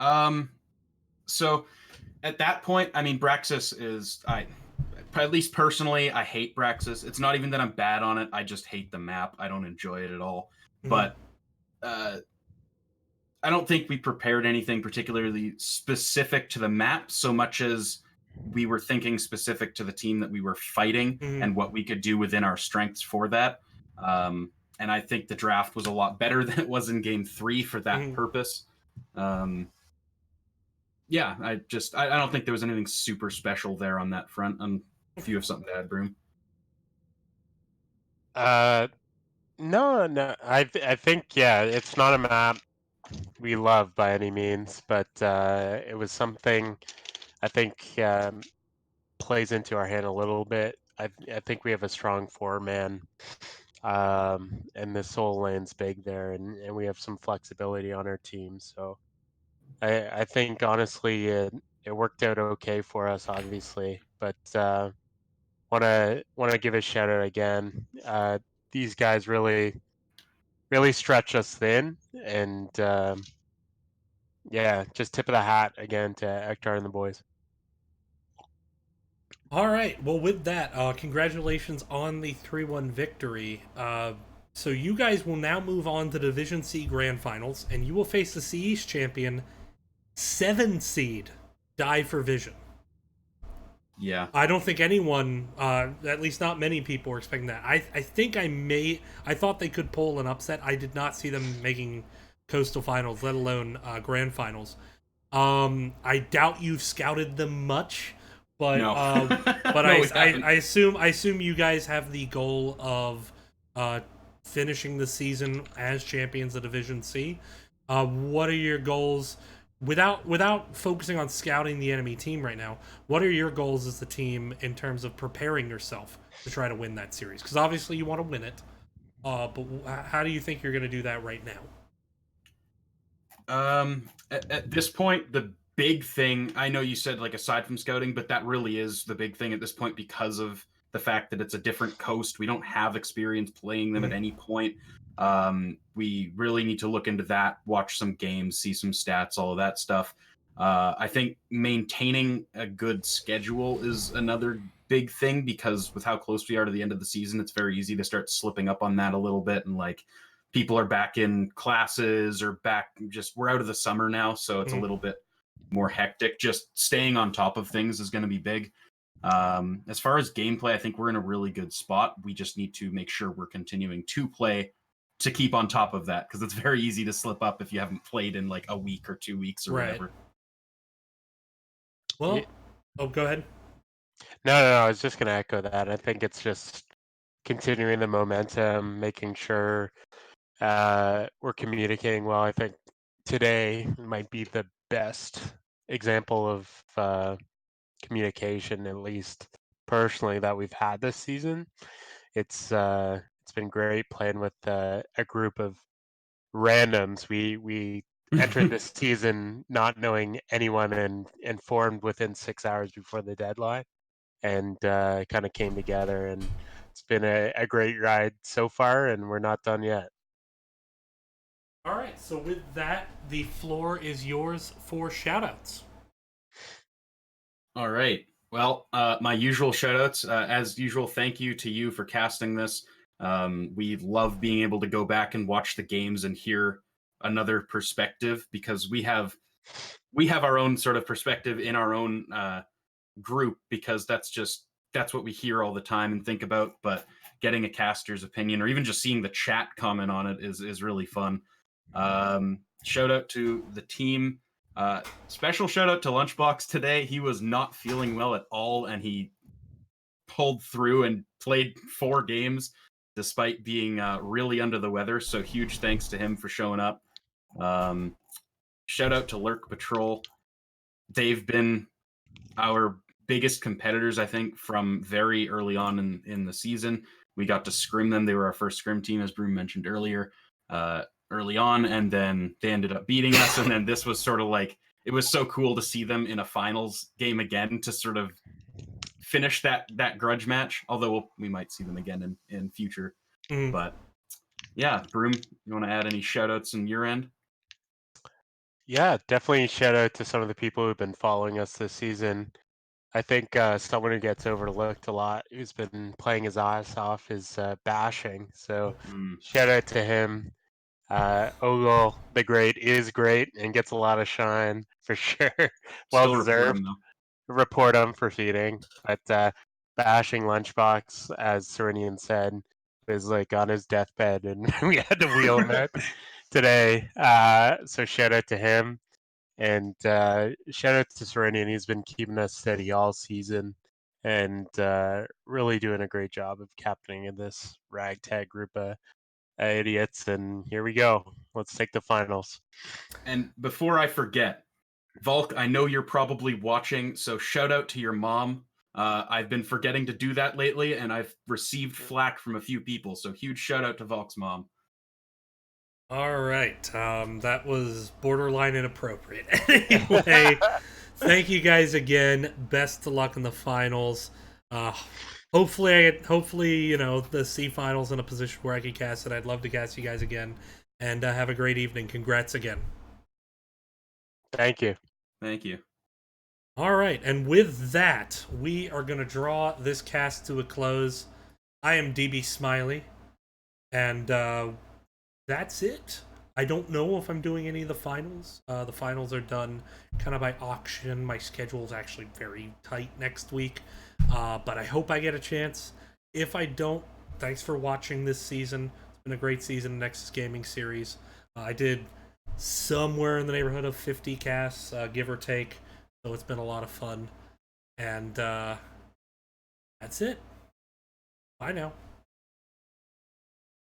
map? So at that point, I mean, Braxis is, at least personally, I hate Braxis. It's not even that I'm bad on it. I just hate the map. I don't enjoy it at all. But I don't think we prepared anything particularly specific to the map so much as we were thinking specific to the team that we were fighting and what we could do within our strengths for that. And I think the draft was a lot better than it was in game 3 for that purpose. Yeah, I don't think there was anything super special there on that front. If you have something to add, Broom. No. I think it's not a map we love by any means, but it was something I think plays into our hand a little bit. I think we have a strong 4-man and the soul lane's big there, and we have some flexibility on our team. So I think honestly it worked out okay for us, obviously, but wanna give a shout out again. These guys really stretch us thin, and yeah, just tip of the hat again to Ektar and the boys. All right. Well, with that, congratulations on the 3-1 victory. So you guys will now move on to Division C Grand Finals, and you will face the C East champion, 7 seed, Die for Vision. Yeah. I don't think anyone, at least not many people, were expecting that. I thought they could pull an upset. I did not see them making Coastal Finals, let alone Grand Finals. I doubt you've scouted them much, but No. but No, we haven't. I assume you guys have the goal of uh, finishing the season as champions of Division C. What are your goals without focusing on scouting the enemy team right now? What are your goals as the team in terms of preparing yourself to try to win that series? Because obviously you want to win it, but how do you think you're going to do that right now? At this point, the big thing, I know you said like aside from scouting, but that really is the big thing at this point because of the fact that it's a different coast. We don't have experience playing them at any point. We really need to look into that, watch some games, see some stats, all of that stuff. I think maintaining a good schedule is another big thing because with how close we are to the end of the season, it's very easy to start slipping up on that a little bit and like people are back in classes or back just we're out of the summer now, so it's a little bit more hectic. Just staying on top of things is going to be big. As far as gameplay, I think we're in a really good spot. We just need to make sure we're continuing to play to keep on top of that because it's very easy to slip up if you haven't played in like a week or 2 weeks or Right. whatever. Well, oh, go ahead. No, I was just gonna echo that. I think it's just continuing the momentum, making sure we're communicating well. I think today might be the best example of communication, at least personally, that we've had this season. It's been great playing with a group of randoms. We entered this season not knowing anyone and formed within 6 hours before the deadline, and kind of came together. And it's been a great ride so far, and we're not done yet. All right, so with that, the floor is yours for shoutouts. All right. Well, my usual shoutouts, as usual, thank you to you for casting this. We love being able to go back and watch the games and hear another perspective because we have our own sort of perspective in our own group because that's what we hear all the time and think about. But getting a caster's opinion or even just seeing the chat comment on it is really fun. Shout out to the team. Special shout out to Lunchbox today. He was not feeling well at all, and he pulled through and played 4 games despite being really under the weather. So huge thanks to him for showing up. Shout out to Lurk Patrol. They've been our biggest competitors, I think, from very early on in the season. We got to scrim them. They were our first scrim team, as Broom mentioned earlier. Early on, and then they ended up beating us. And then this was sort of like it was so cool to see them in a finals game again to sort of finish that grudge match. Although we might see them again in future. But yeah, Broom, you want to add any shout outs on your end? Yeah, definitely shout out to some of the people who've been following us this season. I think someone who gets overlooked a lot, who's been playing his ass off, is Bashing. So shout out to him. Ogle the Great is great and gets a lot of shine for sure. Well Still report deserved. him, though. Report him for feeding. But Bashing Lunchbox, as Serenian said, is like on his deathbed and we had to wheel him out today. So shout out to him. And shout out to Serenian. He's been keeping us steady all season and really doing a great job of captaining in this ragtag group of idiots. And here we go. Let's take the finals. And before I forget, Volk, I know you're probably watching, so shout out to your mom. I've been forgetting to do that lately, and I've received flack from a few people. So huge shout out to Volk's mom. All right, that was borderline inappropriate. Anyway, thank you guys again. Best of luck in the finals. Hopefully, you know, the C finals in a position where I can cast it. I'd love to cast you guys again, and have a great evening. Congrats again. Thank you. Thank you. All right, and with that, we are going to draw this cast to a close. I am DB Smiley, and that's it. I don't know if I'm doing any of the finals. The finals are done kind of by auction. My schedule is actually very tight next week, but I hope I get a chance. If I don't, thanks for watching this season. It's been a great season, Nexus Gaming Series. I did somewhere in the neighborhood of 50 casts, give or take. So it's been a lot of fun. And that's it. Bye now.